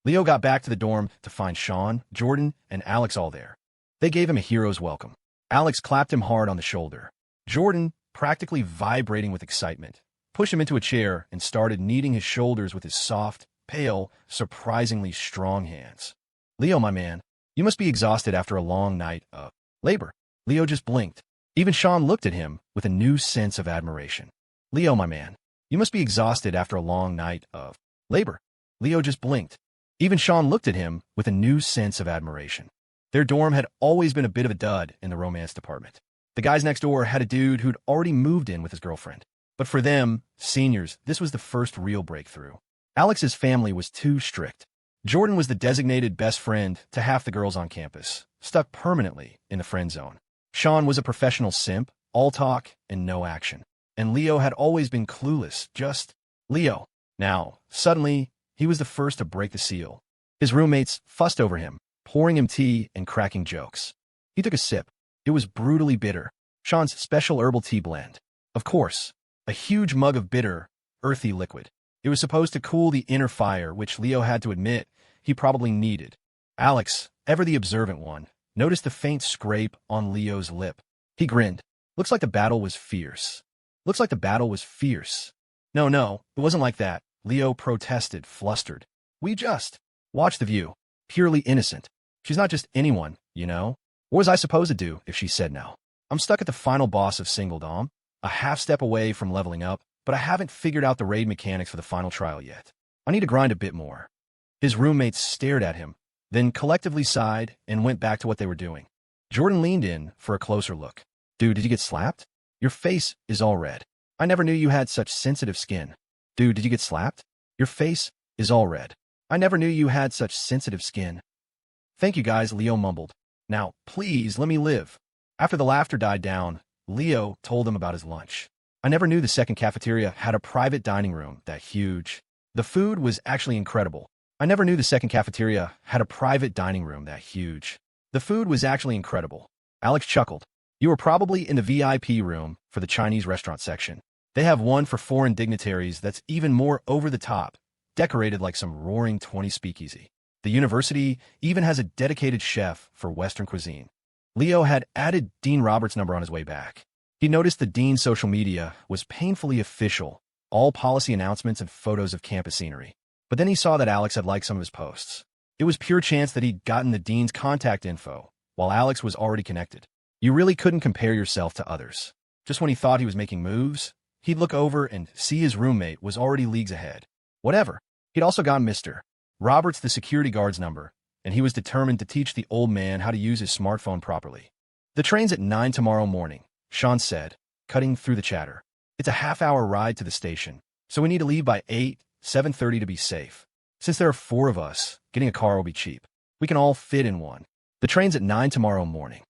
Leo got back to the dorm to find Sean, Jordan, and Alex all there. They gave him a hero's welcome. Alex clapped him hard on the shoulder. Jordan, practically vibrating with excitement, pushed him into a chair and started kneading his shoulders with his soft, pale, surprisingly strong hands. Leo, my man, you must be exhausted after a long night of labor. Leo just blinked. Even Sean looked at him with a new sense of admiration. Leo, my man, you must be exhausted after a long night of labor. Leo just blinked. Even Sean looked at him with a new sense of admiration. Their dorm had always been a bit of a dud in the romance department. The guys next door had a dude who'd already moved in with his girlfriend. But for them, seniors, this was the first real breakthrough. Alex's family was too strict. Jordan was the designated best friend to half the girls on campus, stuck permanently in the friend zone. Sean was a professional simp, all talk and no action. And Leo had always been clueless, just Leo. Now, suddenly, he was the first to break the seal. His roommates fussed over him, pouring him tea and cracking jokes. He took a sip. It was brutally bitter. Sean's special herbal tea blend. Of course, a huge mug of bitter, earthy liquid. It was supposed to cool the inner fire, which Leo had to admit he probably needed. Alex, ever the observant one, noticed the faint scrape on Leo's lip. He grinned. Looks like the battle was fierce. Looks like the battle was fierce. No, it wasn't like that. Leo protested, flustered. We just watched the view. Purely innocent. She's not just anyone, you know? What was I supposed to do if she said no? I'm stuck at the final boss of Single Dom, a half step away from leveling up, but I haven't figured out the raid mechanics for the final trial yet. I need to grind a bit more. His roommates stared at him, then collectively sighed and went back to what they were doing. Jordan leaned in for a closer look. Dude, did you get slapped? Your face is all red. I never knew you had such sensitive skin. Dude, did you get slapped? Your face is all red. I never knew you had such sensitive skin. Thank you guys, Leo mumbled. Now, please, let me live. After the laughter died down, Leo told them about his lunch. I never knew the second cafeteria had a private dining room that huge. The food was actually incredible. I never knew the second cafeteria had a private dining room that huge. The food was actually incredible. Alex chuckled. You were probably in the VIP room for the Chinese restaurant section. They have one for foreign dignitaries that's even more over the top, decorated like some roaring 20 speakeasy. The university even has a dedicated chef for Western cuisine. Leo had added Dean Roberts' number on his way back. He noticed the dean's social media was painfully official, all policy announcements and photos of campus scenery. But then he saw that Alex had liked some of his posts. It was pure chance that he'd gotten the dean's contact info, while Alex was already connected. You really couldn't compare yourself to others. Just when he thought he was making moves, he'd look over and see his roommate was already leagues ahead. Whatever. He'd also gotten Mr. Roberts the security guard's number, and he was determined to teach the old man how to use his smartphone properly. The train's at 9 tomorrow morning, Sean said, cutting through the chatter. It's a half-hour ride to the station, so we need to leave by 7:30 to be safe. Since there are 4 of us, getting a car will be cheap. We can all fit in one. The train's at 9 tomorrow morning.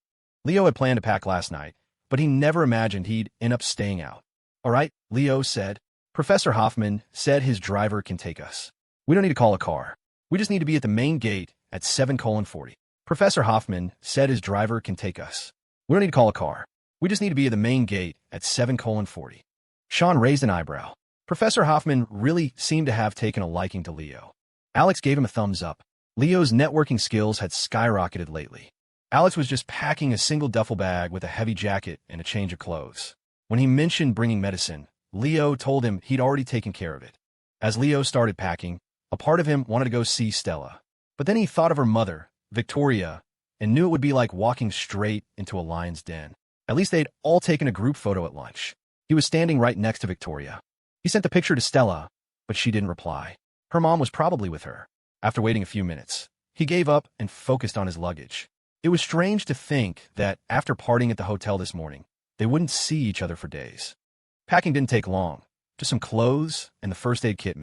Leo had planned to pack last night, but he never imagined he'd end up staying out. All right, Leo said. Professor Hoffman said his driver can take us. We don't need to call a car. We just need to be at the main gate at 7:40. Professor Hoffman said his driver can take us. We don't need to call a car. We just need to be at the main gate at 7:40. Sean raised an eyebrow. Professor Hoffman really seemed to have taken a liking to Leo. Alex gave him a thumbs up. Leo's networking skills had skyrocketed lately. Alex was just packing a single duffel bag with a heavy jacket and a change of clothes. When he mentioned bringing medicine, Leo told him he'd already taken care of it. As Leo started packing, a part of him wanted to go see Stella. But then he thought of her mother, Victoria, and knew it would be like walking straight into a lion's den. At least they'd all taken a group photo at lunch. He was standing right next to Victoria. He sent the picture to Stella, but she didn't reply. Her mom was probably with her. After waiting a few minutes, he gave up and focused on his luggage. It was strange to think that after partying at the hotel this morning, they wouldn't see each other for days. Packing didn't take long. Just some clothes and the first aid kit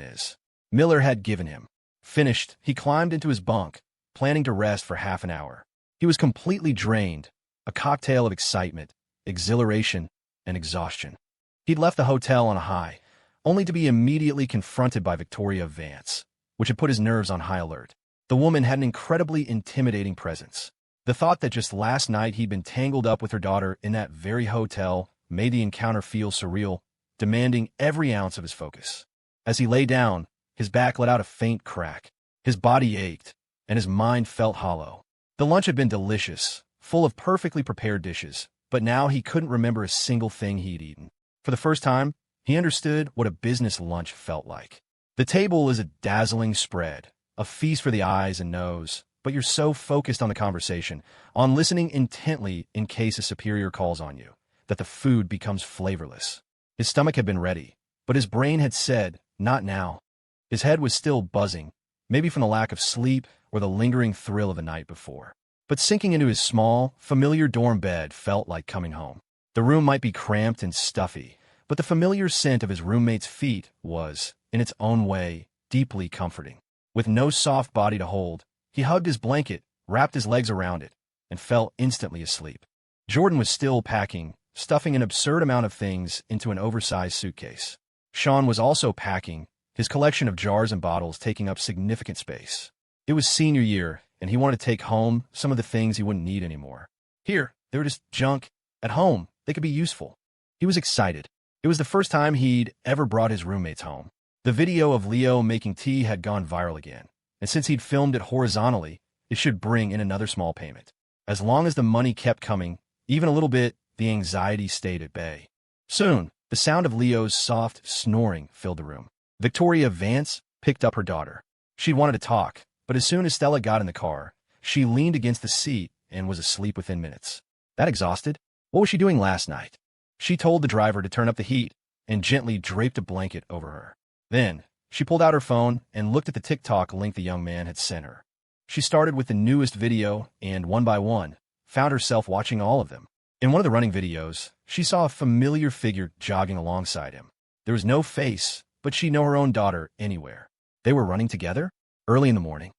Miller had given him. Finished, he climbed into his bunk, planning to rest for half an hour. He was completely drained, a cocktail of excitement, exhilaration, and exhaustion. He'd left the hotel on a high, only to be immediately confronted by Victoria Vance, which had put his nerves on high alert. The woman had an incredibly intimidating presence. The thought that just last night he'd been tangled up with her daughter in that very hotel made the encounter feel surreal, demanding every ounce of his focus. As he lay down, his back let out a faint crack. His body ached, and his mind felt hollow. The lunch had been delicious, full of perfectly prepared dishes, but now he couldn't remember a single thing he'd eaten. For the first time, he understood what a business lunch felt like. The table is a dazzling spread, a feast for the eyes and nose, but you're so focused on the conversation, on listening intently in case a superior calls on you, that the food becomes flavorless. His stomach had been ready, but his brain had said, not now. His head was still buzzing, maybe from the lack of sleep or the lingering thrill of the night before. But sinking into his small, familiar dorm bed felt like coming home. The room might be cramped and stuffy, but the familiar scent of his roommate's feet was, in its own way, deeply comforting. With no soft body to hold, he hugged his blanket, wrapped his legs around it, and fell instantly asleep. Jordan was still packing, stuffing an absurd amount of things into an oversized suitcase. Sean was also packing, his collection of jars and bottles taking up significant space. It was senior year, and he wanted to take home some of the things he wouldn't need anymore. Here, they were just junk. At home, they could be useful. He was excited. It was the first time he'd ever brought his roommates home. The video of Leo making tea had gone viral again, and since he'd filmed it horizontally, it should bring in another small payment. As long as the money kept coming, even a little bit, the anxiety stayed at bay. Soon, the sound of Leo's soft snoring filled the room. Victoria Vance picked up her daughter. She'd wanted to talk, but as soon as Stella got in the car, she leaned against the seat and was asleep within minutes. That exhausted? What was she doing last night? She told the driver to turn up the heat and gently draped a blanket over her. Then, she pulled out her phone and looked at the TikTok link the young man had sent her. She started with the newest video and, one by one, found herself watching all of them. In one of the running videos, she saw a familiar figure jogging alongside him. There was no face, but she'd know her own daughter anywhere. They were running together? Early in the morning.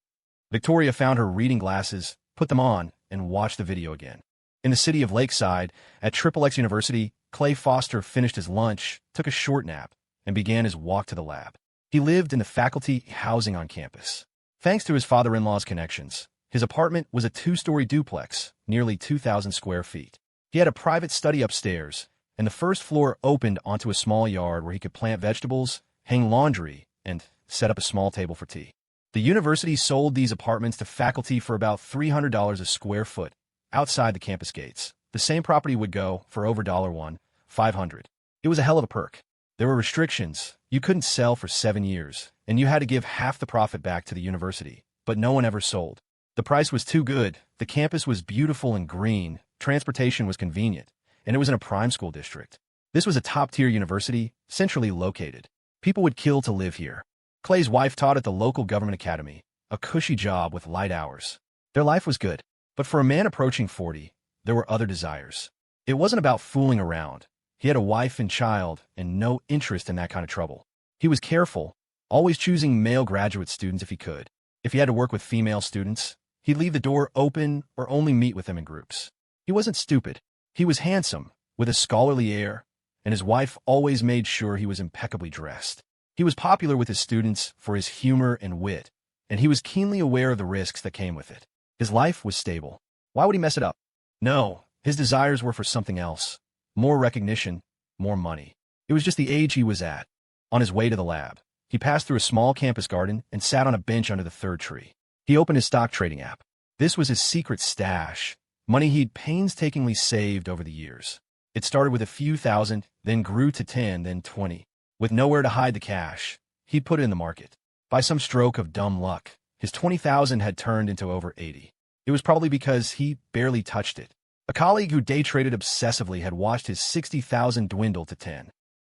Victoria found her reading glasses, put them on, and watched the video again. In the city of Lakeside, at XXX University, Clay Foster finished his lunch, took a short nap, and began his walk to the lab. He lived in the faculty housing on campus. Thanks to his father-in-law's connections, his apartment was a 2-story duplex, nearly 2,000 square feet. He had a private study upstairs, and the first floor opened onto a small yard where he could plant vegetables, hang laundry, and set up a small table for tea. The university sold these apartments to faculty for about $300 a square foot outside the campus gates. The same property would go for over $500. It was a hell of a perk. There were restrictions. You couldn't sell for 7 years, and you had to give half the profit back to the university, but no one ever sold. The price was too good. The campus was beautiful and green, transportation was convenient, and it was in a prime school district. This was a top-tier university, centrally located. People would kill to live here. Clay's wife taught at the local government academy, a cushy job with light hours. Their life was good, but for a man approaching 40, there were other desires. It wasn't about fooling around. He had a wife and child and no interest in that kind of trouble. He was careful, always choosing male graduate students if he could. If he had to work with female students, he'd leave the door open or only meet with them in groups. He wasn't stupid. He was handsome, with a scholarly air, and his wife always made sure he was impeccably dressed. He was popular with his students for his humor and wit, and he was keenly aware of the risks that came with it. His life was stable. Why would he mess it up? No, his desires were for something else. More recognition, more money. It was just the age he was at. On his way to the lab, he passed through a small campus garden and sat on a bench under the third tree. He opened his stock trading app. This was his secret stash, money he'd painstakingly saved over the years. It started with a few thousand, then grew to 10, then 20. With nowhere to hide the cash, he'd put it in the market. By some stroke of dumb luck, his 20,000 had turned into over 80. It was probably because he barely touched it. A colleague who day traded obsessively had watched his 60,000 dwindle to 10.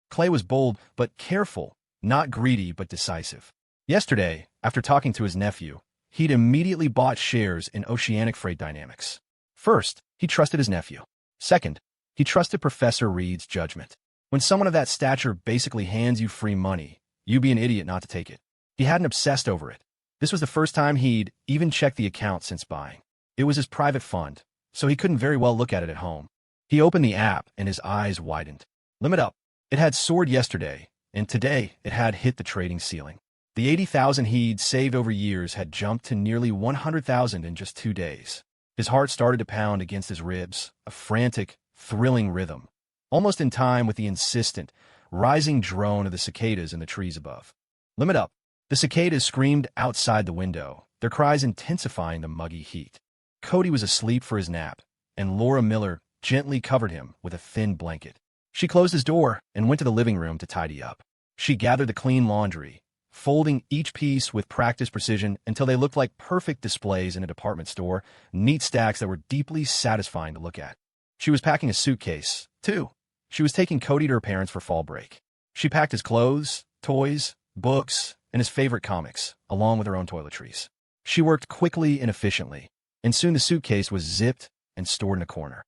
Clay was bold but careful, not greedy but decisive. Yesterday, after talking to his nephew, he'd immediately bought shares in Oceanic Freight Dynamics. First, he trusted his nephew. Second, he trusted Professor Reed's judgment. When someone of that stature basically hands you free money, you'd be an idiot not to take it. He hadn't obsessed over it. This was the first time he'd even checked the account since buying. It was his private fund, so he couldn't very well look at it at home. He opened the app and his eyes widened. Limit up. It had soared yesterday, and today it had hit the trading ceiling. The 80,000 he'd saved over years had jumped to nearly 100,000 in just 2 days. His heart started to pound against his ribs, a frantic, thrilling rhythm, almost in time with the insistent, rising drone of the cicadas in the trees above. Limit up. The cicadas screamed outside the window, their cries intensifying the muggy heat. Cody was asleep for his nap, and Laura Miller gently covered him with a thin blanket. She closed his door and went to the living room to tidy up. She gathered the clean laundry, folding each piece with practiced precision until they looked like perfect displays in a department store, neat stacks that were deeply satisfying to look at. She was packing a suitcase, too. She was taking Cody to her parents for fall break. She packed his clothes, toys, books, and his favorite comics, along with her own toiletries. She worked quickly and efficiently, and soon the suitcase was zipped and stored in a corner.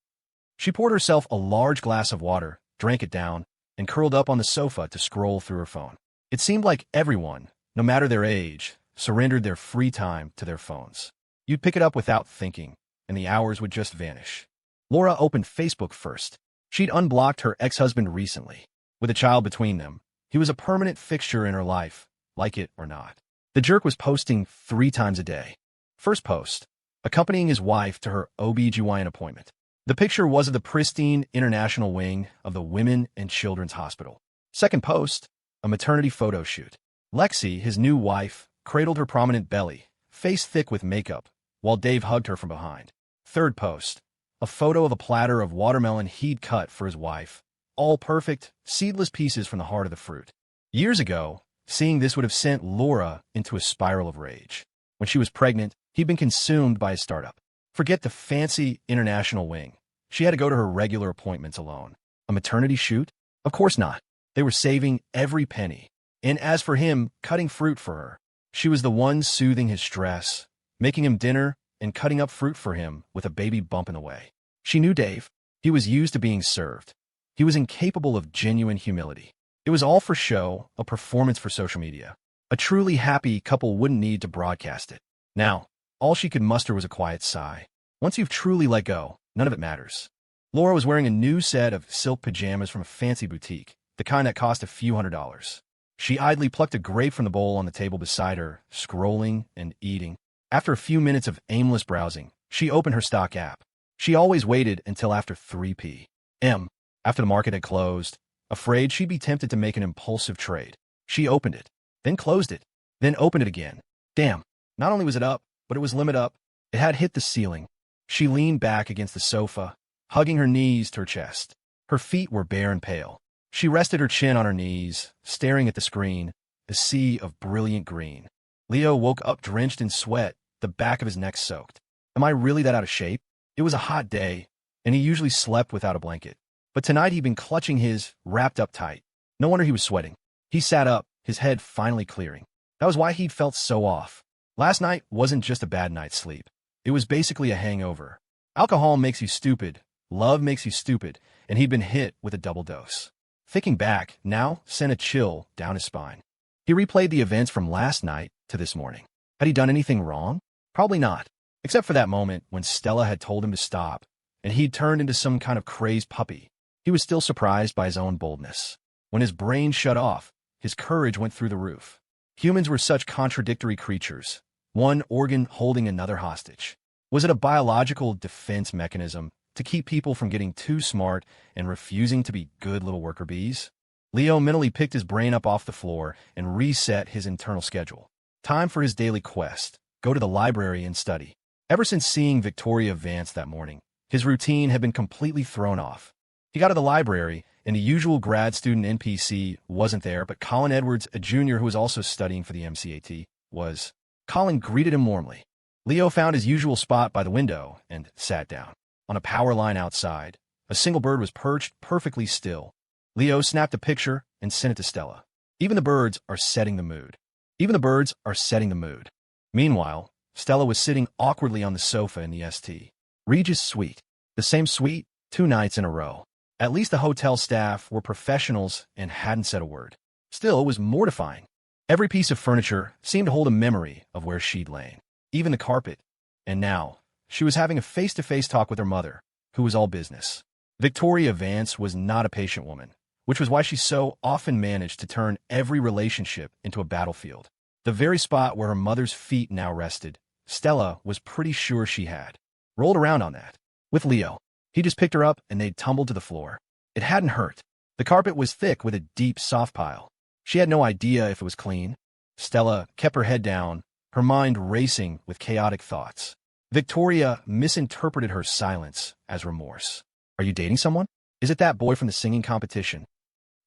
She poured herself a large glass of water, drank it down, and curled up on the sofa to scroll through her phone. It seemed like everyone, no matter their age, surrendered their free time to their phones. You'd pick it up without thinking, and the hours would just vanish. Laura opened Facebook first. She'd unblocked her ex-husband recently. With a child between them, he was a permanent fixture in her life, like it or not. The jerk was posting 3 times a day. First post, accompanying his wife to her OB/GYN appointment. The picture was of the pristine international wing of the Women and Children's Hospital. Second post, a maternity photo shoot. Lexi, his new wife, cradled her prominent belly, face thick with makeup, while Dave hugged her from behind. Third post, a photo of a platter of watermelon he'd cut for his wife, all perfect, seedless pieces from the heart of the fruit. Years ago, seeing this would have sent Laura into a spiral of rage. When she was pregnant, he'd been consumed by his startup. Forget the fancy international wing. She had to go to her regular appointments alone. A maternity shoot? Of course not. They were saving every penny. And as for him, cutting fruit for her. She was the one soothing his stress, making him dinner and cutting up fruit for him with a baby bump in the way. She knew Dave. He was used to being served. He was incapable of genuine humility. It was all for show, a performance for social media. A truly happy couple wouldn't need to broadcast it. Now, all she could muster was a quiet sigh. Once you've truly let go, none of it matters. Laura was wearing a new set of silk pajamas from a fancy boutique, the kind that cost a few $100s. She idly plucked a grape from the bowl on the table beside her, scrolling and eating. After a few minutes of aimless browsing, she opened her stock app. She always waited until after 3 p.m., after the market had closed, afraid she'd be tempted to make an impulsive trade. She opened it, then closed it, then opened it again. Damn, not only was it up, but it was limit up. It had hit the ceiling. She leaned back against the sofa, hugging her knees to her chest. Her feet were bare and pale. She rested her chin on her knees, staring at the screen, a sea of brilliant green. Leo woke up drenched in sweat, the back of his neck soaked. Am I really that out of shape? It was a hot day, and he usually slept without a blanket. But tonight he'd been clutching his, wrapped up tight. No wonder he was sweating. He sat up, his head finally clearing. That was why he'd felt so off. Last night wasn't just a bad night's sleep. It was basically a hangover. Alcohol makes you stupid, love makes you stupid, and he'd been hit with a double dose. Thinking back, now sent a chill down his spine. He replayed the events from last night to this morning. Had he done anything wrong? Probably not, except for that moment when Stella had told him to stop, and he'd turned into some kind of crazed puppy. He was still surprised by his own boldness. When his brain shut off, his courage went through the roof. Humans were such contradictory creatures, one organ holding another hostage. Was it a biological defense mechanism to keep people from getting too smart and refusing to be good little worker bees? Leo mentally picked his brain up off the floor and reset his internal schedule. Time for his daily quest, go to the library and study. Ever since seeing Victoria Vance that morning, his routine had been completely thrown off. He got to the library, and the usual grad student NPC wasn't there, but Colin Edwards, a junior who was also studying for the MCAT, was. Colin greeted him warmly. Leo found his usual spot by the window and sat down. On a power line outside, a single bird was perched perfectly still. Leo snapped a picture and sent it to Stella. Even the birds are setting the mood. Even the birds are setting the mood. Meanwhile, Stella was sitting awkwardly on the sofa in the St. Regis suite. The same suite, 2 nights in a row. At least the hotel staff were professionals and hadn't said a word. Still, it was mortifying. Every piece of furniture seemed to hold a memory of where she'd lain. Even the carpet. And now, she was having a face-to-face talk with her mother, who was all business. Victoria Vance was not a patient woman, which was why she so often managed to turn every relationship into a battlefield. The very spot where her mother's feet now rested, Stella was pretty sure she had rolled around on that. With Leo, he just picked her up and they'd tumbled to the floor. It hadn't hurt. The carpet was thick with a deep, soft pile. She had no idea if it was clean. Stella kept her head down, her mind racing with chaotic thoughts. Victoria misinterpreted her silence as remorse. Are you dating someone? Is it that boy from the singing competition?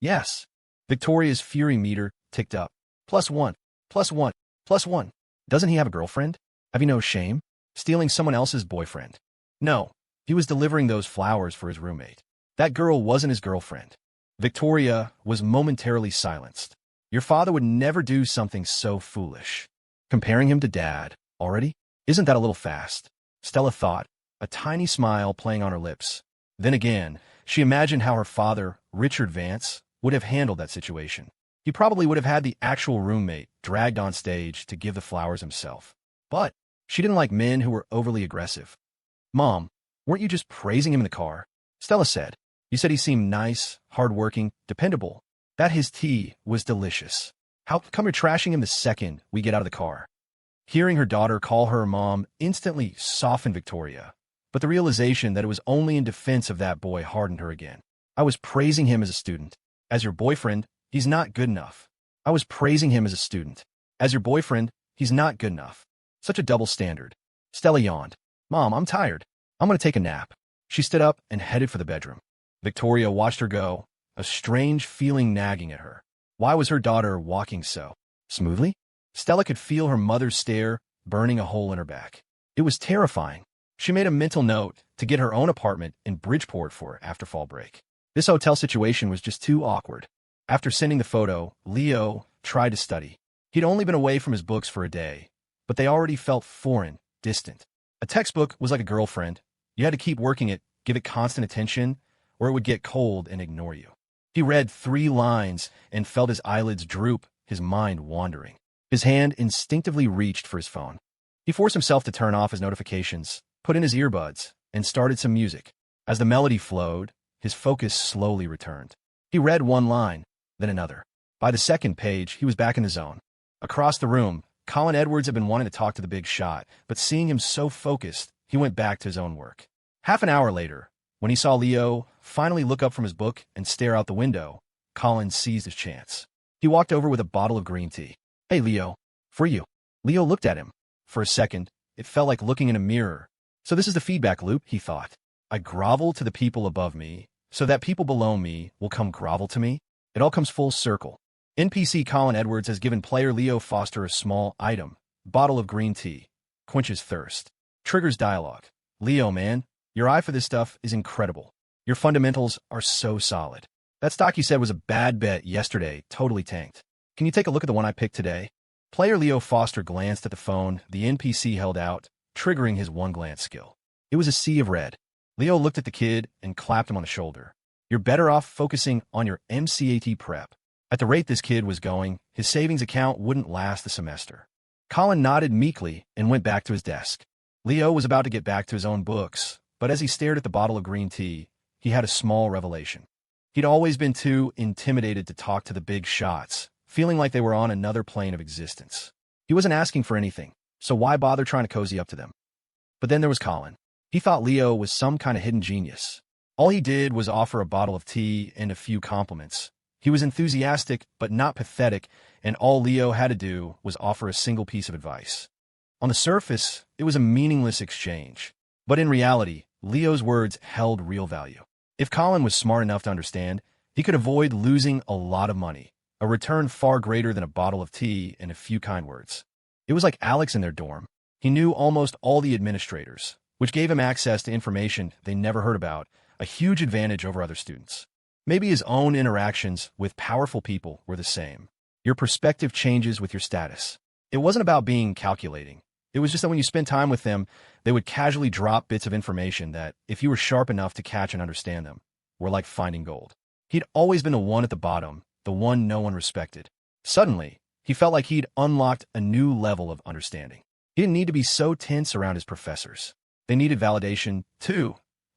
Yes. Victoria's fury meter ticked up. +1, +1, +1. Doesn't he have a girlfriend? Have you no shame? Stealing someone else's boyfriend? No. He was delivering those flowers for his roommate. That girl wasn't his girlfriend. Victoria was momentarily silenced. Your father would never do something so foolish. Comparing him to Dad, already? Isn't that a little fast? Stella thought, a tiny smile playing on her lips. Then again, she imagined how her father, Richard Vance, would have handled that situation. He probably would have had the actual roommate dragged on stage to give the flowers himself. But she didn't like men who were overly aggressive. Mom, weren't you just praising him in the car? Stella said. You said he seemed nice, hardworking, dependable. That his tea was delicious. How come you're trashing him the second we get out of the car? Hearing her daughter call her mom instantly softened Victoria, but the realization that it was only in defense of that boy hardened her again. I was praising him as a student. As your boyfriend, he's not good enough. I was praising him as a student. As your boyfriend, he's not good enough. Such a double standard. Stella yawned. Mom, I'm tired. I'm going to take a nap. She stood up and headed for the bedroom. Victoria watched her go, a strange feeling nagging at her. Why was her daughter walking so smoothly? Stella could feel her mother's stare burning a hole in her back. It was terrifying. She made a mental note to get her own apartment in Bridgeport for after fall break. This hotel situation was just too awkward. After sending the photo, Leo tried to study. He'd only been away from his books for a day, but they already felt foreign, distant. A textbook was like a girlfriend. You had to keep working it, give it constant attention, or it would get cold and ignore you. He read 3 lines and felt his eyelids droop, his mind wandering. His hand instinctively reached for his phone. He forced himself to turn off his notifications, put in his earbuds, and started some music. As the melody flowed, his focus slowly returned. He read 1 line, then another. By the 2nd page, he was back in the zone. Across the room, Colin Edwards had been wanting to talk to the big shot, but seeing him so focused, he went back to his own work. Half an hour later, when he saw Leo finally look up from his book and stare out the window, Colin seized his chance. He walked over with a bottle of green tea. Hey, Leo. For you. Leo looked at him. For a second, it felt like looking in a mirror. So this is the feedback loop, he thought. I grovel to the people above me, so that people below me will come grovel to me. It all comes full circle. NPC Colin Edwards has given player Leo Foster a small item, bottle of green tea. Quenches thirst. Triggers dialogue. Leo, man, your eye for this stuff is incredible. Your fundamentals are so solid. That stock you said was a bad bet yesterday totally tanked. Can you take a look at the one I picked today? Player Leo Foster glanced at the phone the NPC held out, triggering his one-glance skill. It was a sea of red. Leo looked at the kid and clapped him on the shoulder. You're better off focusing on your MCAT prep. At the rate this kid was going, his savings account wouldn't last the semester. Colin nodded meekly and went back to his desk. Leo was about to get back to his own books, but as he stared at the bottle of green tea, he had a small revelation. He'd always been too intimidated to talk to the big shots, feeling like they were on another plane of existence. He wasn't asking for anything, so why bother trying to cozy up to them? But then there was Colin. He thought Leo was some kind of hidden genius. All he did was offer a bottle of tea and a few compliments. He was enthusiastic, but not pathetic, and all Leo had to do was offer a single piece of advice. On the surface, it was a meaningless exchange. But in reality, Leo's words held real value. If Colin was smart enough to understand, he could avoid losing a lot of money, a return far greater than a bottle of tea and a few kind words. It was like Alex in their dorm. He knew almost all the administrators, which gave him access to information they never heard about, a huge advantage over other students. Maybe his own interactions with powerful people were the same. Your perspective changes with your status. It wasn't about being calculating. It was just that when you spent time with them, they would casually drop bits of information that, if you were sharp enough to catch and understand them, were like finding gold. He'd always been the one at the bottom, the one no one respected. Suddenly, he felt like he'd unlocked a new level of understanding. He didn't need to be so tense around his professors. They needed validation, too.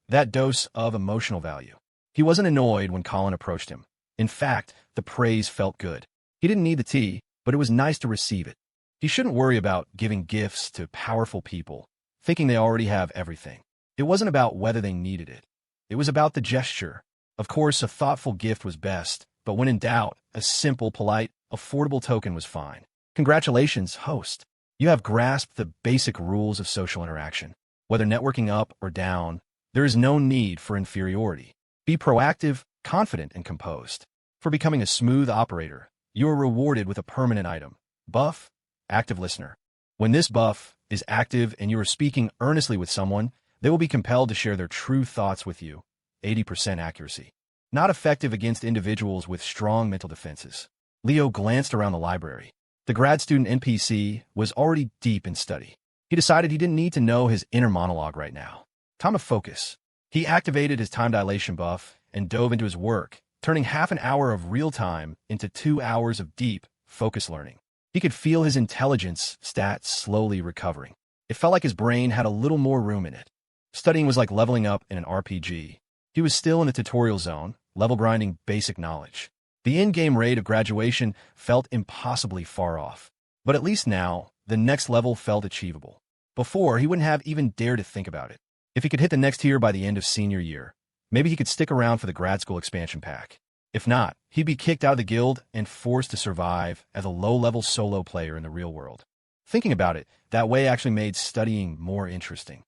That dose of emotional value. He wasn't annoyed when Colin approached him. In fact, the praise felt good. He didn't need the tea, but it was nice to receive it. He shouldn't worry about giving gifts to powerful people, thinking they already have everything. It wasn't about whether they needed it. It was about the gesture. Of course, a thoughtful gift was best, but when in doubt, a simple, polite, affordable token was fine. Congratulations, host. You have grasped the basic rules of social interaction. Whether networking up or down, there is no need for inferiority. Be proactive, confident, and composed. For becoming a smooth operator, you are rewarded with a permanent item. Buff, active listener. When this buff is active and you are speaking earnestly with someone, they will be compelled to share their true thoughts with you. 80% accuracy. Not effective against individuals with strong mental defenses. Leo glanced around the library. The grad student NPC was already deep in study. He decided he didn't need to know his inner monologue right now. Time to focus. He activated his time dilation buff and dove into his work, turning half an hour of real time into 2 hours of deep, focused learning. He could feel his intelligence stats slowly recovering. It felt like his brain had a little more room in it. Studying was like leveling up in an RPG. He was still in the tutorial zone, level grinding basic knowledge. The in-game rate of graduation felt impossibly far off. But at least now, the next level felt achievable. Before, he wouldn't have even dared to think about it. If he could hit the next tier by the end of senior year, maybe he could stick around for the grad school expansion pack. If not, he'd be kicked out of the guild and forced to survive as a low-level solo player in the real world. Thinking about it, that way actually made studying more interesting.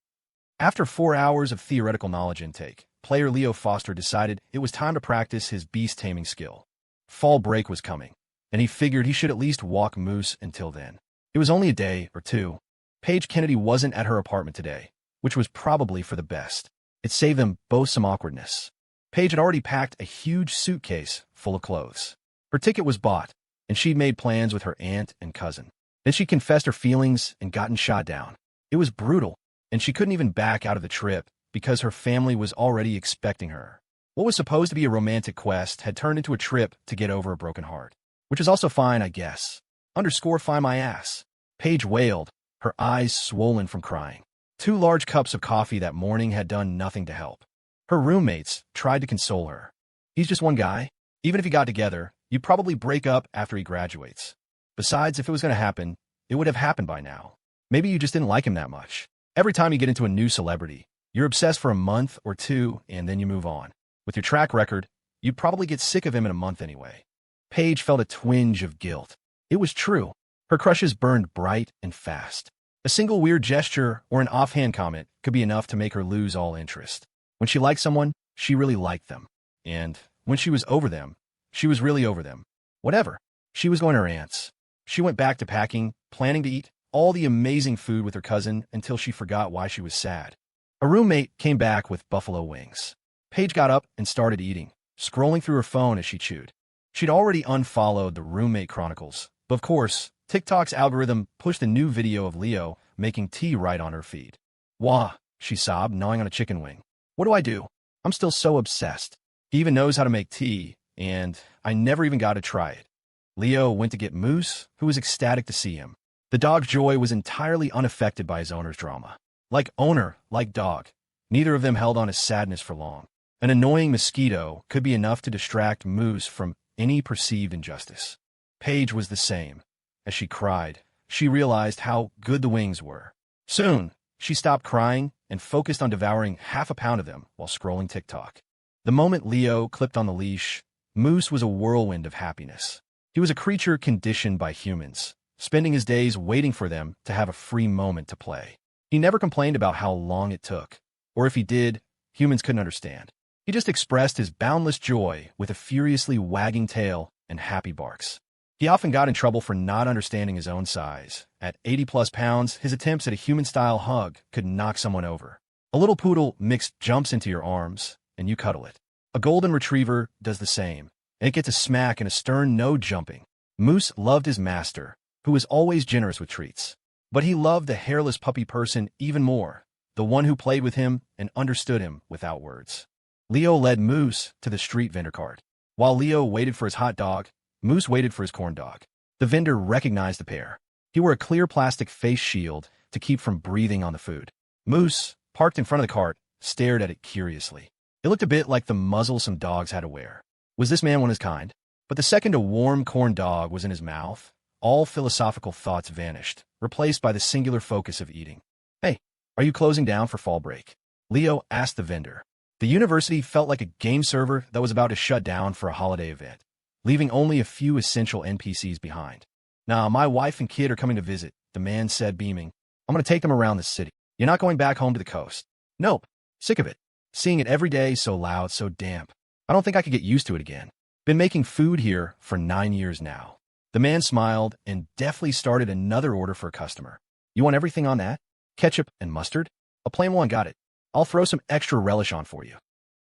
After 4 hours of theoretical knowledge intake, player Leo Foster decided it was time to practice his beast taming skill. Fall break was coming, and he figured he should at least walk Moose until then. It was only a day or two. Paige Kennedy wasn't at her apartment today, which was probably for the best. It saved them both some awkwardness. Paige had already packed a huge suitcase full of clothes. Her ticket was bought, and she'd made plans with her aunt and cousin. Then she confessed her feelings and gotten shot down. It was brutal, and she couldn't even back out of the trip because her family was already expecting her. What was supposed to be a romantic quest had turned into a trip to get over a broken heart. Which is also fine, I guess. Fine my ass. Paige wailed, her eyes swollen from crying. 2 large cups of coffee that morning had done nothing to help. Her roommates tried to console her. He's just one guy. Even if you got together, you'd probably break up after he graduates. Besides, if it was going to happen, it would have happened by now. Maybe you just didn't like him that much. Every time you get into a new celebrity, you're obsessed for a month or two, and then you move on. With your track record, you'd probably get sick of him in a month anyway. Paige felt a twinge of guilt. It was true. Her crushes burned bright and fast. A single weird gesture or an offhand comment could be enough to make her lose all interest. When she liked someone, she really liked them. And when she was over them, she was really over them. Whatever. She was going to her aunt's. She went back to packing, planning to eat all the amazing food with her cousin until she forgot why she was sad. A roommate came back with buffalo wings. Paige got up and started eating, scrolling through her phone as she chewed. She'd already unfollowed the roommate chronicles, but of course, TikTok's algorithm pushed a new video of Leo making tea right on her feed. Wah, she sobbed, gnawing on a chicken wing. What do I do? I'm still so obsessed. He even knows how to make tea, and I never even got to try it. Leo went to get Moose, who was ecstatic to see him. The dog's joy was entirely unaffected by his owner's drama. Like owner, like dog, neither of them held on his sadness for long. An annoying mosquito could be enough to distract Moose from any perceived injustice. Paige was the same. As she cried, she realized how good the wings were. Soon, she stopped crying and focused on devouring half a pound of them while scrolling TikTok. The moment Leo clipped on the leash, Moose was a whirlwind of happiness. He was a creature conditioned by humans, spending his days waiting for them to have a free moment to play. He never complained about how long it took, or if he did, humans couldn't understand. He just expressed his boundless joy with a furiously wagging tail and happy barks. He often got in trouble for not understanding his own size. At 80-plus pounds, his attempts at a human-style hug could knock someone over. A little poodle mix jumps into your arms, and you cuddle it. A golden retriever does the same, and it gets a smack and a stern no jumping. Moose loved his master, who was always generous with treats. But he loved the hairless puppy person even more, the one who played with him and understood him without words. Leo led Moose to the street vendor cart. While Leo waited for his hot dog, Moose waited for his corn dog. The vendor recognized the pair. He wore a clear plastic face shield to keep from breathing on the food. Moose, parked in front of the cart, stared at it curiously. It looked a bit like the muzzle some dogs had to wear. Was this man one of his kind? But the second a warm corn dog was in his mouth, all philosophical thoughts vanished, replaced by the singular focus of eating. Hey, are you closing down for fall break? Leo asked the vendor. The university felt like a game server that was about to shut down for a holiday event, leaving only a few essential NPCs behind. Nah, my wife and kid are coming to visit, the man said, beaming. I'm going to take them around the city. You're not going back home to the coast. Nope. Sick of it. Seeing it every day, so loud, so damp. I don't think I could get used to it again. Been making food here for 9 years now. The man smiled and deftly started another order for a customer. You want everything on that? Ketchup and mustard? A plain one, got it. I'll throw some extra relish on for you.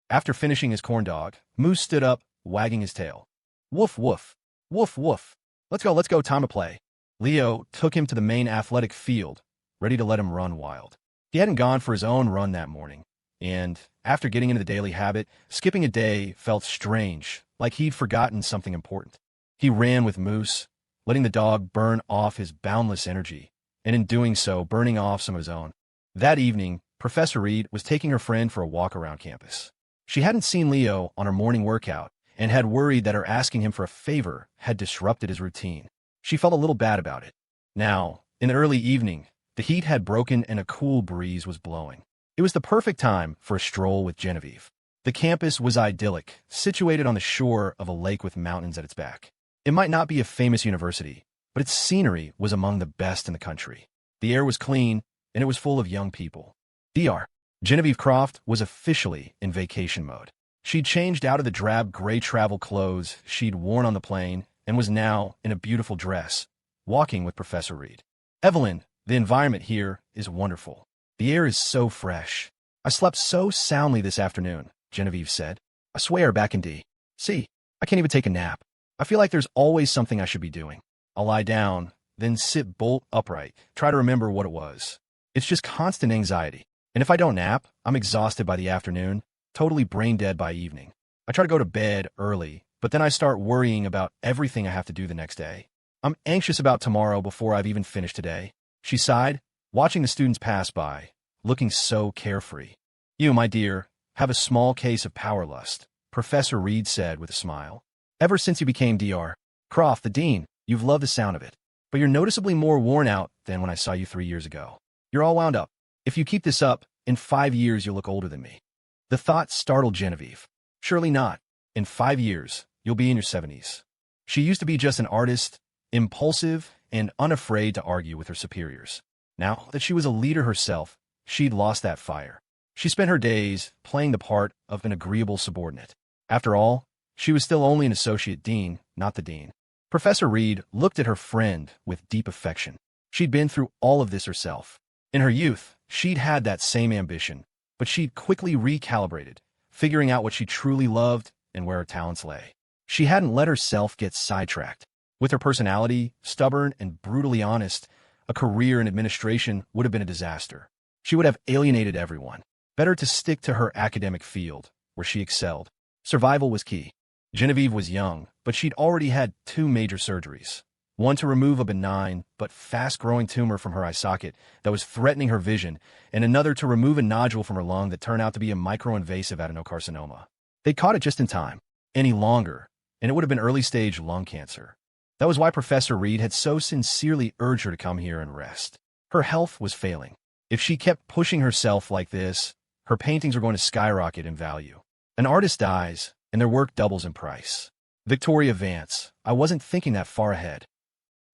After finishing his corn dog, Moose stood up, wagging his tail. Woof, woof. Woof, woof. Let's go, time to play. Leo took him to the main athletic field, ready to let him run wild. He hadn't gone for his own run that morning, and after getting into the daily habit, skipping a day felt strange, like he'd forgotten something important. He ran with Moose, letting the dog burn off his boundless energy, and in doing so, burning off some of his own. That evening, Professor Reed was taking her friend for a walk around campus. She hadn't seen Leo on her morning workout and had worried that her asking him for a favor had disrupted his routine. She felt a little bad about it. Now, in the early evening, the heat had broken and a cool breeze was blowing. It was the perfect time for a stroll with Genevieve. The campus was idyllic, situated on the shore of a lake with mountains at its back. It might not be a famous university, but its scenery was among the best in the country. The air was clean, and it was full of young people. Dr. Genevieve Croft was officially in vacation mode. She'd changed out of the drab gray travel clothes she'd worn on the plane and was now in a beautiful dress, walking with Professor Reed. Evelyn, the environment here is wonderful. The air is so fresh. I slept so soundly this afternoon, Genevieve said. I swear, back in D.C., I can't even take a nap. I feel like there's always something I should be doing. I'll lie down, then sit bolt upright, try to remember what it was. It's just constant anxiety. And if I don't nap, I'm exhausted by the afternoon, totally brain dead by evening. I try to go to bed early, but then I start worrying about everything I have to do the next day. I'm anxious about tomorrow before I've even finished today. She sighed, watching the students pass by, looking so carefree. You, my dear, have a small case of power lust, Professor Reed said with a smile. Ever since you became Dr. Croft, the dean, you've loved the sound of it. But you're noticeably more worn out than when I saw you 3 years ago. You're all wound up. If you keep this up, in 5 years you'll look older than me. The thought startled Genevieve. Surely not. In 5 years, you'll be in your 70s. She used to be just an artist, impulsive and unafraid to argue with her superiors. Now that she was a leader herself, she'd lost that fire. She spent her days playing the part of an agreeable subordinate. After all, she was still only an associate dean, not the dean. Professor Reed looked at her friend with deep affection. She'd been through all of this herself. In her youth, she'd had that same ambition, but she'd quickly recalibrated, figuring out what she truly loved and where her talents lay. She hadn't let herself get sidetracked. With her personality, stubborn and brutally honest, a career in administration would have been a disaster. She would have alienated everyone. Better to stick to her academic field, where she excelled. Survival was key. Genevieve was young, but she'd already had 2 major surgeries. One to remove a benign but fast-growing tumor from her eye socket that was threatening her vision, and another to remove a nodule from her lung that turned out to be a microinvasive adenocarcinoma. They caught it just in time. Any longer, and it would have been early-stage lung cancer. That was why Professor Reed had so sincerely urged her to come here and rest. Her health was failing. If she kept pushing herself like this, her paintings were going to skyrocket in value. An artist dies, and their work doubles in price. Victoria Vance, I wasn't thinking that far ahead.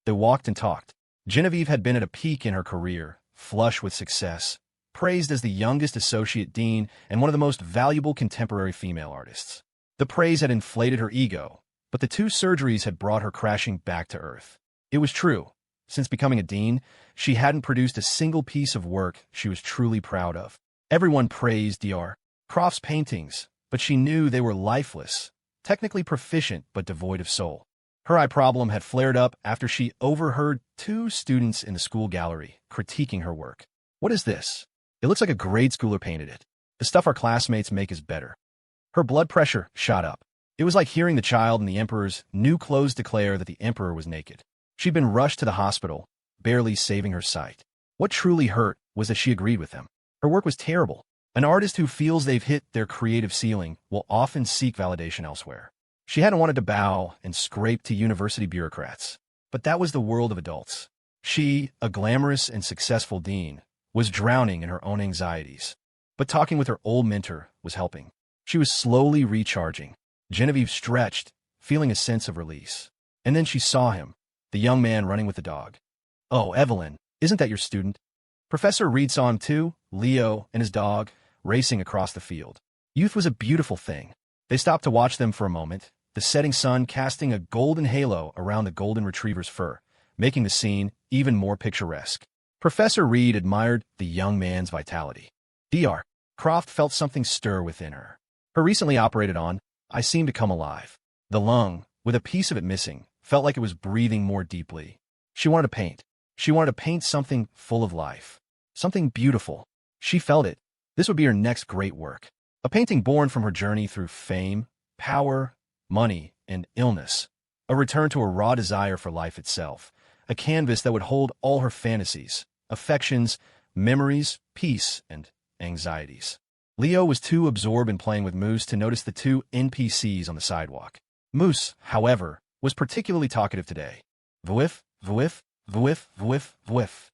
They walked and talked. Genevieve had been at a peak in her career, flush with success, praised as the youngest associate dean and one of the most valuable contemporary female artists. The praise had inflated her ego, but the 2 surgeries had brought her crashing back to earth. It was true. Since becoming a dean, she hadn't produced a single piece of work she was truly proud of. Everyone praised Dr. Croft's paintings, but she knew they were lifeless, technically proficient but devoid of soul. Her eye problem had flared up after she overheard 2 students in the school gallery critiquing her work. What is this? It looks like a grade schooler painted it. The stuff our classmates make is better. Her blood pressure shot up. It was like hearing the child in the emperor's new clothes declare that the emperor was naked. She'd been rushed to the hospital, barely saving her sight. What truly hurt was that she agreed with them. Her work was terrible. An artist who feels they've hit their creative ceiling will often seek validation elsewhere. She hadn't wanted to bow and scrape to university bureaucrats, but that was the world of adults. She, a glamorous and successful dean, was drowning in her own anxieties. But talking with her old mentor was helping. She was slowly recharging. Genevieve stretched, feeling a sense of release. And then she saw him. the young man running with the dog. Oh, Evelyn, isn't that your student? Professor Reed saw him too, Leo and his dog, racing across the field. Youth was a beautiful thing. They stopped to watch them for a moment, the setting sun casting a golden halo around the golden retriever's fur, making the scene even more picturesque. Professor Reed admired the young man's vitality. Dr. Croft felt something stir within her. Her recently operated on eye seemed to come alive. The lung, with a piece of it missing, felt like it was breathing more deeply. She wanted to paint. She wanted to paint something full of life. Something beautiful. She felt it. This would be her next great work. A painting born from her journey through fame, power, money, and illness. A return to a raw desire for life itself. A canvas that would hold all her fantasies, affections, memories, peace, and anxieties. Leo was too absorbed in playing with Moose to notice the two NPCs on the sidewalk. Moose, however, was particularly talkative today. Vwiff, vwiff, vwiff, vwiff, vwiff.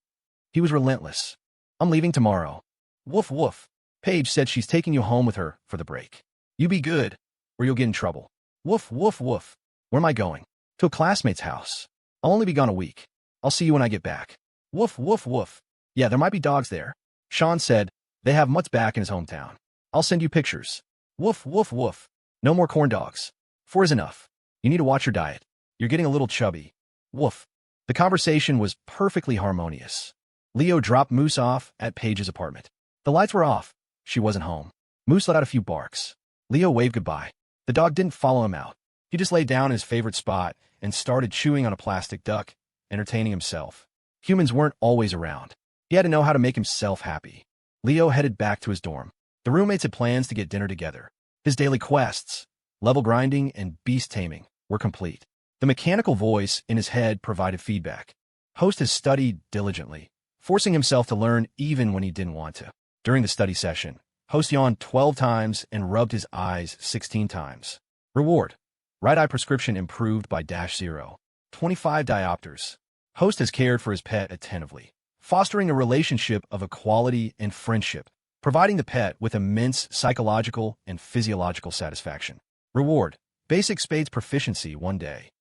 He was relentless. I'm leaving tomorrow. Woof woof. Paige said she's taking you home with her for the break. You be good, or you'll get in trouble. Woof woof woof. Where am I going? To a classmate's house. I'll only be gone a week. I'll see you when I get back. Woof woof woof. Yeah, there might be dogs there. Sean said they have mutts back in his hometown. I'll send you pictures. Woof woof woof. No more corn dogs. 4 is enough. You need to watch your diet. You're getting a little chubby. Woof. The conversation was perfectly harmonious. Leo dropped Moose off at Paige's apartment. The lights were off. She wasn't home. Moose let out a few barks. Leo waved goodbye. The dog didn't follow him out. He just lay down in his favorite spot and started chewing on a plastic duck, entertaining himself. Humans weren't always around. He had to know how to make himself happy. Leo headed back to his dorm. The roommates had plans to get dinner together. His daily quests, level grinding and beast taming, were complete. The mechanical voice in his head provided feedback. Host has studied diligently, forcing himself to learn even when he didn't want to. During the study session, Host yawned 12 times and rubbed his eyes 16 times. Reward. Right eye prescription improved by -0. 25 diopters. Host has cared for his pet attentively, fostering a relationship of equality and friendship, providing the pet with immense psychological and physiological satisfaction. Reward. Basic spades proficiency 1 day.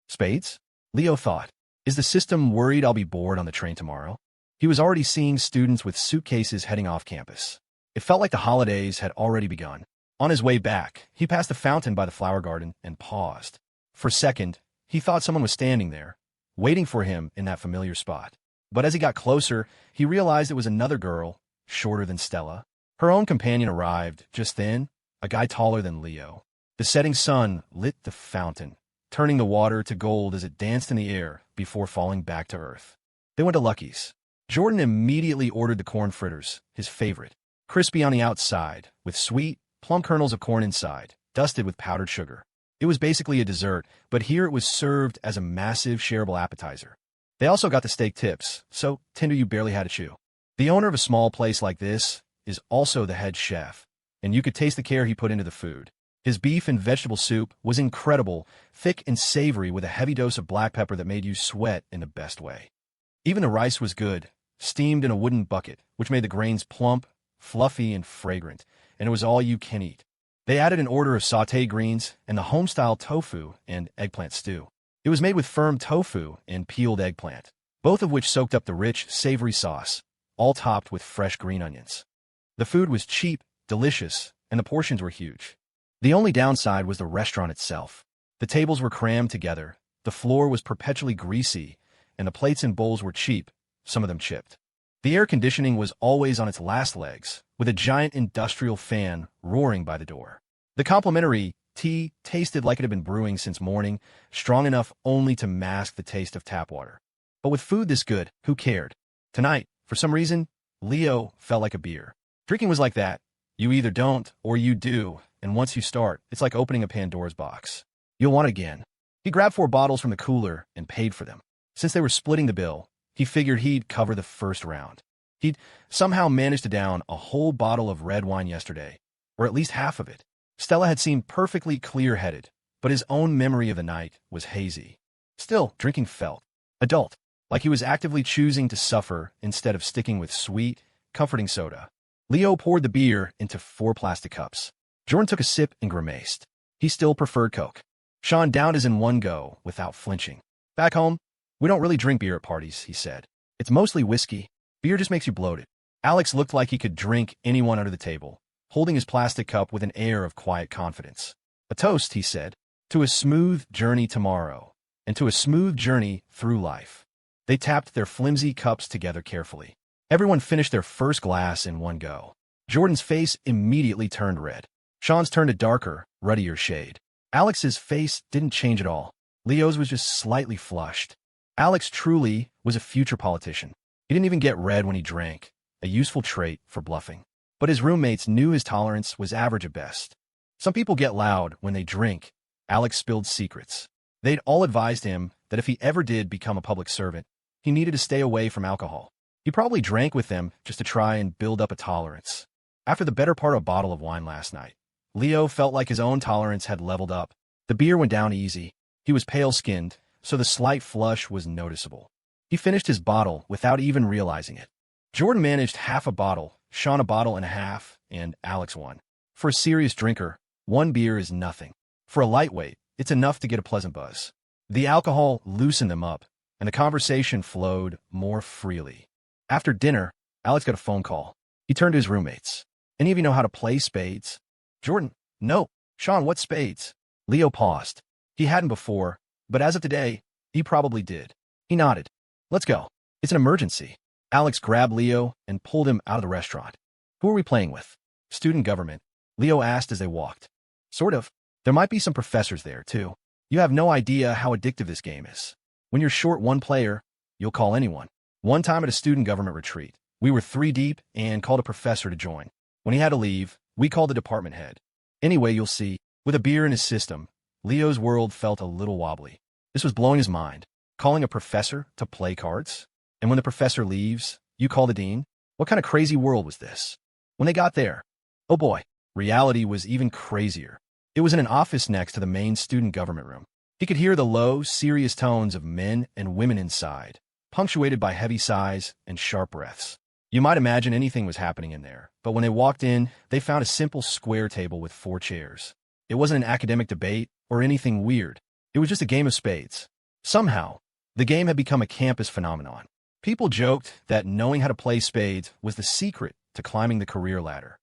Spades? Leo thought. Is the system worried I'll be bored on the train tomorrow? He was already seeing students with suitcases heading off campus. It felt like the holidays had already begun. On his way back, he passed the fountain by the flower garden and paused. For a second, he thought someone was standing there, waiting for him in that familiar spot. But as he got closer, he realized it was another girl, shorter than Stella. Her own companion arrived just then, a guy taller than Leo. The setting sun lit the fountain, turning the water to gold as it danced in the air before falling back to earth. They went to Lucky's. Jordan immediately ordered the corn fritters, his favorite. Crispy on the outside, with sweet, plum kernels of corn inside, dusted with powdered sugar. It was basically a dessert, but here it was served as a massive shareable appetizer. They also got the steak tips, so tender you barely had to chew. The owner of a small place like this is also the head chef, and you could taste the care he put into the food. His beef and vegetable soup was incredible, thick and savory with a heavy dose of black pepper that made you sweat in the best way. Even the rice was good, steamed in a wooden bucket, which made the grains plump, fluffy, and fragrant, and it was all you can eat. They added an order of sautéed greens and the home-style tofu and eggplant stew. It was made with firm tofu and peeled eggplant, both of which soaked up the rich, savory sauce, all topped with fresh green onions. The food was cheap, delicious, and the portions were huge. The only downside was the restaurant itself. The tables were crammed together, the floor was perpetually greasy, and the plates and bowls were cheap, some of them chipped. The air conditioning was always on its last legs, with a giant industrial fan roaring by the door. The complimentary tea tasted like it had been brewing since morning, strong enough only to mask the taste of tap water. But with food this good, who cared? Tonight, for some reason, Leo felt like a beer. Drinking was like that. You either don't or you do, and once you start, it's like opening a Pandora's box. You'll want it again. He grabbed 4 bottles from the cooler and paid for them. Since they were splitting the bill, he figured he'd cover the first round. He'd somehow managed to down a whole bottle of red wine yesterday, or at least half of it. Stella had seemed perfectly clear-headed, but his own memory of the night was hazy. Still, drinking felt adult, like he was actively choosing to suffer instead of sticking with sweet, comforting soda. Leo poured the beer into 4 plastic cups. Jordan took a sip and grimaced. He still preferred Coke. Sean downed his in one go without flinching. Back home, We don't really drink beer at parties, he said. It's mostly whiskey. Beer just makes you bloated. Alex looked like he could drink anyone under the table, holding his plastic cup with an air of quiet confidence. A toast, he said, to a smooth journey tomorrow, and to a smooth journey through life. They tapped their flimsy cups together carefully. Everyone finished their first glass in one go. Jordan's face immediately turned red. Sean's turned a darker, ruddier shade. Alex's face didn't change at all. Leo's was just slightly flushed. Alex truly was a future politician. He didn't even get red when he drank, a useful trait for bluffing. But his roommates knew his tolerance was average at best. Some people get loud when they drink. Alex spilled secrets. They'd all advised him that if he ever did become a public servant, he needed to stay away from alcohol. He probably drank with them just to try and build up a tolerance. After the better part of a bottle of wine last night, Leo felt like his own tolerance had leveled up. The beer went down easy. He was pale-skinned, so the slight flush was noticeable. He finished his bottle without even realizing it. Jordan managed half a bottle, Sean a bottle and a half, and Alex one. For a serious drinker, one beer is nothing. For a lightweight, it's enough to get a pleasant buzz. The alcohol loosened them up, and the conversation flowed more freely. After dinner, Alex got a phone call. He turned to his roommates. Any of you know how to play spades? Jordan, no. Sean, what's spades? Leo paused. He hadn't before, but as of today, he probably did. He nodded. Let's go. It's an emergency. Alex grabbed Leo and pulled him out of the restaurant. Who are we playing with? Student government, Leo asked as they walked. Sort of. There might be some professors there, too. You have no idea how addictive this game is. When you're short one player, you'll call anyone. One time at a student government retreat, we were 3 deep and called a professor to join. When he had to leave, we called the department head. Anyway, you'll see, with a beer in his system, Leo's world felt a little wobbly. This was blowing his mind. Calling a professor to play cards? And when the professor leaves, you call the dean? What kind of crazy world was this? When they got there, oh boy, reality was even crazier. It was in an office next to the main student government room. He could hear the low, serious tones of men and women inside, punctuated by heavy sighs and sharp breaths. You might imagine anything was happening in there, but when they walked in, they found a simple square table with 4 chairs. It wasn't an academic debate or anything weird. It was just a game of spades. Somehow, the game had become a campus phenomenon. People joked that knowing how to play spades was the secret to climbing the career ladder.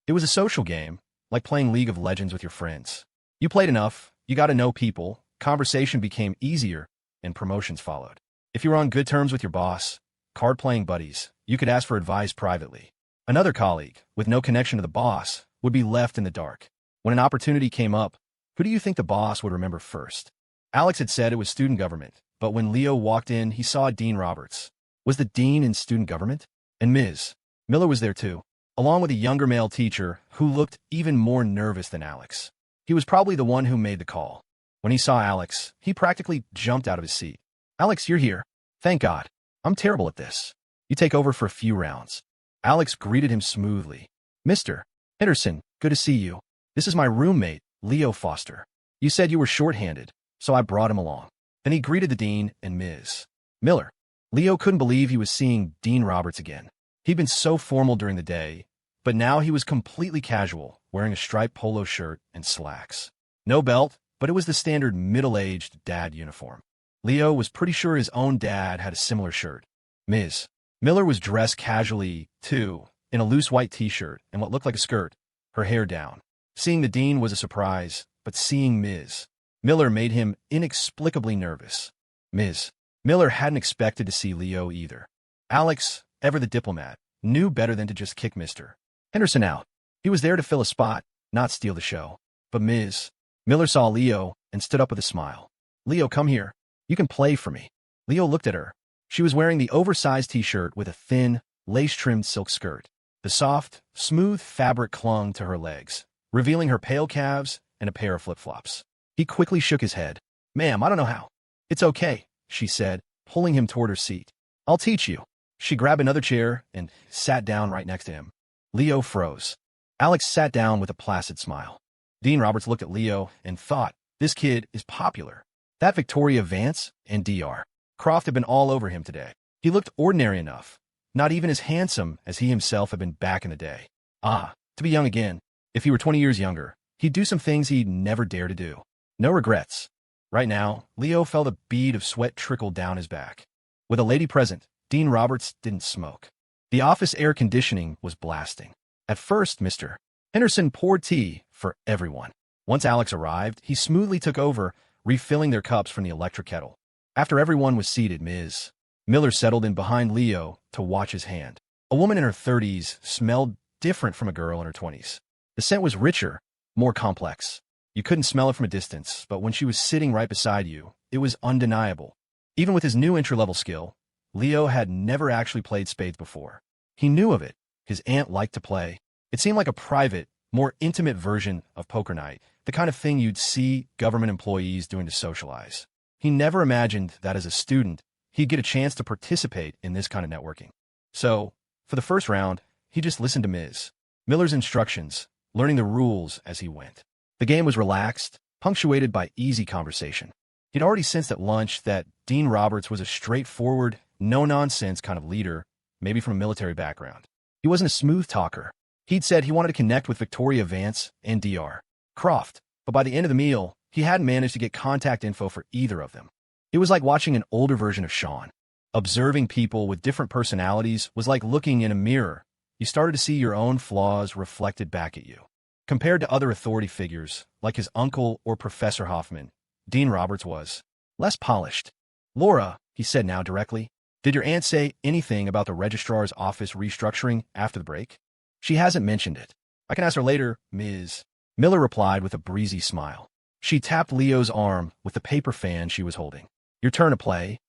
It was a social game, like playing League of Legends with your friends. You played enough, you got to know people, conversation became easier, and promotions followed. If you were on good terms with your boss, card-playing buddies, you could ask for advice privately. Another colleague, with no connection to the boss, would be left in the dark. When an opportunity came up, who do you think the boss would remember first? Alex had said it was student government, but when Leo walked in, he saw Dean Roberts. Was the dean in student government? And Ms. Miller was there too, along with a younger male teacher who looked even more nervous than Alex. He was probably the one who made the call. When he saw Alex, he practically jumped out of his seat. Alex, you're here. Thank God. I'm terrible at this. You take over for a few rounds. Alex greeted him smoothly. Mr. Henderson, good to see you. This is my roommate, Leo Foster. You said you were short-handed, so I brought him along. Then he greeted the dean and Ms. Miller. Leo couldn't believe he was seeing Dean Roberts again. He'd been so formal during the day, but now he was completely casual, wearing a striped polo shirt and slacks. No belt, but it was the standard middle-aged dad uniform. Leo was pretty sure his own dad had a similar shirt. Ms. Miller was dressed casually, too, in a loose white t-shirt and what looked like a skirt, her hair down. Seeing the dean was a surprise, but seeing Ms. Miller made him inexplicably nervous. Ms. Miller hadn't expected to see Leo either. Alex, ever the diplomat, knew better than to just kick Mr. Henderson out. He was there to fill a spot, not steal the show. But Ms. Miller saw Leo and stood up with a smile. Leo, come here. You can play for me. Leo looked at her. She was wearing the oversized t-shirt with a thin, lace-trimmed silk skirt. The soft, smooth fabric clung to her legs, revealing her pale calves and a pair of flip-flops. He quickly shook his head. Ma'am, I don't know how. It's okay, she said, pulling him toward her seat. I'll teach you. She grabbed another chair and sat down right next to him. Leo froze. Alex sat down with a placid smile. Dean Roberts looked at Leo and thought, this kid is popular. That Victoria Vance and Dr. Croft had been all over him today. He looked ordinary enough, not even as handsome as he himself had been back in the day. To be young again. If he were 20 years younger, he'd do some things he'd never dare to do. No regrets. Right now, Leo felt a bead of sweat trickle down his back. With a lady present, Dean Roberts didn't smoke. The office air conditioning was blasting. At first, Mr. Henderson poured tea for everyone. Once Alex arrived, he smoothly took over, refilling their cups from the electric kettle. After everyone was seated, Ms. Miller settled in behind Leo to watch his hand. A woman in her 30s smelled different from a girl in her 20s. The scent was richer, more complex. You couldn't smell it from a distance, but when she was sitting right beside you, it was undeniable. Even with his new entry-level skill, Leo had never actually played spades before. He knew of it. His aunt liked to play. It seemed like a private, more intimate version of poker night, the kind of thing you'd see government employees doing to socialize. He never imagined that as a student, he'd get a chance to participate in this kind of networking. So, for the first round, he just listened to Ms. Miller's instructions, learning the rules as he went. The game was relaxed, punctuated by easy conversation. He'd already sensed at lunch that Dean Roberts was a straightforward, no-nonsense kind of leader, maybe from a military background. He wasn't a smooth talker. He'd said he wanted to connect with Victoria Vance and Dr. Croft, but by the end of the meal, he hadn't managed to get contact info for either of them. It was like watching an older version of Sean. Observing people with different personalities was like looking in a mirror. You started to see your own flaws reflected back at you. Compared to other authority figures, like his uncle or Professor Hoffman, Dean Roberts was less polished. "Laura," he said now directly, "did your aunt say anything about the registrar's office restructuring after the break?" "She hasn't mentioned it. I can ask her later, Ms. Miller replied with a breezy smile. She tapped Leo's arm with the paper fan she was holding. "Your turn to play."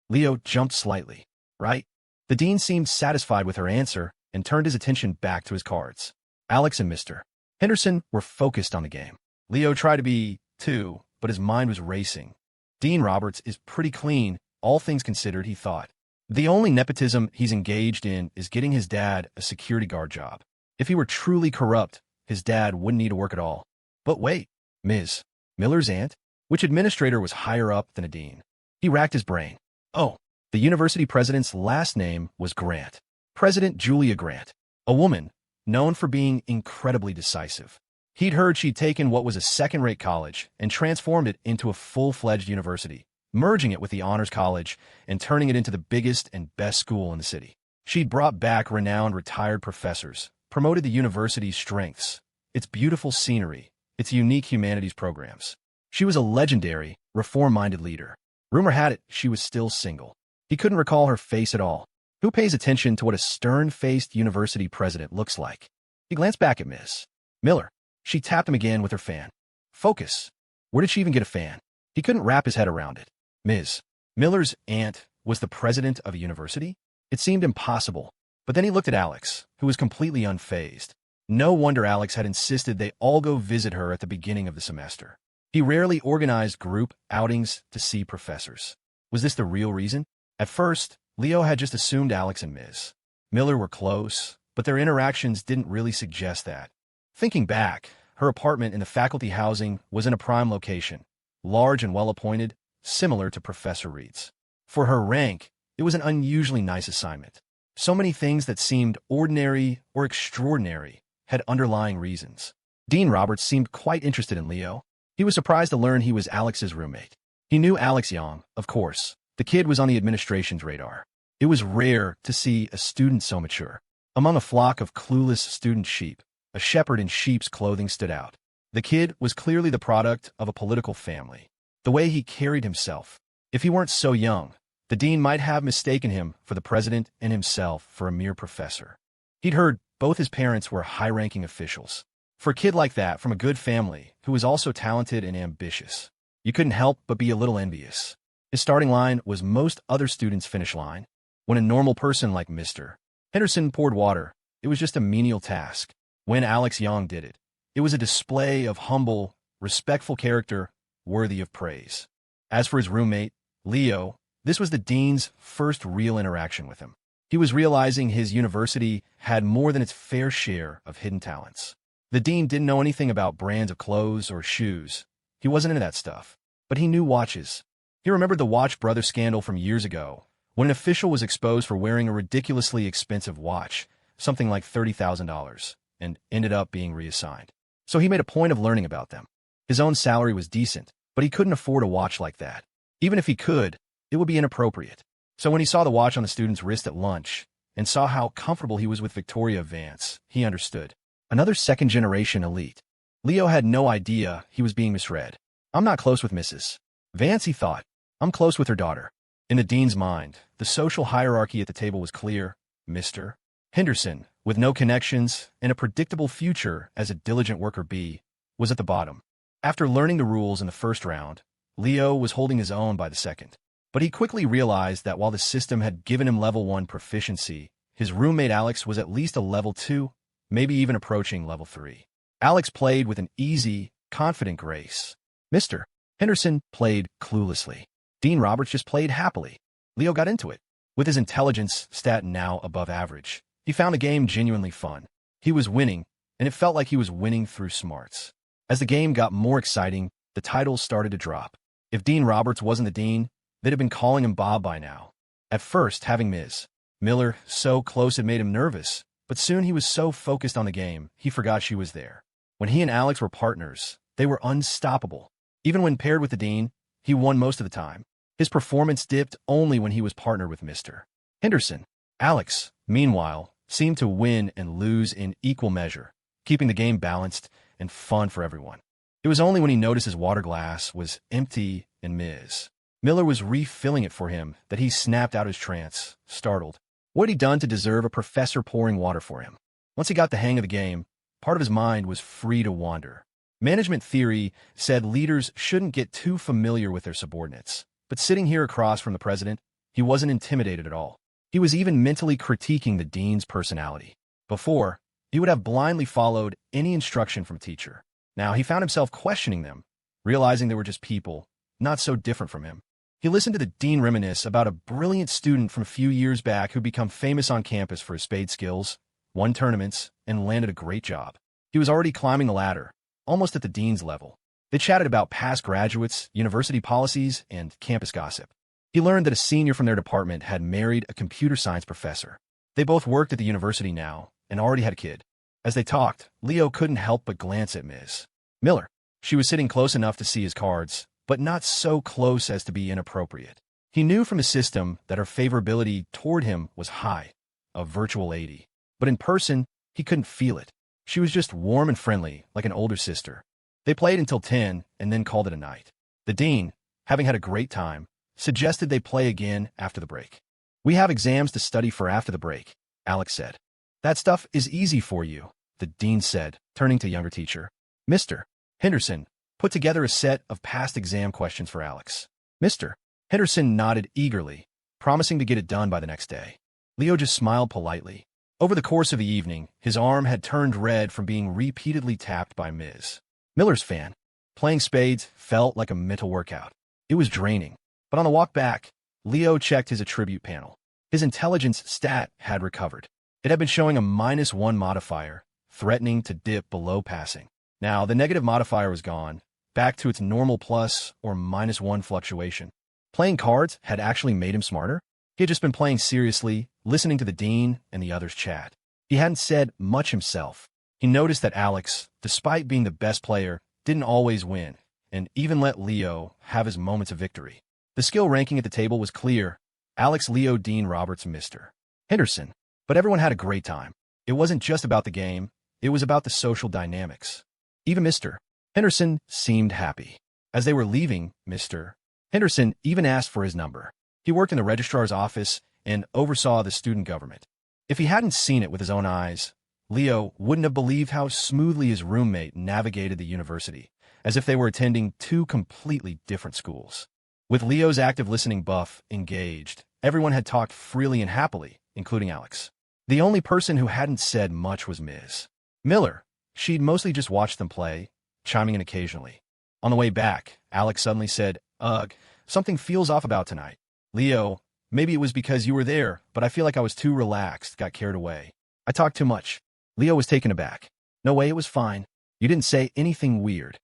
Leo jumped slightly. "Right?" The dean seemed satisfied with her answer and turned his attention back to his cards. Alex and Mr. Henderson were focused on the game. Leo tried to be, too, but his mind was racing. Dean Roberts is pretty clean, all things considered, he thought. The only nepotism he's engaged in is getting his dad a security guard job. If he were truly corrupt, his dad wouldn't need to work at all. But wait, Ms. Miller's aunt? Which administrator was higher up than a dean? He racked his brain. Oh, the university president's last name was Grant. President Julia Grant, a woman known for being incredibly decisive. He'd heard she'd taken what was a second-rate college and transformed it into a full-fledged university, merging it with the Honors College and turning it into the biggest and best school in the city. She'd brought back renowned retired professors, promoted the university's strengths, its beautiful scenery, its unique humanities programs. She was a legendary, reform-minded leader. Rumor had it she was still single. He couldn't recall her face at all. Who pays attention to what a stern-faced university president looks like? He glanced back at Ms. Miller. She tapped him again with her fan. Focus. Where did she even get a fan? He couldn't wrap his head around it. Ms. Miller's aunt was the president of a university? It seemed impossible. But then he looked at Alex, who was completely unfazed. No wonder Alex had insisted they all go visit her at the beginning of the semester. He rarely organized group outings to see professors. Was this the real reason? At first, Leo had just assumed Alex and Ms. Miller were close, but their interactions didn't really suggest that. Thinking back, her apartment in the faculty housing was in a prime location, large and well-appointed, similar to Professor Reed's. For her rank, it was an unusually nice assignment. So many things that seemed ordinary or extraordinary had underlying reasons. Dean Roberts seemed quite interested in Leo. He was surprised to learn he was Alex's roommate. He knew Alex Young, of course. The kid was on the administration's radar. It was rare to see a student so mature. Among a flock of clueless student sheep, a shepherd in sheep's clothing stood out. The kid was clearly the product of a political family. The way he carried himself. If he weren't so young, the dean might have mistaken him for the president and himself for a mere professor. He'd heard both his parents were high-ranking officials. For a kid like that from a good family, who was also talented and ambitious, you couldn't help but be a little envious. His starting line was most other students' finish line. When a normal person like Mr. Henderson poured water, it was just a menial task. When Alex Young did it, it was a display of humble, respectful character worthy of praise. As for his roommate, Leo, this was the dean's first real interaction with him. He was realizing his university had more than its fair share of hidden talents. The dean didn't know anything about brands of clothes or shoes. He wasn't into that stuff. But he knew watches. He remembered the Watch Brothers scandal from years ago, when an official was exposed for wearing a ridiculously expensive watch, something like $30,000, and ended up being reassigned. So he made a point of learning about them. His own salary was decent, but he couldn't afford a watch like that. Even if he could, it would be inappropriate. So when he saw the watch on the student's wrist at lunch and saw how comfortable he was with Victoria Vance, he understood. Another second-generation elite. Leo had no idea he was being misread. I'm not close with Mrs. Vance, he thought. I'm close with her daughter. In the dean's mind, the social hierarchy at the table was clear. Mr. Henderson, with no connections and a predictable future as a diligent worker bee, was at the bottom. After learning the rules in the first round, Leo was holding his own by the second. But he quickly realized that while the system had given him level 1 proficiency, his roommate Alex was at least a level 2, maybe even approaching level 3. Alex played with an easy, confident grace. Mr. Henderson played cluelessly. Dean Roberts just played happily. Leo got into it. With his intelligence stat now above average, he found the game genuinely fun. He was winning, and it felt like he was winning through smarts. As the game got more exciting, the titles started to drop. If Dean Roberts wasn't the dean, they'd have been calling him Bob by now. At first, having Ms. Miller so close had made him nervous, but soon he was so focused on the game, he forgot she was there. When he and Alex were partners, they were unstoppable. Even when paired with the dean, he won most of the time. His performance dipped only when he was partnered with Mr. Henderson. Alex, meanwhile, seemed to win and lose in equal measure, keeping the game balanced and fun for everyone. It was only when he noticed his water glass was empty and Ms. Miller was refilling it for him that he snapped out his trance, startled. What had he done to deserve a professor pouring water for him? Once he got the hang of the game, part of his mind was free to wander. Management theory said leaders shouldn't get too familiar with their subordinates. But sitting here across from the president, he wasn't intimidated at all. He was even mentally critiquing the dean's personality. Before, he would have blindly followed any instruction from a teacher. Now he found himself questioning them, realizing they were just people, not so different from him. He listened to the dean reminisce about a brilliant student from a few years back who'd become famous on campus for his spade skills, won tournaments, and landed a great job. He was already climbing the ladder, almost at the dean's level. They chatted about past graduates, university policies, and campus gossip. He learned that a senior from their department had married a computer science professor. They both worked at the university now and already had a kid. As they talked, Leo couldn't help but glance at Ms. Miller. She was sitting close enough to see his cards, but not so close as to be inappropriate. He knew from the system that her favorability toward him was high, a virtual 80. But in person, he couldn't feel it. She was just warm and friendly, like an older sister. They played until 10 and then called it a night. The dean, having had a great time, suggested they play again after the break. We have exams to study for after the break, Alex said. That stuff is easy for you, the dean said, turning to younger teacher. Mr. Henderson put together a set of past exam questions for Alex. Mr. Henderson nodded eagerly, promising to get it done by the next day. Leo just smiled politely. Over the course of the evening, his arm had turned red from being repeatedly tapped by Ms. Miller's fan. Playing spades felt like a mental workout. It was draining. But on the walk back, Leo checked his attribute panel. His intelligence stat had recovered. It had been showing a -1 modifier, threatening to dip below passing. Now, the negative modifier was gone, back to its normal plus or -1 fluctuation. Playing cards had actually made him smarter. He had just been playing seriously, listening to the dean and the others chat. He hadn't said much himself. He noticed that Alex, despite being the best player, didn't always win, and even let Leo have his moments of victory. The skill ranking at the table was clear. Alex, Leo, Dean, Roberts, Mr. Henderson. But everyone had a great time. It wasn't just about the game. It was about the social dynamics. Even Mr. Henderson seemed happy. As they were leaving, Mr. Henderson even asked for his number. He worked in the registrar's office and oversaw the student government. If he hadn't seen it with his own eyes, Leo wouldn't have believed how smoothly his roommate navigated the university, as if they were attending two completely different schools. With Leo's active listening buff engaged, everyone had talked freely and happily, including Alex. The only person who hadn't said much was Ms. Miller. She'd mostly just watched them play, chiming in occasionally. On the way back, Alex suddenly said, "Ugh, something feels off about tonight. Leo, maybe it was because you were there, but I feel like I was too relaxed, got carried away. I talked too much." Leo was taken aback. "No way, it was fine. You didn't say anything weird."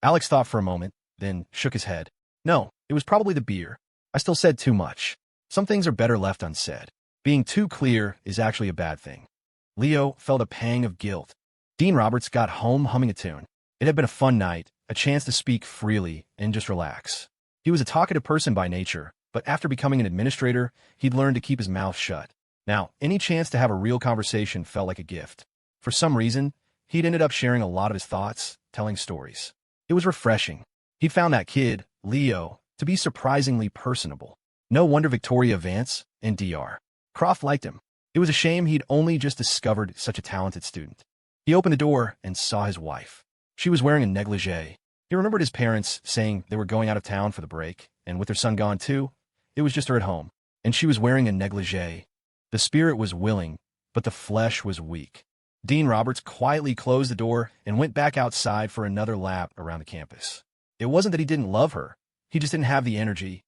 Alex thought for a moment, then shook his head. "No, it was probably the beer. I still said too much. Some things are better left unsaid. Being too clear is actually a bad thing." Leo felt a pang of guilt. Dean Roberts got home humming a tune. It had been a fun night, a chance to speak freely and just relax. He was a talkative person by nature, but after becoming an administrator, he'd learned to keep his mouth shut. Now, any chance to have a real conversation felt like a gift. For some reason, he'd ended up sharing a lot of his thoughts, telling stories. It was refreshing. He'd found that kid, Leo, to be surprisingly personable. No wonder Victoria Vance and Dr. Croft liked him. It was a shame he'd only just discovered such a talented student. He opened the door and saw his wife. She was wearing a negligee. He remembered his parents saying they were going out of town for the break, and with their son gone too, it was just her at home. And she was wearing a negligee. The spirit was willing, but the flesh was weak. Dean Roberts quietly closed the door and went back outside for another lap around the campus. It wasn't that he didn't love her. He just didn't have the energy.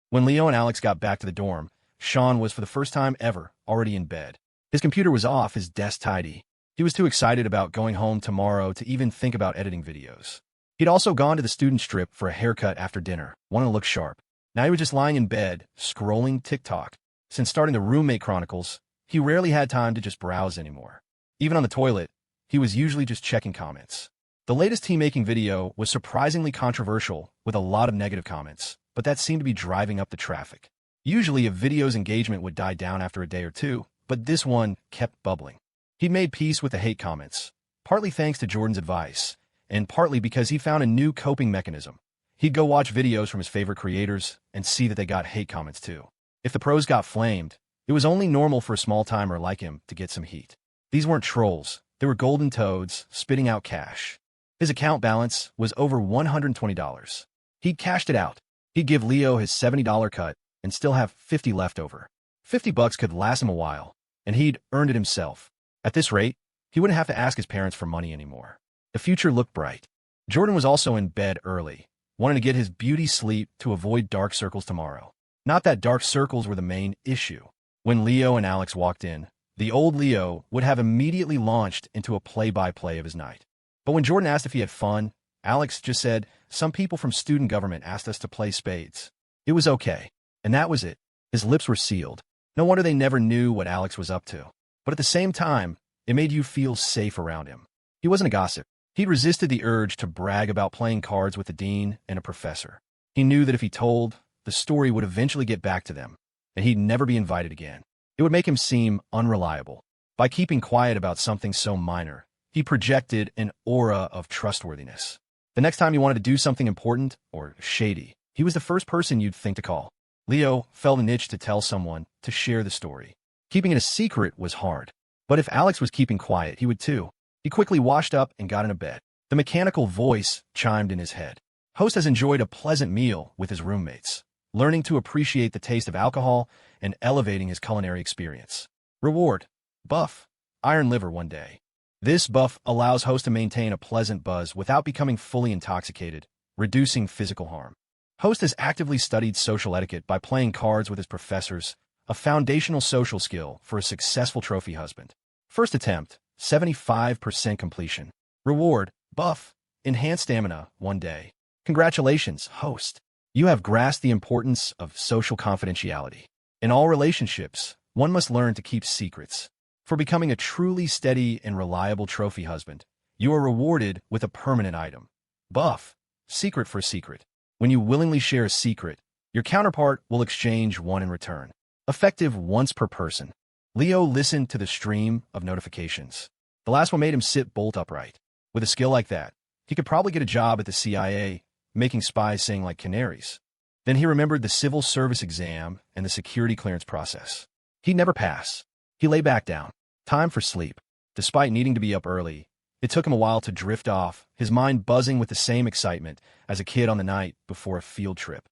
When Leo and Alex got back to the dorm, Sean was, for the first time ever, already in bed. His computer was off, his desk tidy. He was too excited about going home tomorrow to even think about editing videos. He'd also gone to the student strip for a haircut after dinner, wanting to look sharp. Now he was just lying in bed, scrolling TikTok. Since starting the Roommate Chronicles, he rarely had time to just browse anymore. Even on the toilet, he was usually just checking comments. The latest tea-making video was surprisingly controversial, with a lot of negative comments, but that seemed to be driving up the traffic. Usually a video's engagement would die down after a day or two, but this one kept bubbling. He'd made peace with the hate comments, partly thanks to Jordan's advice, and partly because he found a new coping mechanism. He'd go watch videos from his favorite creators and see that they got hate comments too. If the pros got flamed, it was only normal for a small-timer like him to get some heat. These weren't trolls, they were golden toads spitting out cash. His account balance was over $120. He'd cashed it out. He'd give Leo his $70 cut and still have $50 left over. $50 could last him a while, and he'd earned it himself. At this rate, he wouldn't have to ask his parents for money anymore. The future looked bright. Jordan was also in bed early, wanting to get his beauty sleep to avoid dark circles tomorrow. Not that dark circles were the main issue. When Leo and Alex walked in, the old Leo would have immediately launched into a play-by-play of his night. But when Jordan asked if he had fun, Alex just said, "Some people from student government asked us to play spades." It was okay. And that was it. His lips were sealed. No wonder they never knew what Alex was up to. But at the same time, it made you feel safe around him. He wasn't a gossip. He'd resisted the urge to brag about playing cards with the dean and a professor. He knew that if he told, the story would eventually get back to them, and he'd never be invited again. It would make him seem unreliable. By keeping quiet about something so minor, he projected an aura of trustworthiness. The next time you wanted to do something important or shady, he was the first person you'd think to call. Leo felt an itch to tell someone, to share the story. Keeping it a secret was hard. But if Alex was keeping quiet, he would too. He quickly washed up and got into bed. The mechanical voice chimed in his head. Host has enjoyed a pleasant meal with his roommates, learning to appreciate the taste of alcohol and elevating his culinary experience. Reward: buff, iron liver one day. This buff allows host to maintain a pleasant buzz without becoming fully intoxicated, reducing physical harm. Host has actively studied social etiquette by playing cards with his professors, a foundational social skill for a successful trophy husband. First attempt, 75% completion. Reward: buff, enhanced stamina one day. Congratulations, host. You have grasped the importance of social confidentiality. In all relationships, one must learn to keep secrets. For becoming a truly steady and reliable trophy husband, you are rewarded with a permanent item. Buff, secret for secret. When you willingly share a secret, your counterpart will exchange one in return. Effective once per person. Leo listened to the stream of notifications. The last one made him sit bolt upright. With a skill like that, he could probably get a job at the CIA, making spies sing like canaries. Then he remembered the civil service exam and the security clearance process. He'd never pass. He lay back down. Time for sleep. Despite needing to be up early, it took him a while to drift off, his mind buzzing with the same excitement as a kid on the night before a field trip.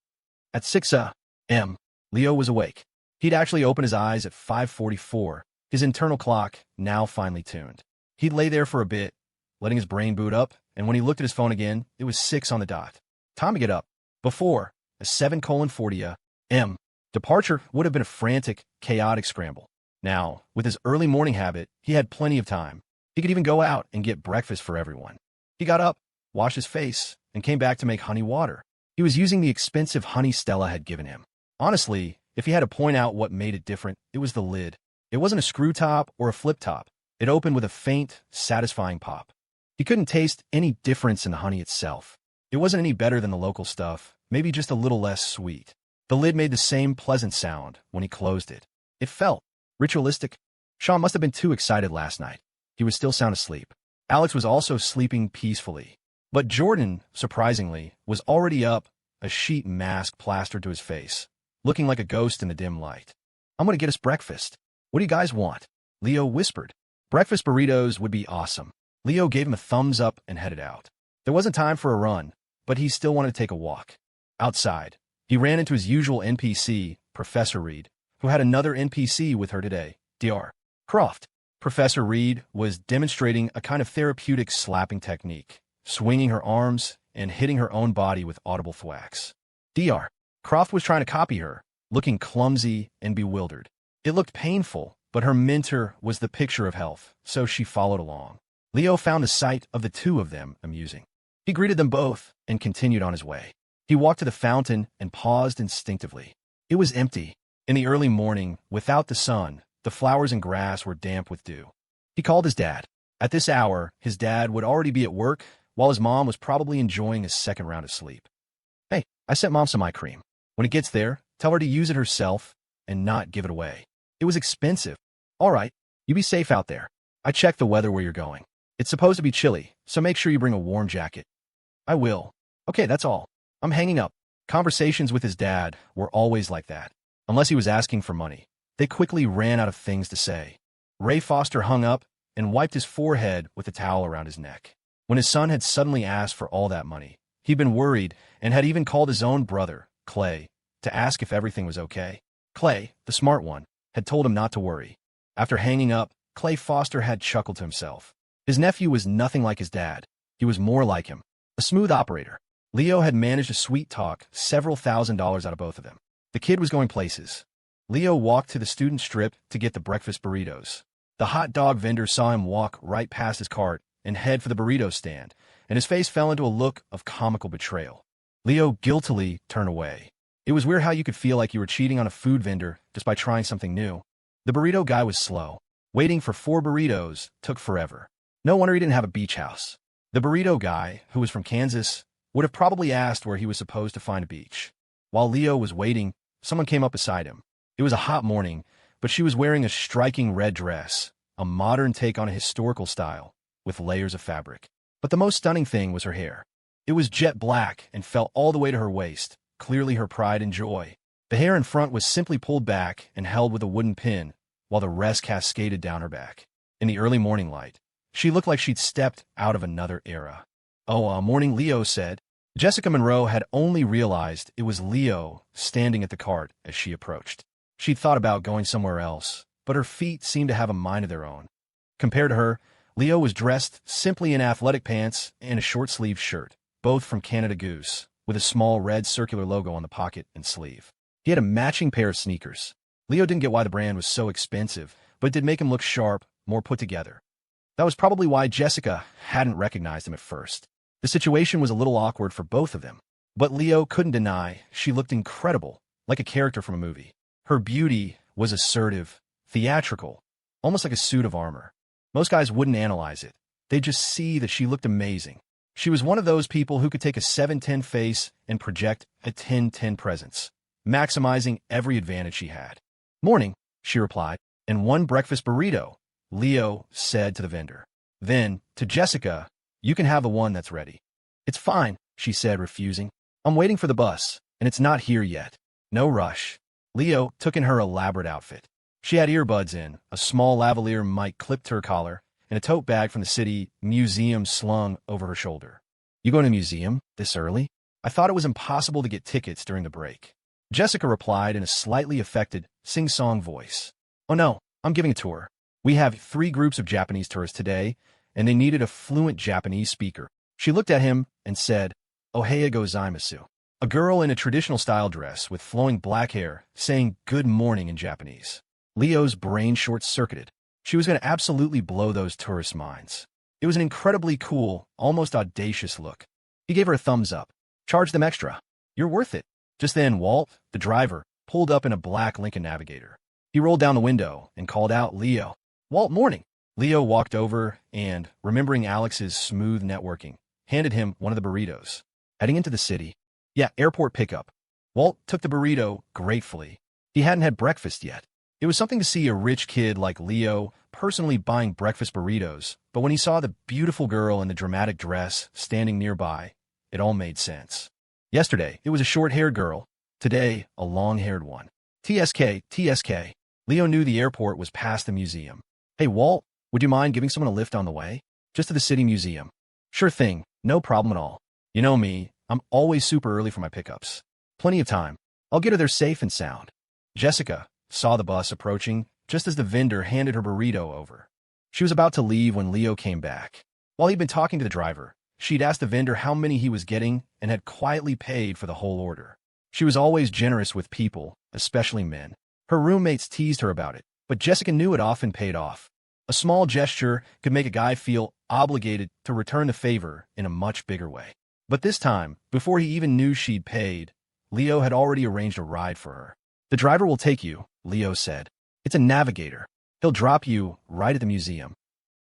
At 6 a.m., Leo was awake. He'd actually opened his eyes at 5:44, his internal clock now finely tuned. He'd lay there for a bit, letting his brain boot up, and when he looked at his phone again, it was 6 on the dot. Time to get up. Before, a 7:40 a.m. departure would have been a frantic, chaotic scramble. Now, with his early morning habit, he had plenty of time. He could even go out and get breakfast for everyone. He got up, washed his face, and came back to make honey water. He was using the expensive honey Stella had given him. Honestly, if he had to point out what made it different, it was the lid. It wasn't a screw top or a flip top. It opened with a faint, satisfying pop. He couldn't taste any difference in the honey itself. It wasn't any better than the local stuff, maybe just a little less sweet. The lid made the same pleasant sound when he closed it. It felt ritualistic. Sean must have been too excited last night. He was still sound asleep. Alex was also sleeping peacefully. But Jordan, surprisingly, was already up, a sheet mask plastered to his face, looking like a ghost in the dim light. "I'm going to get us breakfast. What do you guys want?" Leo whispered. Breakfast burritos would be awesome. Leo gave him a thumbs up and headed out. There wasn't time for a run, but he still wanted to take a walk. Outside, he ran into his usual NPC, Professor Reed, who had another NPC with her today, Dr. Croft. Professor Reed was demonstrating a kind of therapeutic slapping technique, swinging her arms and hitting her own body with audible thwacks. Dr. Croft was trying to copy her, looking clumsy and bewildered. It looked painful, but her mentor was the picture of health, so she followed along. Leo found the sight of the two of them amusing. He greeted them both and continued on his way. He walked to the fountain and paused instinctively. It was empty. In the early morning, without the sun, the flowers and grass were damp with dew. He called his dad. At this hour, his dad would already be at work, while his mom was probably enjoying his second round of sleep. "Hey, I sent Mom some eye cream. When it gets there, tell her to use it herself and not give it away. It was expensive." "All right, you be safe out there. I checked the weather where you're going. It's supposed to be chilly, so make sure you bring a warm jacket." "I will." "Okay, that's all. I'm hanging up." Conversations with his dad were always like that. Unless he was asking for money, they quickly ran out of things to say. Ray Foster hung up and wiped his forehead with a towel around his neck. When his son had suddenly asked for all that money, he'd been worried and had even called his own brother, Clay, to ask if everything was okay. Clay, the smart one, had told him not to worry. After hanging up, Clay Foster had chuckled to himself. His nephew was nothing like his dad. He was more like him, a smooth operator. Leo had managed to sweet-talk several $1,000s out of both of them. The kid was going places. Leo walked to the student strip to get the breakfast burritos. The hot dog vendor saw him walk right past his cart and head for the burrito stand, and his face fell into a look of comical betrayal. Leo guiltily turned away. It was weird how you could feel like you were cheating on a food vendor just by trying something new. The burrito guy was slow. Waiting for 4 burritos took forever. No wonder he didn't have a beach house. The burrito guy, who was from Kansas, would have probably asked where he was supposed to find a beach. While Leo was waiting, someone came up beside him. It was a hot morning, but she was wearing a striking red dress, a modern take on a historical style, with layers of fabric. But the most stunning thing was her hair. It was jet black and fell all the way to her waist, clearly her pride and joy. The hair in front was simply pulled back and held with a wooden pin, while the rest cascaded down her back. In the early morning light, she looked like she'd stepped out of another era. "Oh, morning," Leo said. Jessica Monroe had only realized it was Leo standing at the cart as she approached. She'd thought about going somewhere else, but her feet seemed to have a mind of their own. Compared to her, Leo was dressed simply in athletic pants and a short-sleeved shirt, both from Canada Goose, with a small red circular logo on the pocket and sleeve. He had a matching pair of sneakers. Leo didn't get why the brand was so expensive, but it did make him look sharp, more put together. That was probably why Jessica hadn't recognized him at first. The situation was a little awkward for both of them, but Leo couldn't deny she looked incredible, like a character from a movie. Her beauty was assertive, theatrical, almost like a suit of armor. Most guys wouldn't analyze it. They'd just see that she looked amazing. She was one of those people who could take a 7-10 face and project a 10-10 presence, maximizing every advantage she had. "Morning," she replied, "and 1 breakfast burrito," Leo said to the vendor. Then, to Jessica, "You can have the one that's ready." "It's fine," she said, refusing. "I'm waiting for the bus, and it's not here yet." "No rush." Leo took in her elaborate outfit. She had earbuds in, a small lavalier mic clipped to her collar, and a tote bag from the city museum slung over her shoulder. "You going to the museum this early? I thought it was impossible to get tickets during the break." Jessica replied in a slightly affected, sing-song voice. "Oh no, I'm giving a tour. We have 3 groups of Japanese tourists today, and they needed a fluent Japanese speaker." She looked at him and said, "Ohayou gozaimasu." A girl in a traditional style dress with flowing black hair saying good morning in Japanese. Leo's brain short-circuited. She was going to absolutely blow those tourists' minds. It was an incredibly cool, almost audacious look. He gave her a thumbs up. "Charge them extra. You're worth it." Just then, Walt, the driver, pulled up in a black Lincoln Navigator. He rolled down the window and called out, "Leo." "Walt, morning." Leo walked over and, remembering Alex's smooth networking, handed him one of the burritos. Heading into the city. Yeah, airport pickup. Walt took the burrito gratefully. He hadn't had breakfast yet. It was something to see a rich kid like Leo personally buying breakfast burritos, but when he saw the beautiful girl in the dramatic dress standing nearby, it all made sense. Yesterday, it was a short-haired girl. Today, a long-haired one. TSK, TSK. Leo knew the airport was past the museum. Hey, Walt, would you mind giving someone a lift on the way? Just to the city museum. Sure thing, no problem at all. You know me, I'm always super early for my pickups. Plenty of time. I'll get her there safe and sound. Jessica saw the bus approaching just as the vendor handed her burrito over. She was about to leave when Leo came back. While he'd been talking to the driver, she'd asked the vendor how many he was getting and had quietly paid for the whole order. She was always generous with people, especially men. Her roommates teased her about it, but Jessica knew it often paid off. A small gesture could make a guy feel obligated to return the favor in a much bigger way. But this time, before he even knew she'd paid, Leo had already arranged a ride for her. The driver will take you, Leo said. It's a navigator. He'll drop you right at the museum.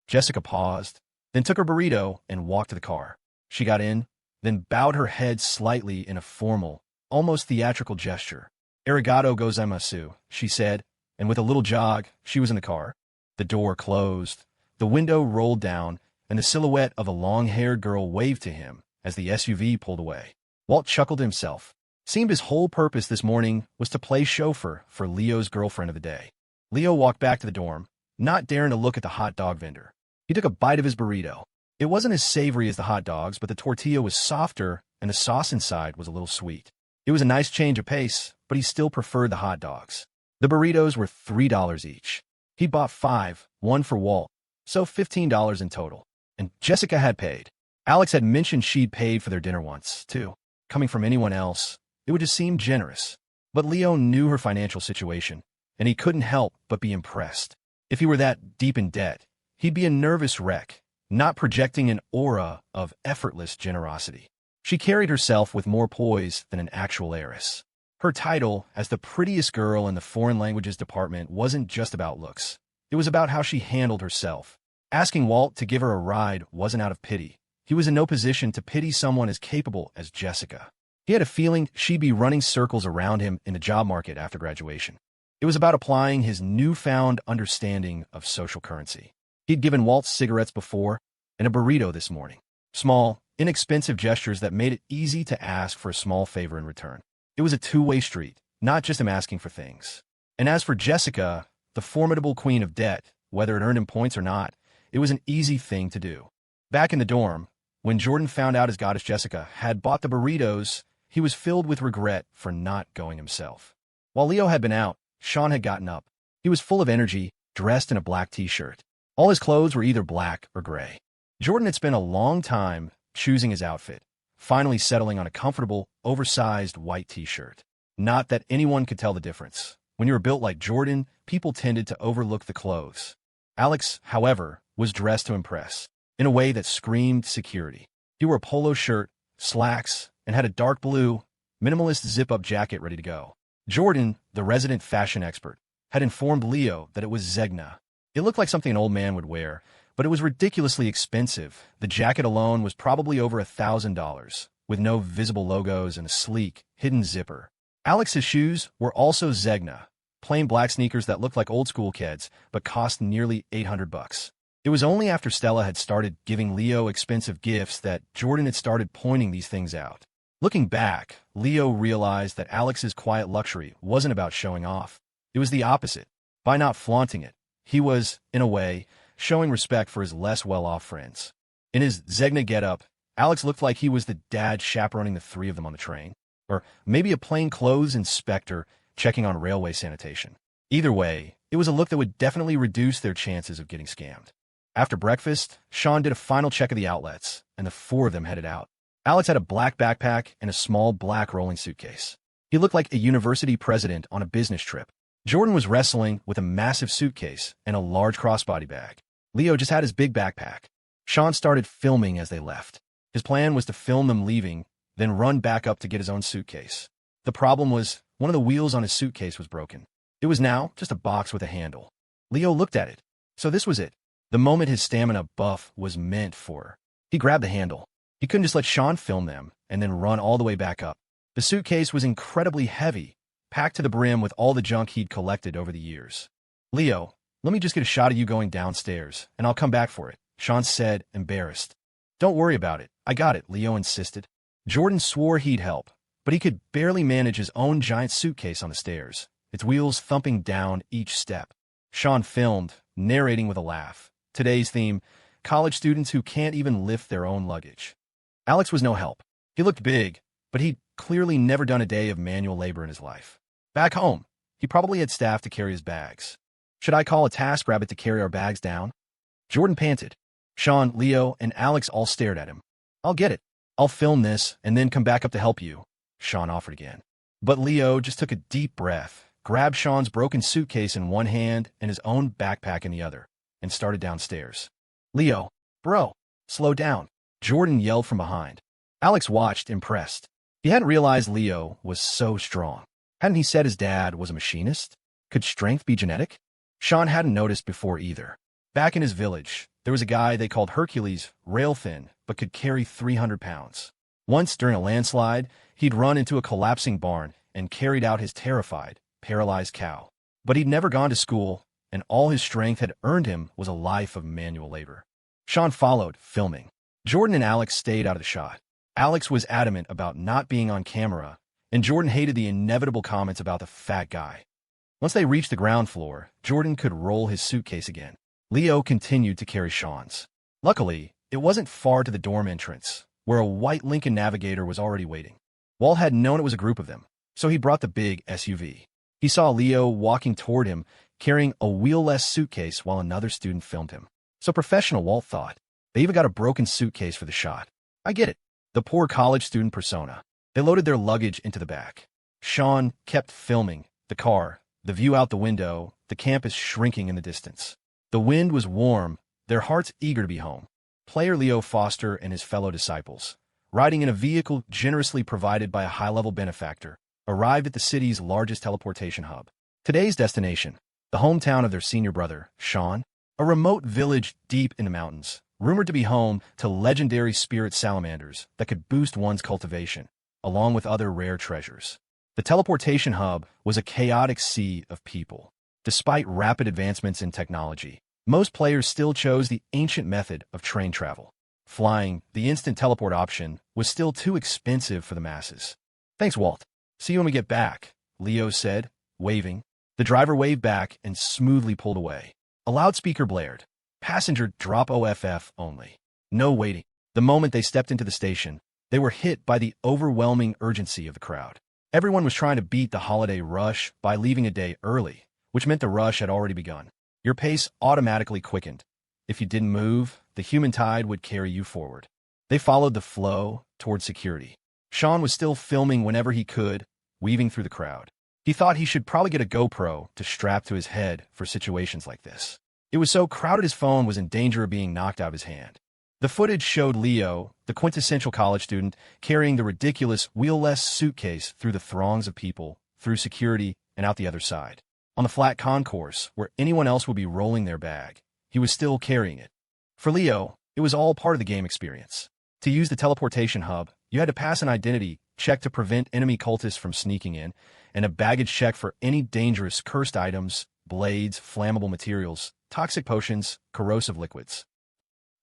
Jessica paused, then took her burrito and walked to the car. She got in, then bowed her head slightly in a formal, almost theatrical gesture. Arigato gozaimasu, she said, and with a little jog, she was in the car. The door closed, the window rolled down, and the silhouette of a long-haired girl waved to him as the SUV pulled away. Walt chuckled to himself. Seemed his whole purpose this morning was to play chauffeur for Leo's girlfriend of the day. Leo walked back to the dorm, not daring to look at the hot dog vendor. He took a bite of his burrito. It wasn't as savory as the hot dogs, but the tortilla was softer and the sauce inside was a little sweet. It was a nice change of pace, but he still preferred the hot dogs. The burritos were $3 each. He bought 5, one for Walt, so $15 in total. And Jessica had paid. Alex had mentioned she'd paid for their dinner once, too. Coming from anyone else, it would just seem generous. But Leo knew her financial situation, and he couldn't help but be impressed. If he were that deep in debt, he'd be a nervous wreck, not projecting an aura of effortless generosity. She carried herself with more poise than an actual heiress. Her title as the prettiest girl in the foreign languages department wasn't just about looks. It was about how she handled herself. Asking Walt to give her a ride wasn't out of pity. He was in no position to pity someone as capable as Jessica. He had a feeling she'd be running circles around him in the job market after graduation. It was about applying his newfound understanding of social currency. He'd given Walt cigarettes before and a burrito this morning. Small, inexpensive gestures that made it easy to ask for a small favor in return. It was a two-way street, not just him asking for things. And as for Jessica, the formidable queen of debt, whether it earned him points or not, it was an easy thing to do. Back in the dorm, when Jordan found out his goddess Jessica had bought the burritos, he was filled with regret for not going himself. While Leo had been out, Sean had gotten up. He was full of energy, dressed in a black t-shirt. All his clothes were either black or gray. Jordan had spent a long time choosing his outfit, finally settling on a comfortable, oversized white t-shirt. Not that anyone could tell the difference. When you were built like Jordan, people tended to overlook the clothes. Alex, however, was dressed to impress, in a way that screamed security. He wore a polo shirt, slacks, and had a dark blue, minimalist zip-up jacket ready to go. Jordan, the resident fashion expert, had informed Leo that it was Zegna. It looked like something an old man would wear, but it was ridiculously expensive. The jacket alone was probably over $1,000, with no visible logos and a sleek, hidden zipper. Alex's shoes were also Zegna, plain black sneakers that looked like old-school kids, but cost nearly $800. It was only after Stella had started giving Leo expensive gifts that Jordan had started pointing these things out. Looking back, Leo realized that Alex's quiet luxury wasn't about showing off. It was the opposite. By not flaunting it, he was, in a way, showing respect for his less well-off friends. In his Zegna getup, Alex looked like he was the dad chaperoning the three of them on the train, or maybe a plainclothes inspector checking on railway sanitation. Either way, it was a look that would definitely reduce their chances of getting scammed. After breakfast, Sean did a final check of the outlets, and the four of them headed out. Alex had a black backpack and a small black rolling suitcase. He looked like a university president on a business trip. Jordan was wrestling with a massive suitcase and a large crossbody bag. Leo just had his big backpack. Sean started filming as they left. His plan was to film them leaving, then run back up to get his own suitcase. The problem was, one of the wheels on his suitcase was broken. It was now just a box with a handle. Leo looked at it. So this was it. The moment his stamina buff was meant for. He grabbed the handle. He couldn't just let Sean film them and then run all the way back up. The suitcase was incredibly heavy, packed to the brim with all the junk he'd collected over the years. Leo, let me just get a shot of you going downstairs, and I'll come back for it, Sean said, embarrassed. Don't worry about it. I got it, Leo insisted. Jordan swore he'd help, but he could barely manage his own giant suitcase on the stairs, its wheels thumping down each step. Sean filmed, narrating with a laugh. Today's theme, college students who can't even lift their own luggage. Alex was no help. He looked big, but he'd clearly never done a day of manual labor in his life. Back home, he probably had staff to carry his bags. Should I call a TaskRabbit to carry our bags down? Jordan panted. Sean, Leo, and Alex all stared at him. I'll get it. I'll film this and then come back up to help you, Sean offered again. But Leo just took a deep breath, grabbed Sean's broken suitcase in one hand and his own backpack in the other, and started downstairs. Leo, bro, slow down, Jordan yelled from behind. Alex watched, impressed. He hadn't realized Leo was so strong. Hadn't he said his dad was a machinist? Could strength be genetic? Sean hadn't noticed before either. Back in his village, there was a guy they called Hercules, rail-thin, but could carry 300 pounds. Once, during a landslide, he'd run into a collapsing barn and carried out his terrified, paralyzed cow. But he'd never gone to school, and all his strength had earned him was a life of manual labor. Sean followed, filming. Jordan and Alex stayed out of the shot. Alex was adamant about not being on camera, and Jordan hated the inevitable comments about the fat guy. Once they reached the ground floor, Jordan could roll his suitcase again. Leo continued to carry Sean's. Luckily, it wasn't far to the dorm entrance, where a white Lincoln Navigator was already waiting. Walt had known it was a group of them, so he brought the big SUV. He saw Leo walking toward him, carrying a wheel-less suitcase while another student filmed him. So professional, Walt thought. They even got a broken suitcase for the shot. I get it. The poor college student persona. They loaded their luggage into the back. Sean kept filming. The car, the view out the window, the campus shrinking in the distance. The wind was warm, their hearts eager to be home. Player Leo Foster and his fellow disciples, riding in a vehicle generously provided by a high-level benefactor, arrived at the city's largest teleportation hub. Today's destination, the hometown of their senior brother, Sean, a remote village deep in the mountains, rumored to be home to legendary spirit salamanders that could boost one's cultivation, along with other rare treasures. The teleportation hub was a chaotic sea of people. Despite rapid advancements in technology, most players still chose the ancient method of train travel. Flying, the instant teleport option, was still too expensive for the masses. Thanks, Walt. See you when we get back, Leo said, waving. The driver waved back and smoothly pulled away. A loudspeaker blared. Passenger drop OFF only. No waiting. The moment they stepped into the station, they were hit by the overwhelming urgency of the crowd. Everyone was trying to beat the holiday rush by leaving a day early, which meant the rush had already begun. Your pace automatically quickened. If you didn't move, the human tide would carry you forward. They followed the flow toward security. Sean was still filming whenever he could, weaving through the crowd. He thought he should probably get a GoPro to strap to his head for situations like this. It was so crowded his phone was in danger of being knocked out of his hand. The footage showed Leo, the quintessential college student, carrying the ridiculous wheel-less suitcase through the throngs of people, through security, and out the other side. On the flat concourse, where anyone else would be rolling their bag, he was still carrying it. For Leo, it was all part of the game experience. To use the teleportation hub, you had to pass an identity check to prevent enemy cultists from sneaking in, and a baggage check for any dangerous cursed items, blades, flammable materials, toxic potions, corrosive liquids.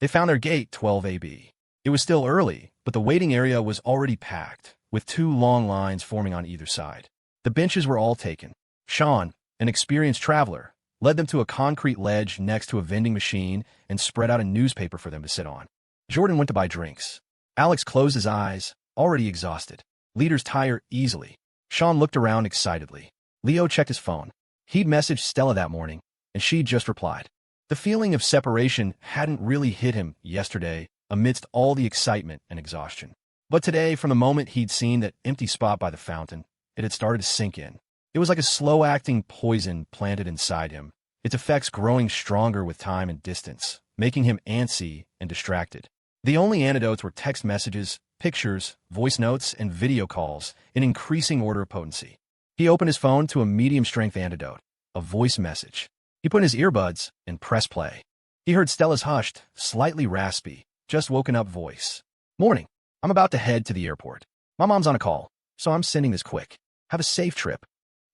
They found their gate 12AB. It was still early, but the waiting area was already packed, with 2 long lines forming on either side. The benches were all taken. Sean, an experienced traveler, led them to a concrete ledge next to a vending machine and spread out a newspaper for them to sit on. Jordan went to buy drinks. Alex closed his eyes, already exhausted. Leaders tire easily. Sean looked around excitedly. Leo checked his phone. He'd messaged Stella that morning, and she'd just replied. The feeling of separation hadn't really hit him yesterday amidst all the excitement and exhaustion. But today, from the moment he'd seen that empty spot by the fountain, it had started to sink in. It was like a slow-acting poison planted inside him, its effects growing stronger with time and distance, making him antsy and distracted. The only antidotes were text messages, pictures, voice notes, and video calls in increasing order of potency. He opened his phone to a medium-strength antidote, a voice message. He put in his earbuds and pressed play. He heard Stella's hushed, slightly raspy, just woken up voice. Morning. I'm about to head to the airport. My mom's on a call, so I'm sending this quick. Have a safe trip.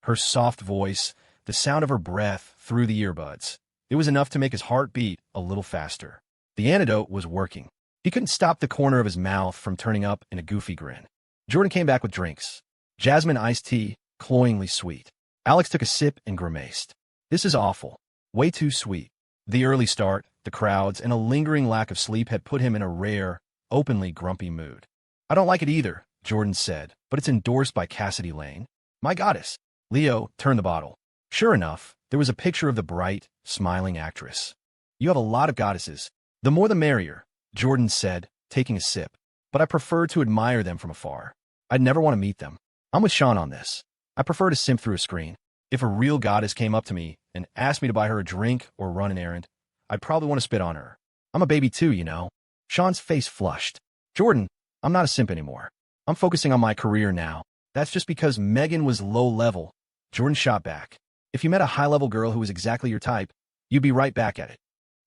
Her soft voice, the sound of her breath through the earbuds. It was enough to make his heart beat a little faster. The antidote was working. He couldn't stop the corner of his mouth from turning up in a goofy grin. Jordan came back with drinks. Jasmine iced tea, cloyingly sweet. Alex took a sip and grimaced. This is awful. Way too sweet. The early start, the crowds, and a lingering lack of sleep had put him in a rare, openly grumpy mood. I don't like it either, Jordan said, but it's endorsed by Cassidy Lane. My goddess. Leo turned the bottle. Sure enough, there was a picture of the bright, smiling actress. You have a lot of goddesses. The more the merrier, Jordan said, taking a sip. But I prefer to admire them from afar. I'd never want to meet them. I'm with Sean on this. I prefer to simp through a screen. If a real goddess came up to me and asked me to buy her a drink or run an errand, I'd probably want to spit on her. I'm a baby too, you know. Sean's face flushed. Jordan, I'm not a simp anymore. I'm focusing on my career now. That's just because Megan was low level. Jordan shot back. If you met a high-level girl who was exactly your type, you'd be right back at it.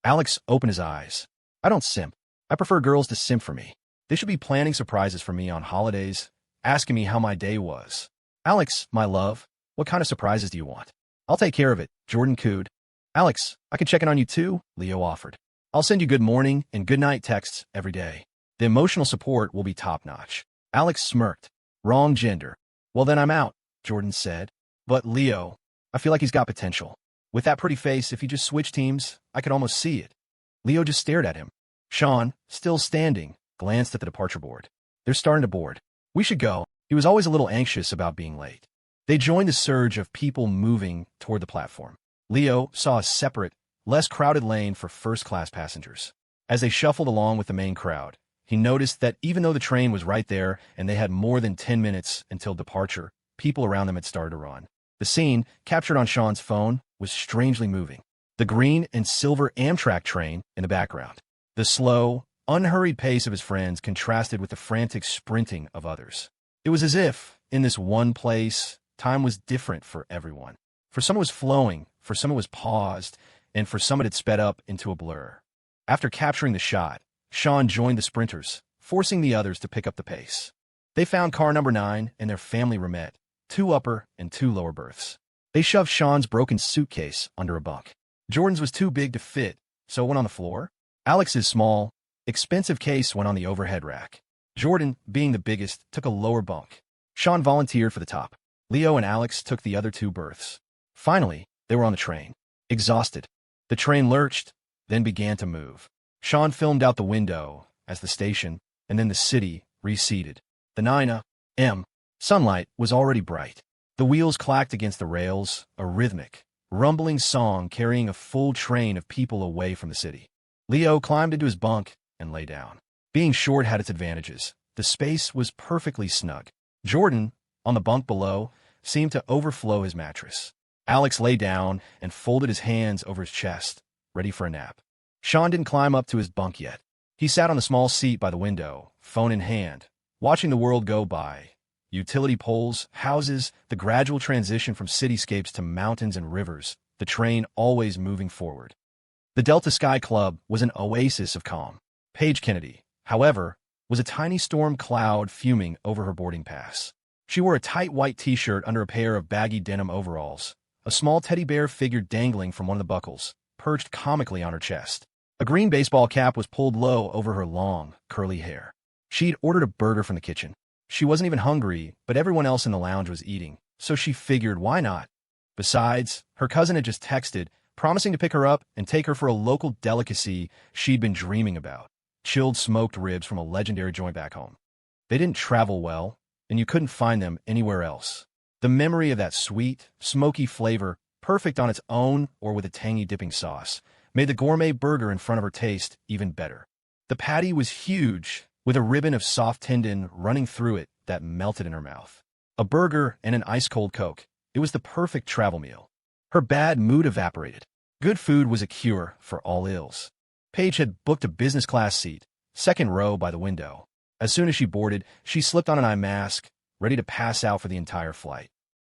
Alex opened his eyes. I don't simp. I prefer girls to simp for me. They should be planning surprises for me on holidays, asking me how my day was. Alex, my love, what kind of surprises do you want? I'll take care of it, Jordan cooed. Alex, I can check in on you too, Leo offered. I'll send you good morning and good night texts every day. The emotional support will be top-notch. Alex smirked. Wrong gender. Well, then I'm out, Jordan said. But Leo, I feel like he's got potential. With that pretty face, if you just switch teams, I could almost see it. Leo just stared at him. Sean, still standing, glanced at the departure board. They're starting to board. We should go. He was always a little anxious about being late. They joined the surge of people moving toward the platform. Leo saw a separate, less crowded lane for first-class passengers. As they shuffled along with the main crowd, he noticed that even though the train was right there and they had more than 10 minutes until departure, people around them had started to run. The scene, captured on Sean's phone, was strangely moving. The green and silver Amtrak train in the background. The slow, unhurried pace of his friends contrasted with the frantic sprinting of others. It was as if, in this one place, time was different for everyone. For some it was flowing, for some it was paused, and for some it had sped up into a blur. After capturing the shot, Sean joined the sprinters, forcing the others to pick up the pace. They found car number 9 and their family roomette, 2 upper and 2 lower berths. They shoved Sean's broken suitcase under a bunk. Jordan's was too big to fit, so it went on the floor. Alex's small, expensive case went on the overhead rack. Jordan, being the biggest, took a lower bunk. Sean volunteered for the top. Leo and Alex took the other 2 berths. Finally, they were on the train. Exhausted. The train lurched, then began to move. Sean filmed out the window as the station, and then the city, receded. The 9 a.m. sunlight was already bright. The wheels clacked against the rails, a rhythmic, rumbling song carrying a full train of people away from the city. Leo climbed into his bunk and lay down. Being short had its advantages. The space was perfectly snug. Jordan, on the bunk below, seemed to overflow his mattress. Alex lay down and folded his hands over his chest, ready for a nap. Sean didn't climb up to his bunk yet. He sat on the small seat by the window, phone in hand, watching the world go by. Utility poles, houses, the gradual transition from cityscapes to mountains and rivers, the train always moving forward. The Delta Sky Club was an oasis of calm. Paige Kennedy, however, was a tiny storm cloud fuming over her boarding pass. She wore a tight white t-shirt under a pair of baggy denim overalls, a small teddy bear figure dangling from one of the buckles, perched comically on her chest. A green baseball cap was pulled low over her long, curly hair. She'd ordered a burger from the kitchen. She wasn't even hungry, but everyone else in the lounge was eating, so she figured why not? Besides, her cousin had just texted, promising to pick her up and take her for a local delicacy she'd been dreaming about, chilled smoked ribs from a legendary joint back home. They didn't travel well, and you couldn't find them anywhere else. The memory of that sweet, smoky flavor, perfect on its own or with a tangy dipping sauce, made the gourmet burger in front of her taste even better. The patty was huge, with a ribbon of soft tendon running through it that melted in her mouth. A burger and an ice-cold Coke. It was the perfect travel meal. Her bad mood evaporated. Good food was a cure for all ills. Paige had booked a business class seat, second row by the window. As soon as she boarded, she slipped on an eye mask, ready to pass out for the entire flight.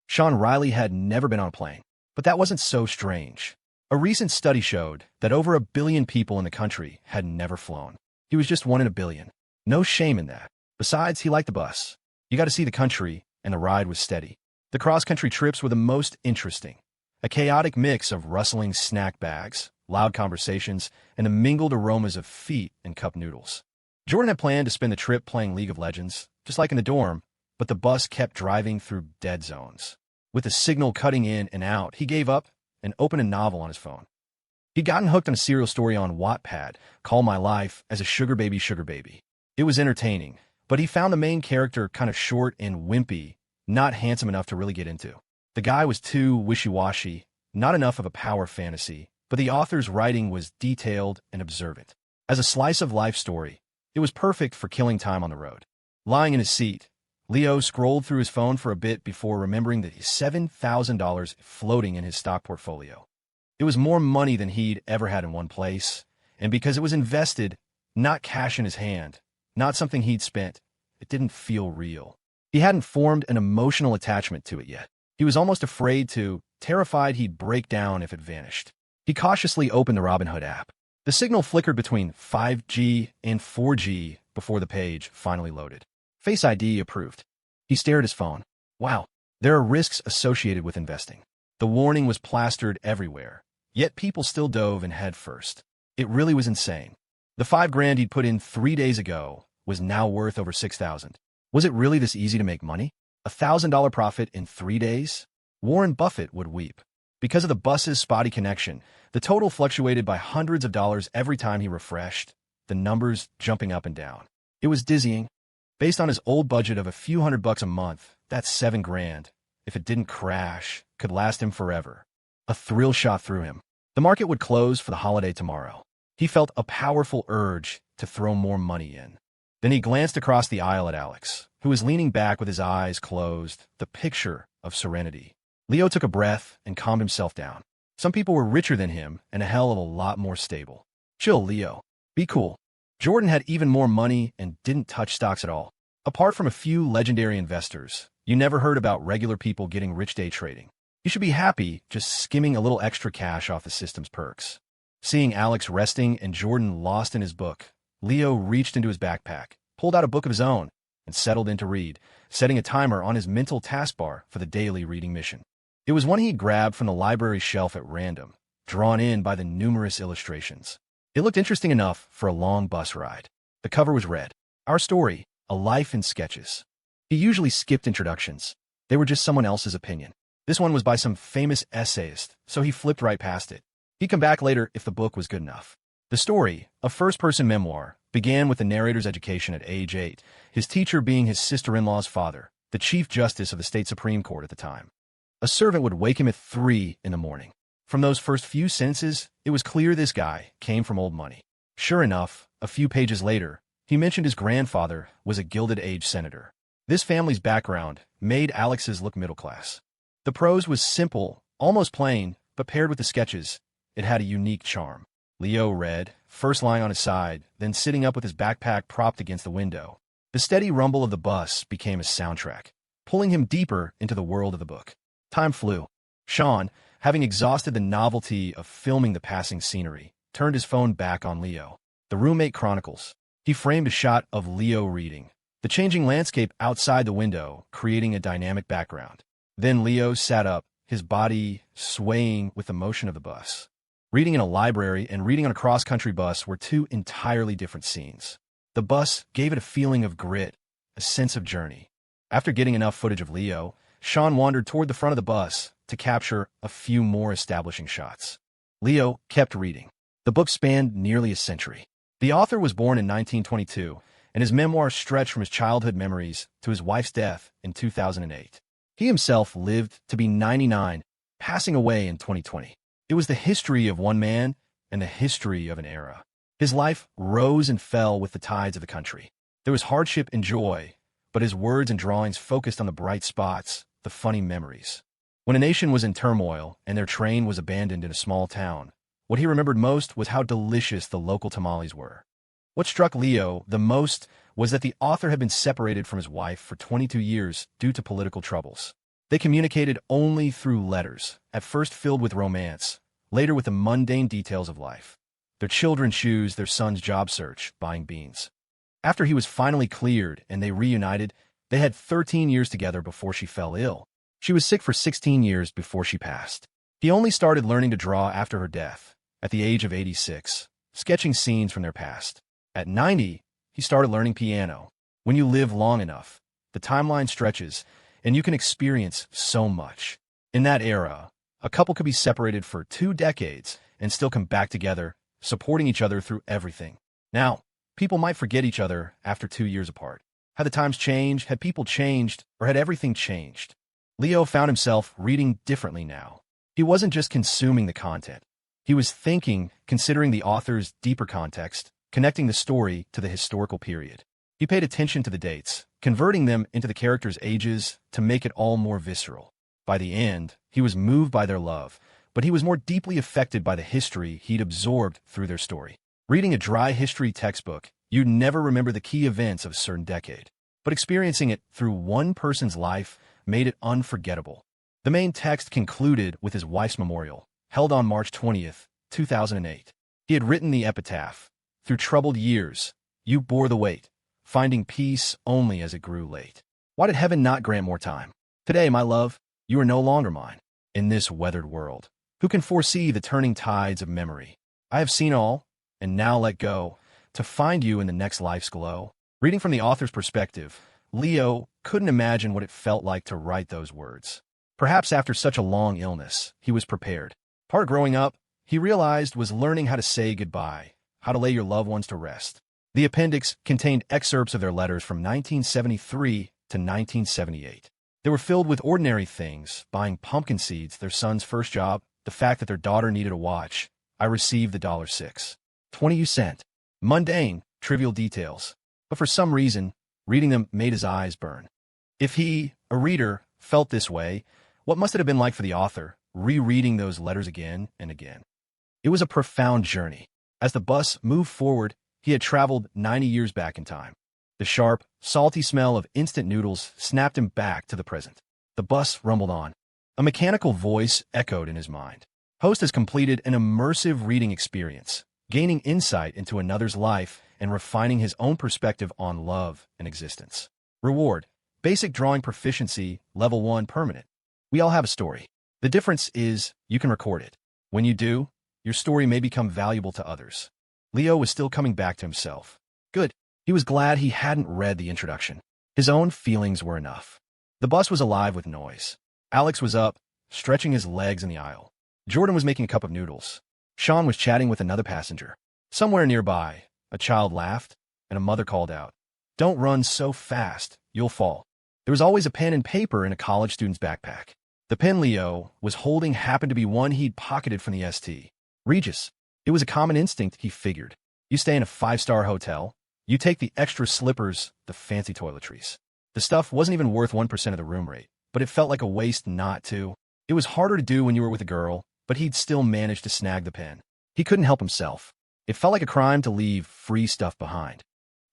Sean Riley had never been on a plane, but that wasn't so strange. A recent study showed that over 1 billion people in the country had never flown. He was just one in 1 billion. No shame in that. Besides, he liked the bus. You got to see the country, and the ride was steady. The cross-country trips were the most interesting. A chaotic mix of rustling snack bags, loud conversations, and the mingled aromas of feet and cup noodles. Jordan had planned to spend the trip playing League of Legends, just like in the dorm, but the bus kept driving through dead zones. With the signal cutting in and out, he gave up and opened a novel on his phone. He'd gotten hooked on a serial story on Wattpad, Call My Life, as a sugar baby. It was entertaining, but he found the main character kind of short and wimpy, not handsome enough to really get into. The guy was too wishy-washy, not enough of a power fantasy, but the author's writing was detailed and observant. As a slice-of-life story, it was perfect for killing time on the road. Lying in his seat, Leo scrolled through his phone for a bit before remembering that his $7,000 floating in his stock portfolio. It was more money than he'd ever had in one place, and because it was invested, not cash in his hand, not something he'd spent, it didn't feel real. He hadn't formed an emotional attachment to it yet. He was almost afraid to, terrified he'd break down if it vanished. He cautiously opened the Robinhood app. The signal flickered between 5G and 4G before the page finally loaded. Face ID approved. He stared at his phone. Wow, there are risks associated with investing. The warning was plastered everywhere, yet people still dove in head first. It really was insane. The $5,000 he'd put in 3 days ago was now worth over $6,000. Was it really this easy to make money? $1,000 profit in 3 days? Warren Buffett would weep. Because of the bus's spotty connection, the total fluctuated by hundreds of dollars every time he refreshed, the numbers jumping up and down. It was dizzying. Based on his old budget of a few $100 a month, that's $7,000. If it didn't crash, could last him forever. A thrill shot through him. The market would close for the holiday tomorrow. He felt a powerful urge to throw more money in. Then he glanced across the aisle at Alex, who was leaning back with his eyes closed, the picture of serenity. Leo took a breath and calmed himself down. Some people were richer than him and a hell of a lot more stable. Chill, Leo. Be cool. Jordan had even more money and didn't touch stocks at all. Apart from a few legendary investors, you never heard about regular people getting rich day trading. You should be happy just skimming a little extra cash off the system's perks. Seeing Alex resting and Jordan lost in his book, Leo reached into his backpack, pulled out a book of his own, and settled in to read, setting a timer on his mental taskbar for the daily reading mission. It was one he grabbed from the library shelf at random, drawn in by the numerous illustrations. It looked interesting enough for a long bus ride. The cover was read, Our Story, A Life in Sketches. He usually skipped introductions. They were just someone else's opinion. This one was by some famous essayist, so he flipped right past it. He'd come back later if the book was good enough. The story, a first-person memoir, began with the narrator's education at age 8, his teacher being his sister-in-law's father, the Chief Justice of the state Supreme Court at the time. A servant would wake him at 3 in the morning. From those first few sentences, it was clear this guy came from old money. Sure enough, a few pages later, he mentioned his grandfather was a Gilded-Age senator. This family's background made Alex's look middle class. The prose was simple, almost plain, but paired with the sketches, it had a unique charm. Leo read, first lying on his side, then sitting up with his backpack propped against the window. The steady rumble of the bus became a soundtrack, pulling him deeper into the world of the book. Time flew. Sean, having exhausted the novelty of filming the passing scenery, turned his phone back on Leo. The Roommate Chronicles. He framed a shot of Leo reading, the changing landscape outside the window creating a dynamic background. Then Leo sat up, his body swaying with the motion of the bus. Reading in a library and reading on a cross-country bus were two entirely different scenes. The bus gave it a feeling of grit, a sense of journey. After getting enough footage of Leo, Sean wandered toward the front of the bus to capture a few more establishing shots. Leo kept reading. The book spanned nearly a century. The author was born in 1922, and his memoir stretched from his childhood memories to his wife's death in 2008. He himself lived to be 99, passing away in 2020. It was the history of one man and the history of an era. His life rose and fell with the tides of the country. There was hardship and joy, but his words and drawings focused on the bright spots, the funny memories. When a nation was in turmoil and their train was abandoned in a small town, what he remembered most was how delicious the local tamales were. What struck Leo the most was that the author had been separated from his wife for 22 years due to political troubles. They communicated only through letters, at first filled with romance, later with the mundane details of life. Their children's shoes, their son's job search, buying beans. After he was finally cleared and they reunited, they had 13 years together before she fell ill. She was sick for 16 years before she passed. He only started learning to draw after her death, at the age of 86, sketching scenes from their past. At 90, he started learning piano. When you live long enough, the timeline stretches, and you can experience so much. In that era, a couple could be separated for 2 decades and still come back together, supporting each other through everything. Now, people might forget each other after 2 years apart. Had the times changed? Had people changed? Or had everything changed? Leo found himself reading differently now. He wasn't just consuming the content. He was thinking, considering the author's deeper context, connecting the story to the historical period. He paid attention to the dates, converting them into the characters' ages to make it all more visceral. By the end, he was moved by their love, but he was more deeply affected by the history he'd absorbed through their story. Reading a dry history textbook, you'd never remember the key events of a certain decade, but experiencing it through one person's life made it unforgettable. The main text concluded with his wife's memorial, held on March 20th, 2008. He had written the epitaph, "Through troubled years, you bore the weight, finding peace only as it grew late. Why did heaven not grant more time? Today, my love, you are no longer mine. In this weathered world, who can foresee the turning tides of memory? I have seen all, and now let go, to find you in the next life's glow." Reading from the author's perspective, Leo couldn't imagine what it felt like to write those words. Perhaps after such a long illness, he was prepared. Part of growing up, he realized, was learning how to say goodbye, how to lay your loved ones to rest. The appendix contained excerpts of their letters from 1973 to 1978. They were filled with ordinary things: buying pumpkin seeds, their son's first job, the fact that their daughter needed a watch. I received the $6.20 you sent. Mundane, trivial details. But for some reason, reading them made his eyes burn. If he, a reader, felt this way, what must it have been like for the author, rereading those letters again and again? It was a profound journey. As the bus moved forward, he had traveled 90 years back in time. The sharp, salty smell of instant noodles snapped him back to the present. The bus rumbled on. A mechanical voice echoed in his mind. Host has completed an immersive reading experience, gaining insight into another's life and refining his own perspective on love and existence. Reward: basic drawing proficiency, level 1 permanent. We all have a story. The difference is you can record it. When you do, your story may become valuable to others. Leo was still coming back to himself. Good. He was glad he hadn't read the introduction. His own feelings were enough. The bus was alive with noise. Alex was up, stretching his legs in the aisle. Jordan was making a cup of noodles. Sean was chatting with another passenger. Somewhere nearby, a child laughed, and a mother called out, "Don't run so fast, you'll fall." There was always a pen and paper in a college student's backpack. The pen Leo was holding happened to be one he'd pocketed from the St. Regis. It was a common instinct, he figured. You stay in a 5-star hotel, you take the extra slippers, the fancy toiletries. The stuff wasn't even worth 1% of the room rate, but it felt like a waste not to. It was harder to do when you were with a girl, but he'd still managed to snag the pen. He couldn't help himself. It felt like a crime to leave free stuff behind.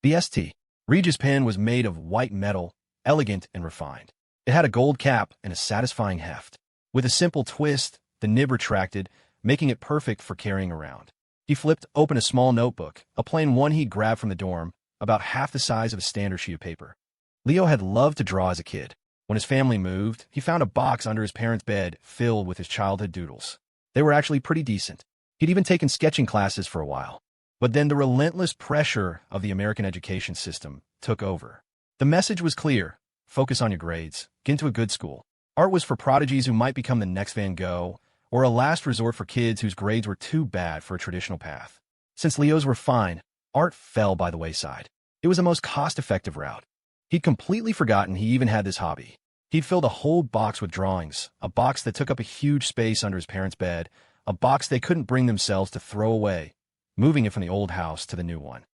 The St. Regis pen was made of white metal, elegant and refined. It had a gold cap and a satisfying heft. With a simple twist, the nib retracted, making it perfect for carrying around. He flipped open a small notebook, a plain one he'd grabbed from the dorm, about half the size of a standard sheet of paper. Leo had loved to draw as a kid. When his family moved, he found a box under his parents' bed filled with his childhood doodles. They were actually pretty decent. He'd even taken sketching classes for a while. But then the relentless pressure of the American education system took over. The message was clear: focus on your grades, get into a good school. Art was for prodigies who might become the next Van Gogh, or a last resort for kids whose grades were too bad for a traditional path. Since Leo's were fine, art fell by the wayside. It was the most cost-effective route. He'd completely forgotten he even had this hobby. He'd filled a whole box with drawings, a box that took up a huge space under his parents' bed, a box they couldn't bring themselves to throw away, moving it from the old house to the new one.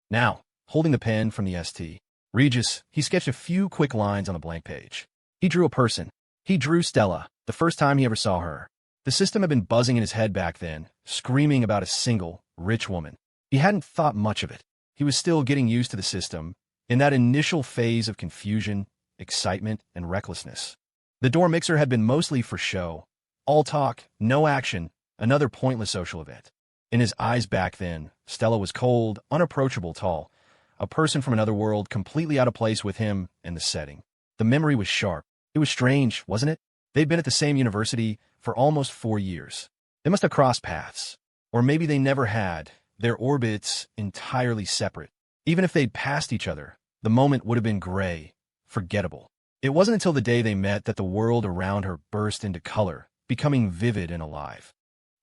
Now, holding the pen from the St. Regis, he sketched a few quick lines on a blank page. He drew a person. He drew Stella, the first time he ever saw her. The system had been buzzing in his head back then, screaming about a single, rich woman. He hadn't thought much of it. He was still getting used to the system, in that initial phase of confusion, excitement, and recklessness. The door mixer had been mostly for show. All talk, no action, another pointless social event. In his eyes back then, Stella was cold, unapproachable, tall, a person from another world, completely out of place with him and the setting. The memory was sharp. It was strange, wasn't it? They'd been at the same university for almost 4 years. They must have crossed paths. Or maybe they never had, their orbits entirely separate. Even if they'd passed each other, the moment would have been gray, forgettable. It wasn't until the day they met that the world around her burst into color, becoming vivid and alive.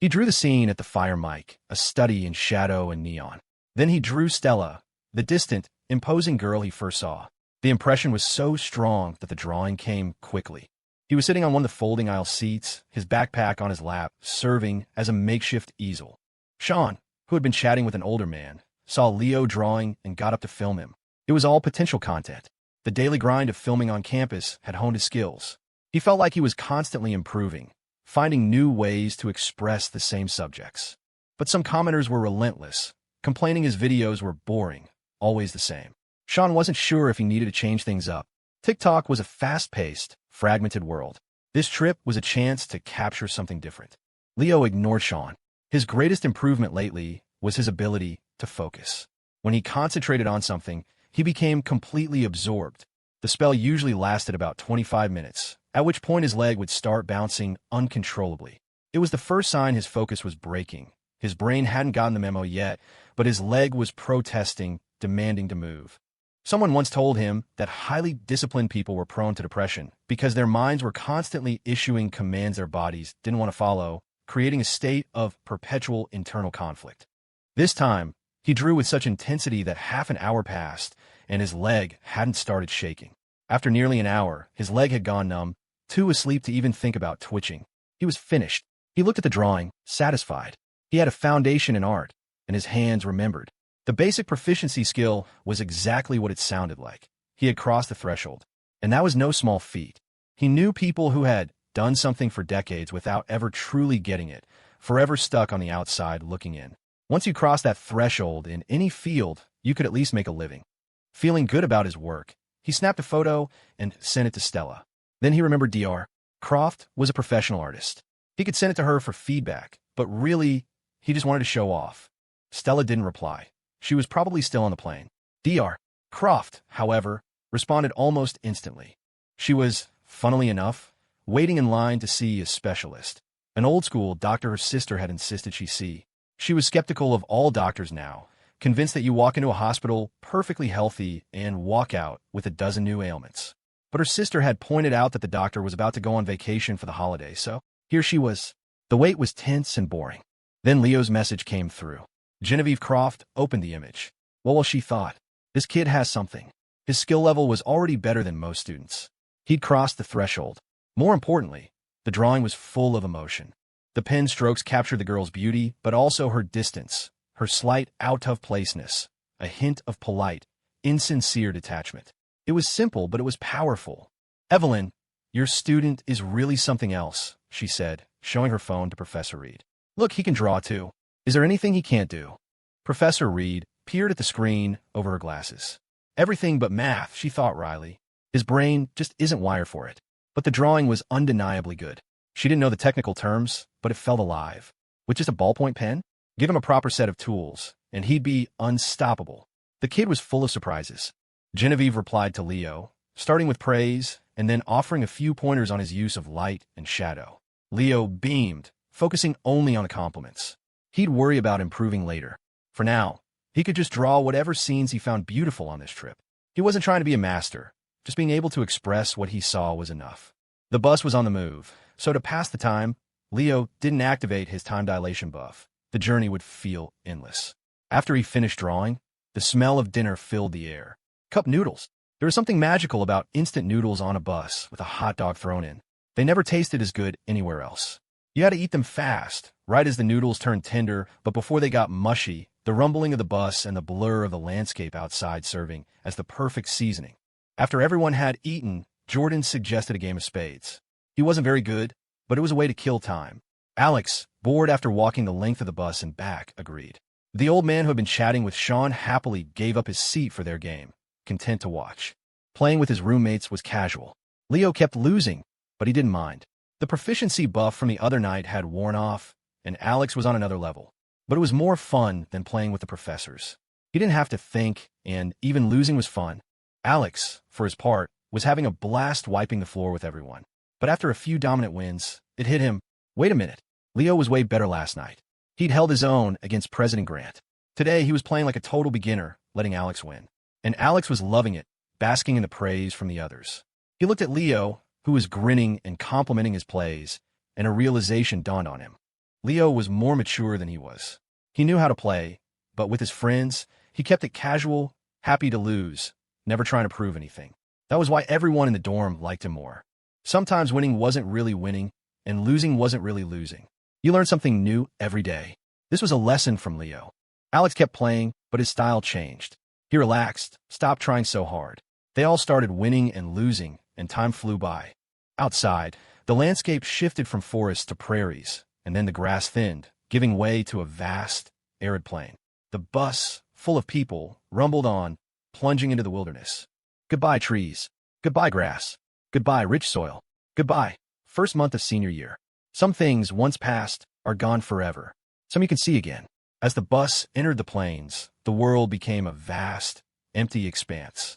He drew the scene at the fire mic, a study in shadow and neon. Then he drew Stella, the distant, imposing girl he first saw. The impression was so strong that the drawing came quickly. He was sitting on one of the folding aisle seats, his backpack on his lap, serving as a makeshift easel. Sean, who had been chatting with an older man, saw Leo drawing and got up to film him. It was all potential content. The daily grind of filming on campus had honed his skills. He felt like he was constantly improving, finding new ways to express the same subjects. But some commenters were relentless, complaining his videos were boring, always the same. Sean wasn't sure if he needed to change things up. TikTok was a fast-paced, fragmented world. This trip was a chance to capture something different. Leo ignored Sean. His greatest improvement lately was his ability to focus. When he concentrated on something, he became completely absorbed. The spell usually lasted about 25 minutes, at which point his leg would start bouncing uncontrollably. It was the first sign his focus was breaking. His brain hadn't gotten the memo yet, but his leg was protesting, demanding to move. Someone once told him that highly disciplined people were prone to depression because their minds were constantly issuing commands their bodies didn't want to follow, creating a state of perpetual internal conflict. This time, he drew with such intensity that half an hour passed, and his leg hadn't started shaking. After nearly an hour, his leg had gone numb, too asleep to even think about twitching. He was finished. He looked at the drawing, satisfied. He had a foundation in art, and his hands remembered. The basic proficiency skill was exactly what it sounded like. He had crossed the threshold, and that was no small feat. He knew people who had done something for decades without ever truly getting it, forever stuck on the outside looking in. Once you cross that threshold in any field, you could at least make a living. Feeling good about his work, he snapped a photo and sent it to Stella. Then he remembered Dr. Croft was a professional artist. He could send it to her for feedback, but really, he just wanted to show off. Stella didn't reply. She was probably still on the plane. Dr. Croft, however, responded almost instantly. She was, funnily enough, waiting in line to see a specialist. An old-school doctor her sister had insisted she see. She was skeptical of all doctors now, convinced that you walk into a hospital perfectly healthy and walk out with a dozen new ailments. But her sister had pointed out that the doctor was about to go on vacation for the holiday, so here she was. The wait was tense and boring. Then Leo's message came through. Genevieve Croft opened the image. Well, she thought, this kid has something. His skill level was already better than most students. He'd crossed the threshold. More importantly, the drawing was full of emotion. The pen strokes captured the girl's beauty, but also her distance, her slight out-of-placeness, a hint of polite, insincere detachment. It was simple, but it was powerful. Evelyn, your student is really something else, she said, showing her phone to Professor Reed. Look, he can draw too. Is there anything he can't do? Professor Reed peered at the screen over her glasses. Everything but math, she thought wryly. His brain just isn't wired for it. But the drawing was undeniably good. She didn't know the technical terms, but it felt alive. With just a ballpoint pen? Give him a proper set of tools, and he'd be unstoppable. The kid was full of surprises. Genevieve replied to Leo, starting with praise and then offering a few pointers on his use of light and shadow. Leo beamed, focusing only on the compliments. He'd worry about improving later. For now, he could just draw whatever scenes he found beautiful on this trip. He wasn't trying to be a master. Just being able to express what he saw was enough. The bus was on the move, so to pass the time, Leo didn't activate his time dilation buff. The journey would feel endless. After he finished drawing, the smell of dinner filled the air. Cup noodles. There was something magical about instant noodles on a bus with a hot dog thrown in. They never tasted as good anywhere else. You had to eat them fast, right as the noodles turned tender, but before they got mushy, the rumbling of the bus and the blur of the landscape outside serving as the perfect seasoning. After everyone had eaten, Jordan suggested a game of spades. He wasn't very good, but it was a way to kill time. Alex, bored after walking the length of the bus and back, agreed. The old man who had been chatting with Sean happily gave up his seat for their game, content to watch. Playing with his roommates was casual. Leo kept losing, but he didn't mind. The proficiency buff from the other night had worn off, and Alex was on another level. But it was more fun than playing with the professors. He didn't have to think, and even losing was fun. Alex, for his part, was having a blast wiping the floor with everyone. But after a few dominant wins, it hit him. Wait a minute. Leo was way better last night. He'd held his own against President Grant. Today, he was playing like a total beginner, letting Alex win. And Alex was loving it, basking in the praise from the others. He looked at Leo, who was grinning and complimenting his plays, and a realization dawned on him. Leo was more mature than he was. He knew how to play, but with his friends, he kept it casual, happy to lose, never trying to prove anything. That was why everyone in the dorm liked him more. Sometimes winning wasn't really winning, and losing wasn't really losing. You learned something new every day. This was a lesson from Leo. Alex kept playing, but his style changed. He relaxed, stopped trying so hard. They all started winning and losing, and time flew by. Outside, the landscape shifted from forests to prairies, and then the grass thinned, giving way to a vast, arid plain. The bus, full of people, rumbled on, plunging into the wilderness. Goodbye, trees. Goodbye, grass. Goodbye, rich soil. Goodbye, first month of senior year. Some things, once past, are gone forever. Some you can see again. As the bus entered the plains, the world became a vast, empty expanse.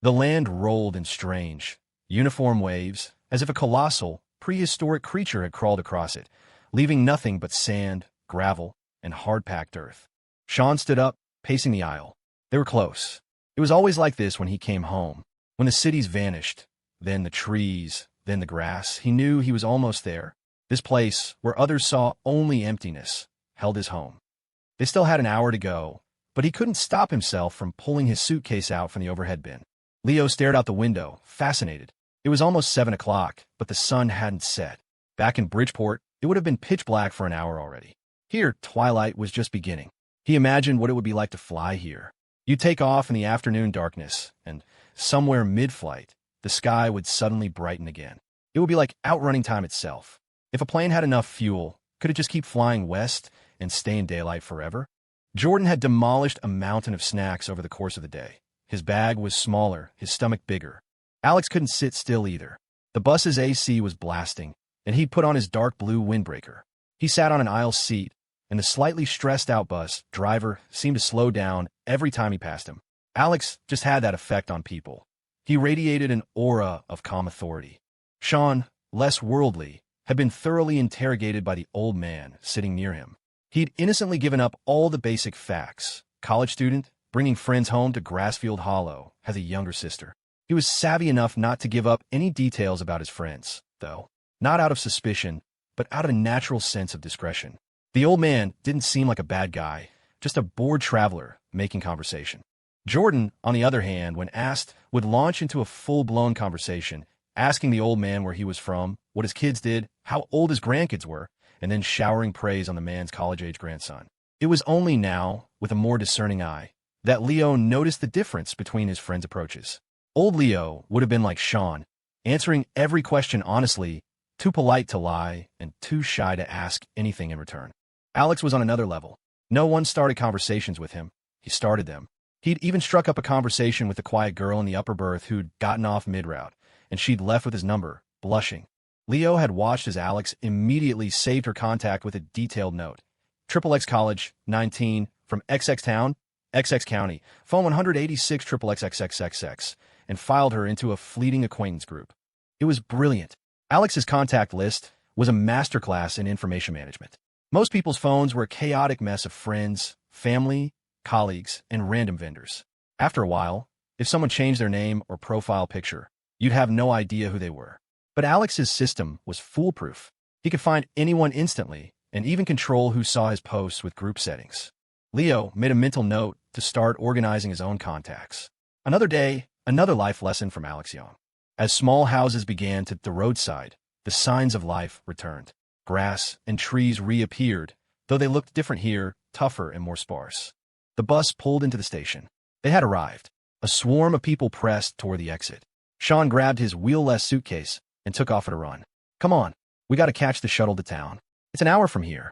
The land rolled in strange, uniform waves, as if a colossal, prehistoric creature had crawled across it, leaving nothing but sand, gravel, and hard-packed earth. Sean stood up, pacing the aisle. They were close. It was always like this when he came home. When the cities vanished, then the trees, then the grass, he knew he was almost there. This place, where others saw only emptiness, held his home. They still had an hour to go, but he couldn't stop himself from pulling his suitcase out from the overhead bin. Leo stared out the window, fascinated. It was almost 7 o'clock, but the sun hadn't set. Back in Bridgeport, it would have been pitch black for an hour already. Here, twilight was just beginning. He imagined what it would be like to fly here. You'd take off in the afternoon darkness, and somewhere mid-flight, the sky would suddenly brighten again. It would be like outrunning time itself. If a plane had enough fuel, could it just keep flying west and stay in daylight forever? Jordan had demolished a mountain of snacks over the course of the day. His bag was smaller, his stomach bigger. Alex couldn't sit still either. The bus's AC was blasting, and he'd put on his dark blue windbreaker. He sat on an aisle seat, and the slightly stressed-out bus driver seemed to slow down every time he passed him. Alex just had that effect on people. He radiated an aura of calm authority. Sean, less worldly, had been thoroughly interrogated by the old man sitting near him. He'd innocently given up all the basic facts. College student, bringing friends home to Grassfield Hollow, has a younger sister. He was savvy enough not to give up any details about his friends, though. Not out of suspicion, but out of a natural sense of discretion. The old man didn't seem like a bad guy, just a bored traveler making conversation. Jordan, on the other hand, when asked, would launch into a full-blown conversation, asking the old man where he was from, what his kids did, how old his grandkids were, and then showering praise on the man's college-age grandson. It was only now, with a more discerning eye, that Leo noticed the difference between his friends' approaches. Old Leo would have been like Sean, answering every question honestly, too polite to lie, and too shy to ask anything in return. Alex was on another level. No one started conversations with him. He started them. He'd even struck up a conversation with the quiet girl in the upper berth who'd gotten off mid-route, and she'd left with his number, blushing. Leo had watched as Alex immediately saved her contact with a detailed note. XXX College, 19, from XX Town, XX County, phone 186 XXXXXX, and filed her into a fleeting acquaintance group. It was brilliant. Alex's contact list was a masterclass in information management. Most people's phones were a chaotic mess of friends, family, colleagues, and random vendors. After a while, if someone changed their name or profile picture, you'd have no idea who they were. But Alex's system was foolproof. He could find anyone instantly and even control who saw his posts with group settings. Leo made a mental note to start organizing his own contacts. Another day, another life lesson from Alex Young. As small houses began to the roadside, the signs of life returned. Grass and trees reappeared, though they looked different here, tougher and more sparse. The bus pulled into the station. They had arrived. A swarm of people pressed toward the exit. Sean grabbed his wheel-less suitcase and took off at a run. Come on, we got to catch the shuttle to town. It's an hour from here.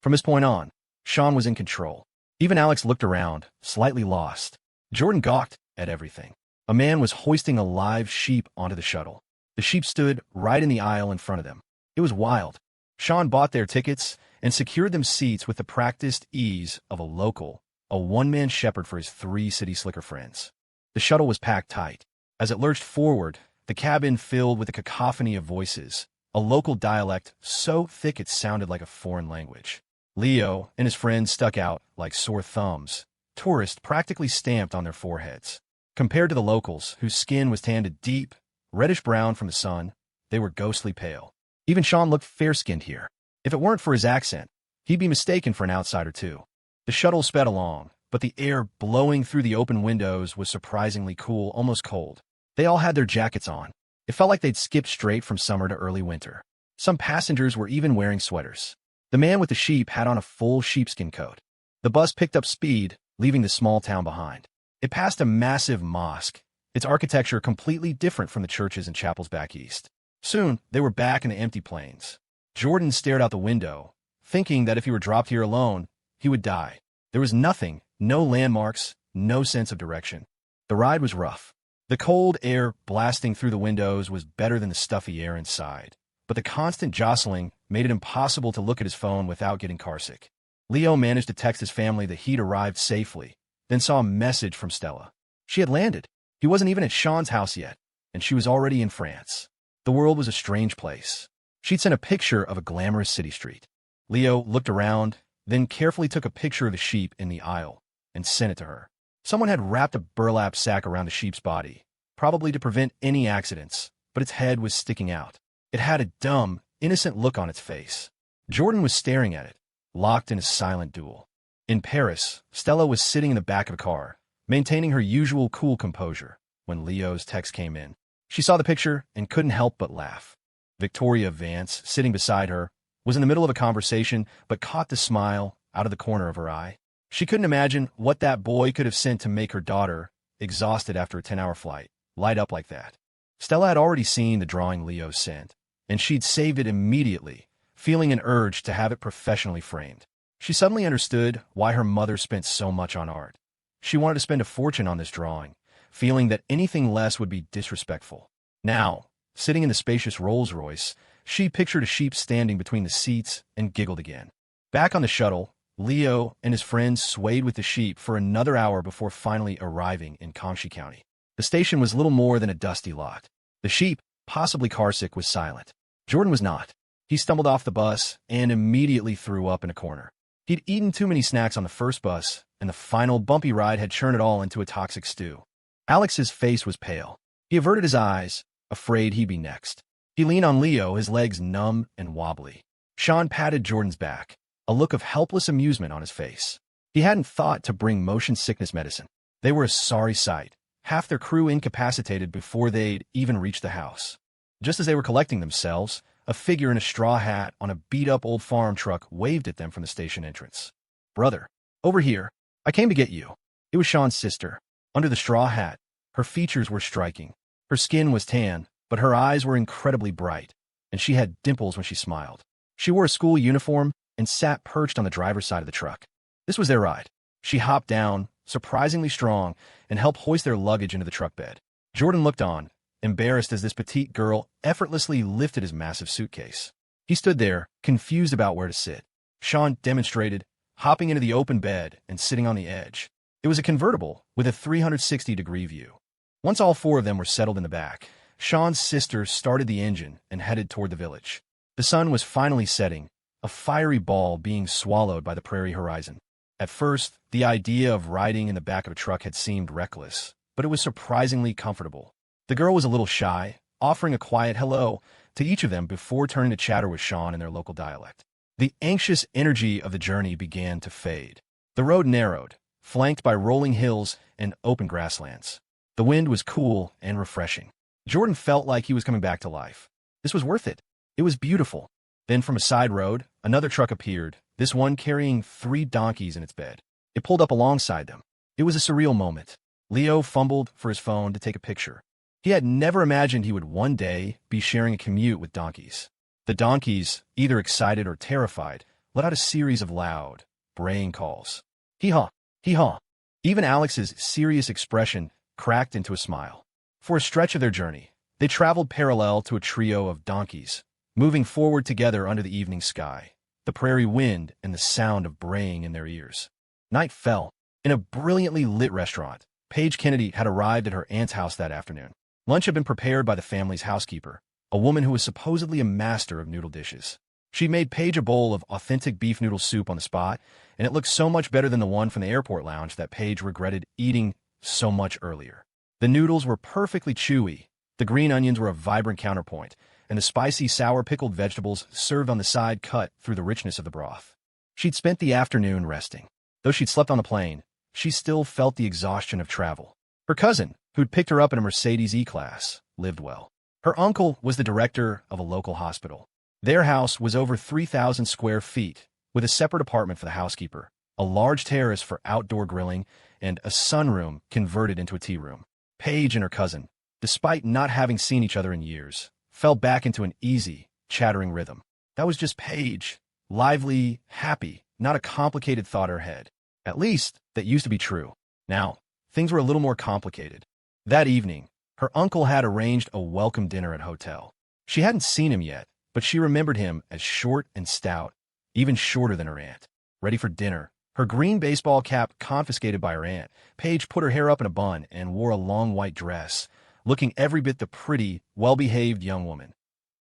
From this point on, Sean was in control. Even Alex looked around, slightly lost. Jordan gawked at everything. A man was hoisting a live sheep onto the shuttle. The sheep stood right in the aisle in front of them. It was wild. Sean bought their tickets and secured them seats with the practiced ease of a local, a one-man shepherd for his 3 city slicker friends. The shuttle was packed tight. As it lurched forward, the cabin filled with a cacophony of voices, a local dialect so thick it sounded like a foreign language. Leo and his friends stuck out like sore thumbs, tourists practically stamped on their foreheads. Compared to the locals, whose skin was tanned a deep, reddish-brown from the sun, they were ghostly pale. Even Sean looked fair-skinned here. If it weren't for his accent, he'd be mistaken for an outsider too. The shuttle sped along, but the air blowing through the open windows was surprisingly cool, almost cold. They all had their jackets on. It felt like they'd skipped straight from summer to early winter. Some passengers were even wearing sweaters. The man with the sheep had on a full sheepskin coat. The bus picked up speed, leaving the small town behind. It passed a massive mosque, its architecture completely different from the churches and chapels back east. Soon, they were back in the empty plains. Jordan stared out the window, thinking that if he were dropped here alone, he would die. There was nothing, no landmarks, no sense of direction. The ride was rough. The cold air blasting through the windows was better than the stuffy air inside, but the constant jostling made it impossible to look at his phone without getting carsick. Leo managed to text his family that he'd arrived safely, then saw a message from Stella. She had landed. He wasn't even at Sean's house yet, and she was already in France. The world was a strange place. She'd sent a picture of a glamorous city street. Leo looked around, then carefully took a picture of the sheep in the aisle and sent it to her. Someone had wrapped a burlap sack around the sheep's body, probably to prevent any accidents, but its head was sticking out. It had a dumb, innocent look on its face. Jordan was staring at it, locked in a silent duel. In Paris, Stella was sitting in the back of a car, maintaining her usual cool composure, when Leo's text came in. She saw the picture and couldn't help but laugh. Victoria Vance, sitting beside her, was in the middle of a conversation but caught the smile out of the corner of her eye. She couldn't imagine what that boy could have sent to make her daughter, exhausted after a 10-hour flight, light up like that. Stella had already seen the drawing Leo sent, and she'd saved it immediately, feeling an urge to have it professionally framed. She suddenly understood why her mother spent so much on art. She wanted to spend a fortune on this drawing, feeling that anything less would be disrespectful. Now, sitting in the spacious Rolls-Royce, she pictured a sheep standing between the seats and giggled again. Back on the shuttle, Leo and his friends swayed with the sheep for another hour before finally arriving in Comanche County. The station was little more than a dusty lot. The sheep, possibly carsick, was silent. Jordan was not. He stumbled off the bus and immediately threw up in a corner. He'd eaten too many snacks on the first bus, and the final bumpy ride had churned it all into a toxic stew. Alex's face was pale. He averted his eyes, afraid he'd be next. He leaned on Leo, his legs numb and wobbly. Sean patted Jordan's back, a look of helpless amusement on his face. He hadn't thought to bring motion sickness medicine. They were a sorry sight, half their crew incapacitated before they'd even reached the house. Just as they were collecting themselves, a figure in a straw hat on a beat-up old farm truck waved at them from the station entrance. "Brother, over here. I came to get you." It was Sean's sister. Under the straw hat, her features were striking. Her skin was tan, but her eyes were incredibly bright, and she had dimples when she smiled. She wore a school uniform and sat perched on the driver's side of the truck. This was their ride. She hopped down, surprisingly strong, and helped hoist their luggage into the truck bed. Jordan looked on, embarrassed as this petite girl effortlessly lifted his massive suitcase. He stood there, confused about where to sit. Sean demonstrated, hopping into the open bed and sitting on the edge. It was a convertible with a 360-degree view. Once all 4 of them were settled in the back, Sean's sister started the engine and headed toward the village. The sun was finally setting, a fiery ball being swallowed by the prairie horizon. At first, the idea of riding in the back of a truck had seemed reckless, but it was surprisingly comfortable. The girl was a little shy, offering a quiet hello to each of them before turning to chatter with Sean in their local dialect. The anxious energy of the journey began to fade. The road narrowed, flanked by rolling hills and open grasslands. The wind was cool and refreshing. Jordan felt like he was coming back to life. This was worth it. It was beautiful. Then from a side road, another truck appeared, this one carrying 3 donkeys in its bed. It pulled up alongside them. It was a surreal moment. Leo fumbled for his phone to take a picture. He had never imagined he would one day be sharing a commute with donkeys. The donkeys, either excited or terrified, let out a series of loud, braying calls. Hee-haw, hee-haw. Even Alex's serious expression cracked into a smile. For a stretch of their journey, they traveled parallel to a trio of donkeys, moving forward together under the evening sky, the prairie wind and the sound of braying in their ears. Night fell. In a brilliantly lit restaurant, Paige Kennedy had arrived at her aunt's house that afternoon. Lunch had been prepared by the family's housekeeper, a woman who was supposedly a master of noodle dishes. She made Paige a bowl of authentic beef noodle soup on the spot, and it looked so much better than the one from the airport lounge that Paige regretted eating so much earlier. The noodles were perfectly chewy, the green onions were a vibrant counterpoint, and the spicy, sour pickled vegetables served on the side cut through the richness of the broth. She'd spent the afternoon resting. Though she'd slept on the plane, she still felt the exhaustion of travel. Her cousin, who'd picked her up in a Mercedes E-Class, lived well. Her uncle was the director of a local hospital. Their house was over 3,000 square feet, with a separate apartment for the housekeeper, a large terrace for outdoor grilling, and a sunroom converted into a tea room. Paige and her cousin, despite not having seen each other in years, fell back into an easy, chattering rhythm. That was just Paige, lively, happy, not a complicated thought in her head. At least, that used to be true. Now, things were a little more complicated. That evening, her uncle had arranged a welcome dinner at a hotel. She hadn't seen him yet, but she remembered him as short and stout, even shorter than her aunt. Ready for dinner, her green baseball cap confiscated by her aunt, Paige put her hair up in a bun and wore a long white dress, looking every bit the pretty, well-behaved young woman.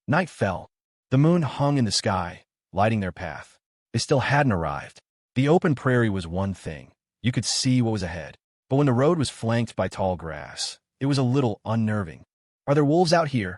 Night fell. The moon hung in the sky, lighting their path. They still hadn't arrived. The open prairie was one thing. You could see what was ahead. But when the road was flanked by tall grass, it was a little unnerving. "Are there wolves out here?"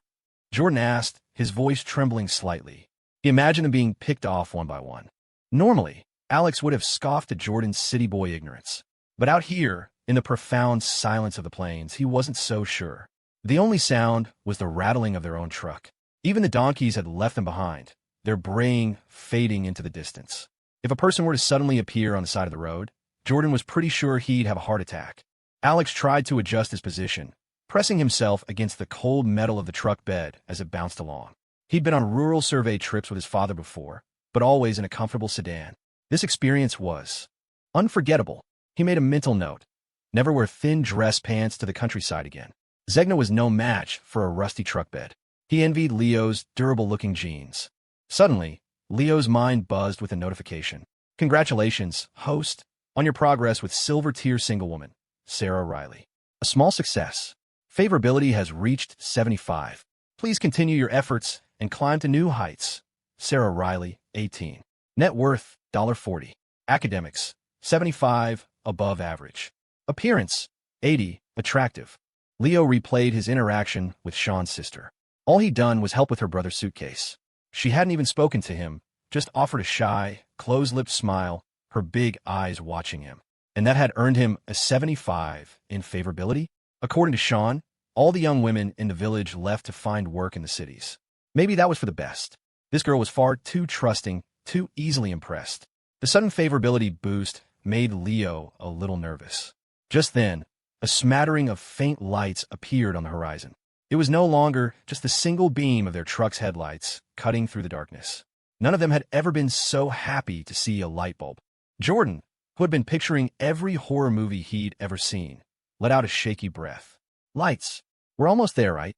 Jordan asked, his voice trembling slightly. He imagined them being picked off one by one. Normally, Alex would have scoffed at Jordan's city boy ignorance. But out here, in the profound silence of the plains, he wasn't so sure. The only sound was the rattling of their own truck. Even the donkeys had left them behind, their braying fading into the distance. If a person were to suddenly appear on the side of the road, Jordan was pretty sure he'd have a heart attack. Alex tried to adjust his position, pressing himself against the cold metal of the truck bed as it bounced along. He'd been on rural survey trips with his father before, but always in a comfortable sedan. This experience was unforgettable. He made a mental note. Never wear thin dress pants to the countryside again. Zegna was no match for a rusty truck bed. He envied Leo's durable-looking jeans. Suddenly, Leo's mind buzzed with a notification. "Congratulations, host, on your progress with Silver Tier Single Woman, Sarah Riley. A small success. Favorability has reached 75. Please continue your efforts and climb to new heights. Sarah Riley, 18. Net worth, $40. Academics, 75, above average. Appearance, 80, attractive." Leo replayed his interaction with Sean's sister. All he'd done was help with her brother's suitcase. She hadn't even spoken to him, just offered a shy, closed-lipped smile, her big eyes watching him. And that had earned him a 75 in favorability? According to Sean, all the young women in the village left to find work in the cities. Maybe that was for the best. This girl was far too trusting, too easily impressed. The sudden favorability boost made Leo a little nervous. Just then, a smattering of faint lights appeared on the horizon. It was no longer just the single beam of their truck's headlights cutting through the darkness. None of them had ever been so happy to see a light bulb. Jordan, who had been picturing every horror movie he'd ever seen, let out a shaky breath. Lights. We're almost there, right?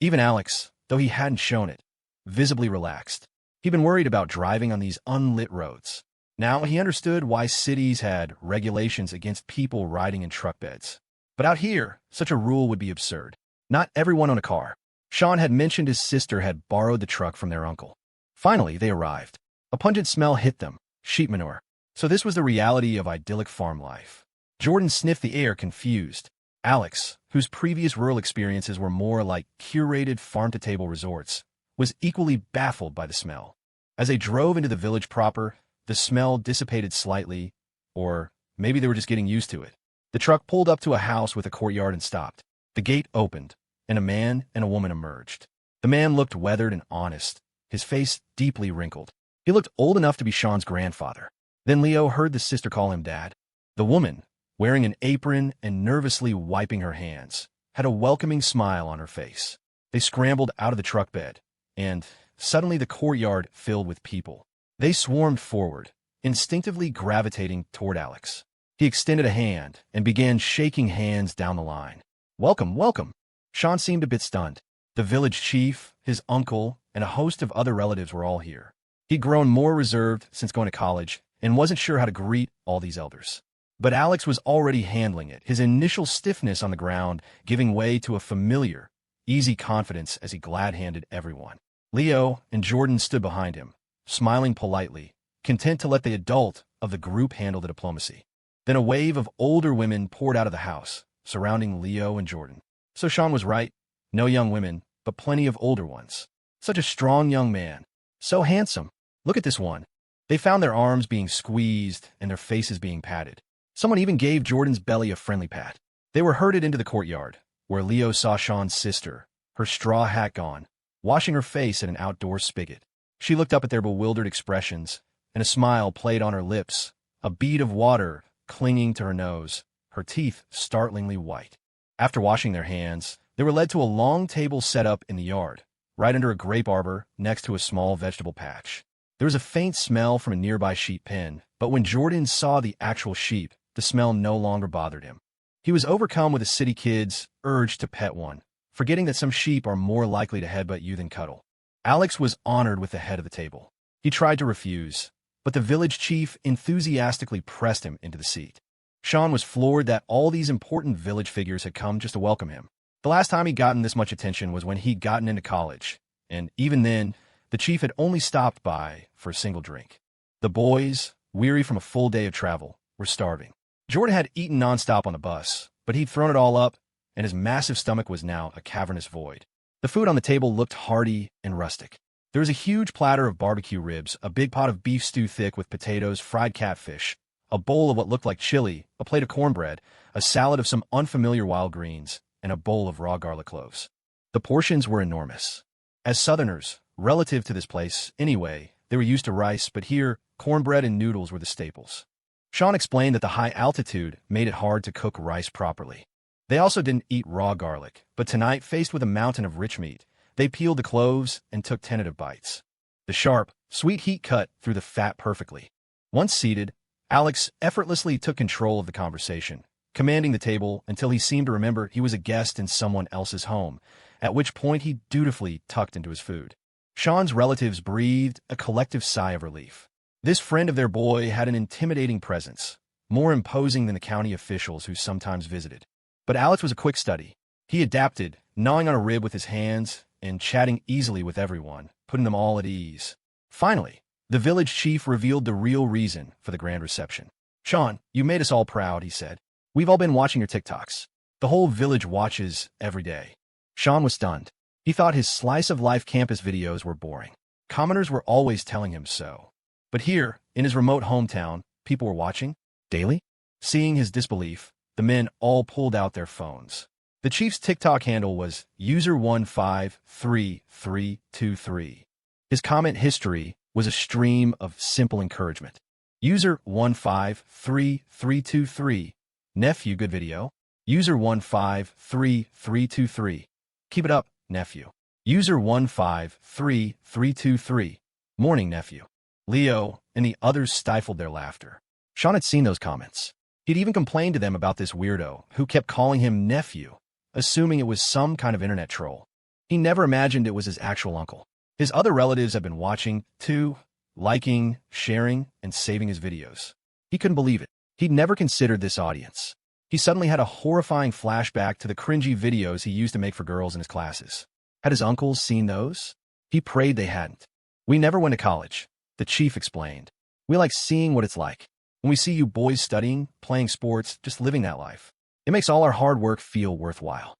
Even Alex, though he hadn't shown it, visibly relaxed. He'd been worried about driving on these unlit roads. Now he understood why cities had regulations against people riding in truck beds. But out here, such a rule would be absurd. Not everyone owned a car. Sean had mentioned his sister had borrowed the truck from their uncle. Finally, they arrived. A pungent smell hit them, sheep manure. So this was the reality of idyllic farm life. Jordan sniffed the air, confused. Alex, whose previous rural experiences were more like curated farm-to-table resorts, was equally baffled by the smell. As they drove into the village proper, the smell dissipated slightly, or maybe they were just getting used to it. The truck pulled up to a house with a courtyard and stopped. The gate opened, and a man and a woman emerged. The man looked weathered and honest, his face deeply wrinkled. He looked old enough to be Sean's grandfather. Then Leo heard the sister call him Dad. The woman, wearing an apron and nervously wiping her hands, had a welcoming smile on her face. They scrambled out of the truck bed, and suddenly the courtyard filled with people. They swarmed forward, instinctively gravitating toward Alex. He extended a hand and began shaking hands down the line. "Welcome, welcome." Sean seemed a bit stunned. The village chief, his uncle, and a host of other relatives were all here. He'd grown more reserved since going to college and wasn't sure how to greet all these elders. But Alex was already handling it, his initial stiffness on the ground giving way to a familiar, easy confidence as he glad-handed everyone. Leo and Jordan stood behind him, smiling politely, content to let the adult of the group handle the diplomacy. Then a wave of older women poured out of the house, surrounding Leo and Jordan. So Sean was right. No young women, but plenty of older ones. Such a strong young man. So handsome. Look at this one. They found their arms being squeezed and their faces being patted. Someone even gave Jordan's belly a friendly pat. They were herded into the courtyard, where Leo saw Sean's sister, her straw hat gone, washing her face at an outdoor spigot. She looked up at their bewildered expressions, and a smile played on her lips, a bead of water clinging to her nose, her teeth startlingly white. After washing their hands, they were led to a long table set up in the yard, right under a grape arbor next to a small vegetable patch. There was a faint smell from a nearby sheep pen, but when Jordan saw the actual sheep, the smell no longer bothered him. He was overcome with a city kid's urge to pet one, forgetting that some sheep are more likely to headbutt you than cuddle. Alex was honored with the head of the table. He tried to refuse, but the village chief enthusiastically pressed him into the seat. Sean was floored that all these important village figures had come just to welcome him. The last time he'd gotten this much attention was when he'd gotten into college, and even then, the chief had only stopped by for a single drink. The boys, weary from a full day of travel, were starving. Jordan had eaten nonstop on the bus, but he'd thrown it all up, and his massive stomach was now a cavernous void. The food on the table looked hearty and rustic. There was a huge platter of barbecue ribs, a big pot of beef stew thick with potatoes, fried catfish, a bowl of what looked like chili, a plate of cornbread, a salad of some unfamiliar wild greens, and a bowl of raw garlic cloves. The portions were enormous. As Southerners, relative to this place, anyway, they were used to rice, but here, cornbread and noodles were the staples. Sean explained that the high altitude made it hard to cook rice properly. They also didn't eat raw garlic, but tonight, faced with a mountain of rich meat, they peeled the cloves and took tentative bites. The sharp, sweet heat cut through the fat perfectly. Once seated, Alex effortlessly took control of the conversation, commanding the table until he seemed to remember he was a guest in someone else's home, at which point he dutifully tucked into his food. Sean's relatives breathed a collective sigh of relief. This friend of their boy had an intimidating presence, more imposing than the county officials who sometimes visited. But Alex was a quick study. He adapted, gnawing on a rib with his hands and chatting easily with everyone, putting them all at ease. Finally, the village chief revealed the real reason for the grand reception. "Sean, you made us all proud," he said. "We've all been watching your TikToks. The whole village watches every day." Sean was stunned. He thought his slice-of-life campus videos were boring. Commoners were always telling him so. But here, in his remote hometown, people were watching daily. Seeing his disbelief, the men all pulled out their phones. The chief's TikTok handle was user153323. His comment history was a stream of simple encouragement. User153323. Nephew, good video. User153323. Keep it up, nephew. User153323. Morning, nephew. Leo and the others stifled their laughter. Sean had seen those comments. He'd even complained to them about this weirdo who kept calling him nephew, assuming it was some kind of internet troll. He never imagined it was his actual uncle. His other relatives had been watching, too, liking, sharing, and saving his videos. He couldn't believe it. He'd never considered this audience. He suddenly had a horrifying flashback to the cringy videos he used to make for girls in his classes. Had his uncles seen those? He prayed they hadn't. "We never went to college," the chief explained. "We like seeing what it's like. When we see you boys studying, playing sports, just living that life, it makes all our hard work feel worthwhile."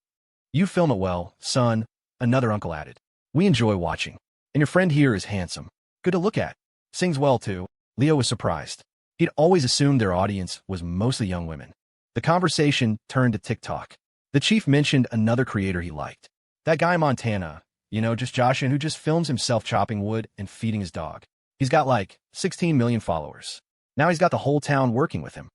"You film it well, son," another uncle added. "We enjoy watching. And your friend here is handsome. Good to look at. Sings well, too." Leo was surprised. He'd always assumed their audience was mostly young women. The conversation turned to TikTok. The chief mentioned another creator he liked. That guy in Montana, just Joshin, who just films himself chopping wood and feeding his dog. He's got like 16 million followers. Now he's got the whole town working with him.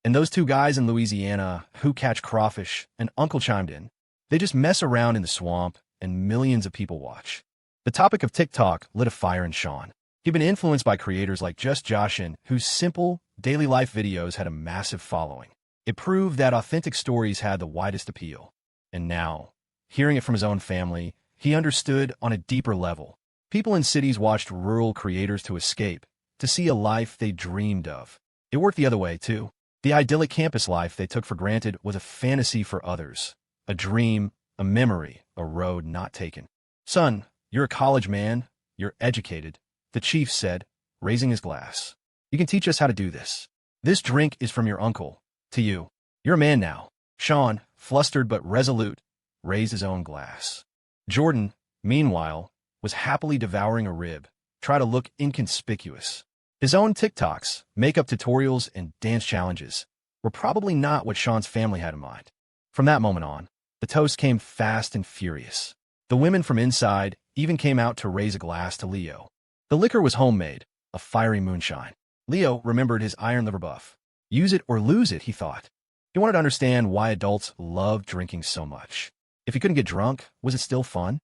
And those two guys in Louisiana who catch crawfish, and Uncle chimed in. They just mess around in the swamp, and millions of people watch. The topic of TikTok lit a fire in Sean. He'd been influenced by creators like Just Joshin, whose simple, daily life videos had a massive following. It proved that authentic stories had the widest appeal. And now, hearing it from his own family, he understood on a deeper level. People in cities watched rural creators to escape, to see a life they dreamed of. It worked the other way, too. The idyllic campus life they took for granted was a fantasy for others, a dream, a memory, a road not taken. "Son, you're a college man, you're educated," the chief said, raising his glass. "You can teach us how to do this. This drink is from your uncle, to you. You're a man now." Sean, flustered but resolute, raised his own glass. Jordan, meanwhile, was happily devouring a rib, trying to look inconspicuous. His own TikToks, makeup tutorials, and dance challenges were probably not what Sean's family had in mind. From that moment on, the toast came fast and furious. The women from inside even came out to raise a glass to Leo. The liquor was homemade, a fiery moonshine. Leo remembered his iron liver buff. Use it or lose it, he thought. He wanted to understand why adults loved drinking so much. If he couldn't get drunk, was it still fun?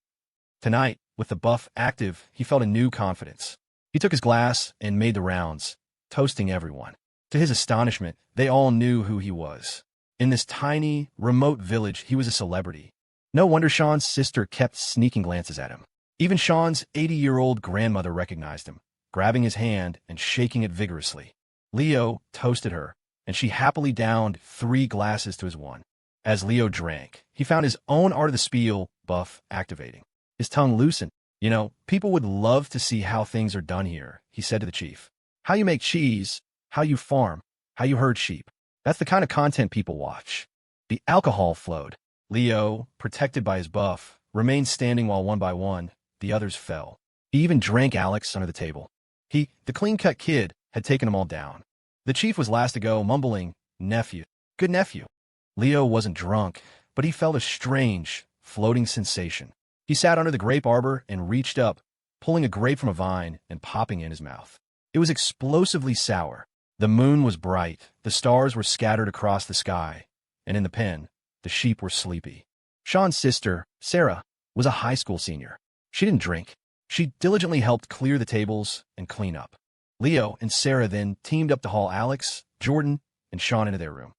Tonight, with the buff active, he felt a new confidence. He took his glass and made the rounds, toasting everyone. To his astonishment, they all knew who he was. In this tiny, remote village, he was a celebrity. No wonder Sean's sister kept sneaking glances at him. Even Sean's 80-year-old grandmother recognized him, grabbing his hand and shaking it vigorously. Leo toasted her, and she happily downed 3 glasses to his one. As Leo drank, he found his own art of the spiel buff activating. His tongue loosened. "You know, people would love to see how things are done here," he said to the chief. "How you make cheese, how you farm, how you herd sheep. That's the kind of content people watch." The alcohol flowed. Leo, protected by his buff, remained standing while one by one, the others fell. He even drank Alex under the table. The clean-cut kid, had taken them all down. The chief was last to go, mumbling, "Nephew, good nephew." Leo wasn't drunk, but he felt a strange, floating sensation. He sat under the grape arbor and reached up, pulling a grape from a vine and popping it in his mouth. It was explosively sour. The moon was bright, the stars were scattered across the sky, and in the pen, the sheep were sleepy. Sean's sister, Sarah, was a high school senior. She didn't drink. She diligently helped clear the tables and clean up. Leo and Sarah then teamed up to haul Alex, Jordan, and Sean into their room.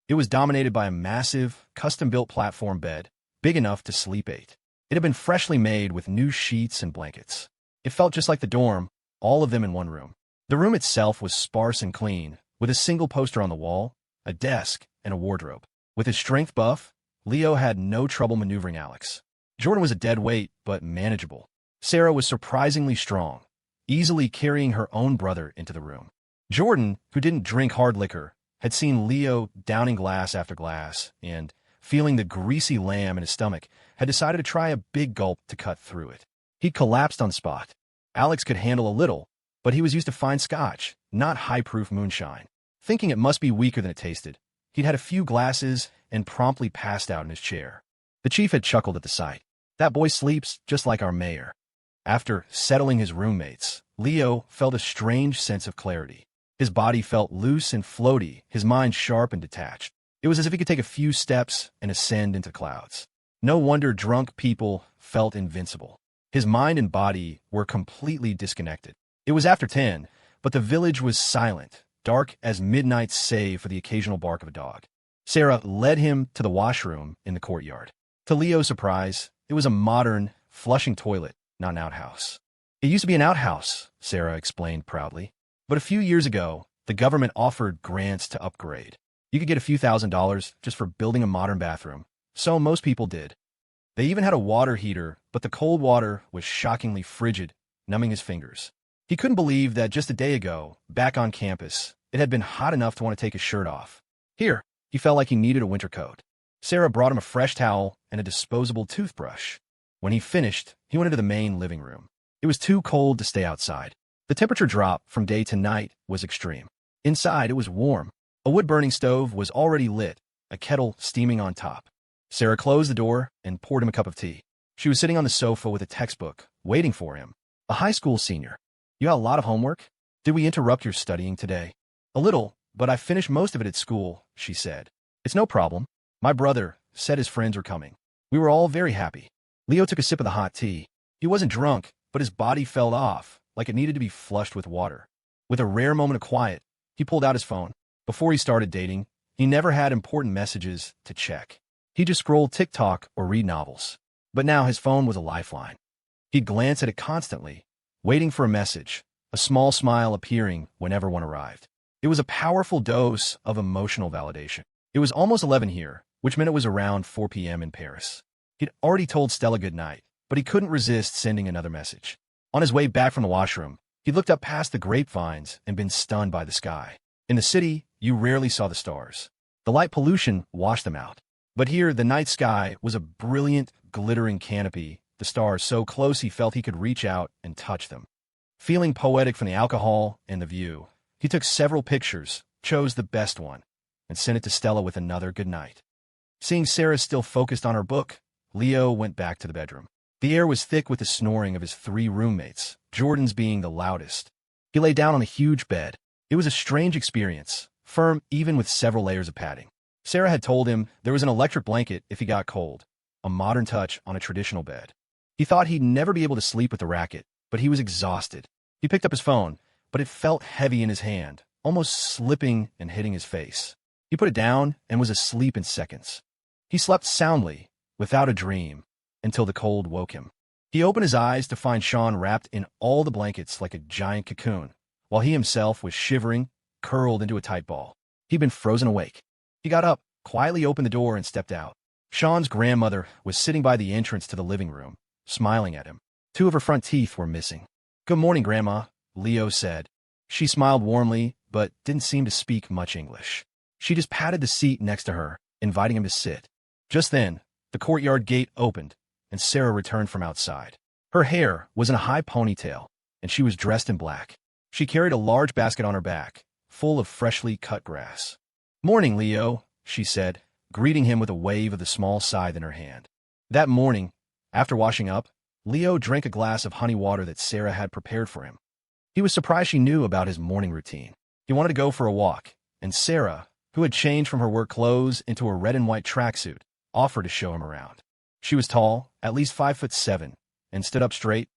It was dominated by a massive, custom-built platform bed, big enough to sleep 8. It had been freshly made with new sheets and blankets. It felt just like the dorm, all of them in one room. The room itself was sparse and clean, with a single poster on the wall, a desk, and a wardrobe. With his strength buff, Leo had no trouble maneuvering Alex. Jordan was a dead weight, but manageable. Sarah was surprisingly strong, easily carrying her own brother into the room. Jordan, who didn't drink hard liquor, had seen Leo downing glass after glass, and, feeling the greasy lamb in his stomach, had decided to try a big gulp to cut through it. He collapsed on the spot. Alex could handle a little, but he was used to fine scotch, not high-proof moonshine. Thinking it must be weaker than it tasted, he'd had a few glasses and promptly passed out in his chair. The chief had chuckled at the sight. "That boy sleeps just like our mayor." After settling his roommates, Leo felt a strange sense of clarity. His body felt loose and floaty, his mind sharp and detached. It was as if he could take a few steps and ascend into clouds. No wonder drunk people felt invincible. His mind and body were completely disconnected. It was after 10, but the village was silent, dark as midnight save for the occasional bark of a dog. Sarah led him to the washroom in the courtyard. To Leo's surprise, it was a modern, flushing toilet, not an outhouse. "It used to be an outhouse," Sarah explained proudly. "But a few years ago, the government offered grants to upgrade. You could get a few $1,000s just for building a modern bathroom. So most people did. They even had a water heater, but the cold water was shockingly frigid, numbing his fingers. He couldn't believe that just a day ago, back on campus, it had been hot enough to want to take his shirt off. Here, he felt like he needed a winter coat. Sarah brought him a fresh towel and a disposable toothbrush. When he finished, he went into the main living room. It was too cold to stay outside. The temperature drop from day to night was extreme. Inside, it was warm. A wood-burning stove was already lit, a kettle steaming on top. Sarah closed the door and poured him a cup of tea. She was sitting on the sofa with a textbook, waiting for him. "A high school senior. You got a lot of homework? Did we interrupt your studying today?" "A little, but I finished most of it at school," she said. "It's no problem. My brother said his friends were coming. We were all very happy." Leo took a sip of the hot tea. He wasn't drunk, but his body felt off, like it needed to be flushed with water. With a rare moment of quiet, he pulled out his phone. Before he started dating, he never had important messages to check. He just scrolled TikTok or read novels. But now his phone was a lifeline. He'd glance at it constantly, waiting for a message, a small smile appearing whenever one arrived. It was a powerful dose of emotional validation. It was almost 11 here, which meant it was around 4 p.m. in Paris. He'd already told Stella goodnight, but he couldn't resist sending another message. On his way back from the washroom, he looked up past the grapevines and been stunned by the sky. In the city, you rarely saw the stars. The light pollution washed them out. But here, the night sky was a brilliant, glittering canopy, the stars so close he felt he could reach out and touch them. Feeling poetic from the alcohol and the view, he took several pictures, chose the best one, and sent it to Stella with another good night. Seeing Sarah still focused on her book, Leo went back to the bedroom. The air was thick with the snoring of his 3 roommates, Jordan's being the loudest. He lay down on a huge bed. It was a strange experience, firm even with several layers of padding. Sarah had told him there was an electric blanket if he got cold, a modern touch on a traditional bed. He thought he'd never be able to sleep with the racket, but he was exhausted. He picked up his phone, but it felt heavy in his hand, almost slipping and hitting his face. He put it down and was asleep in seconds. He slept soundly, without a dream, until the cold woke him. He opened his eyes to find Sean wrapped in all the blankets like a giant cocoon, while he himself was shivering, curled into a tight ball. He'd been frozen awake. He got up, quietly opened the door, and stepped out. Sean's grandmother was sitting by the entrance to the living room, smiling at him. 2 of her front teeth were missing. "Good morning, Grandma," Leo said. She smiled warmly, but didn't seem to speak much English. She just patted the seat next to her, inviting him to sit. Just then, the courtyard gate opened, and Sarah returned from outside. Her hair was in a high ponytail, and she was dressed in black. She carried a large basket on her back, full of freshly cut grass. "Morning, Leo," she said, greeting him with a wave of the small scythe in her hand. That morning, after washing up, Leo drank a glass of honey water that Sarah had prepared for him. He was surprised she knew about his morning routine. He wanted to go for a walk, and Sarah, who had changed from her work clothes into a red and white tracksuit, offered to show him around. She was tall, at least 5'7", and stood up straight,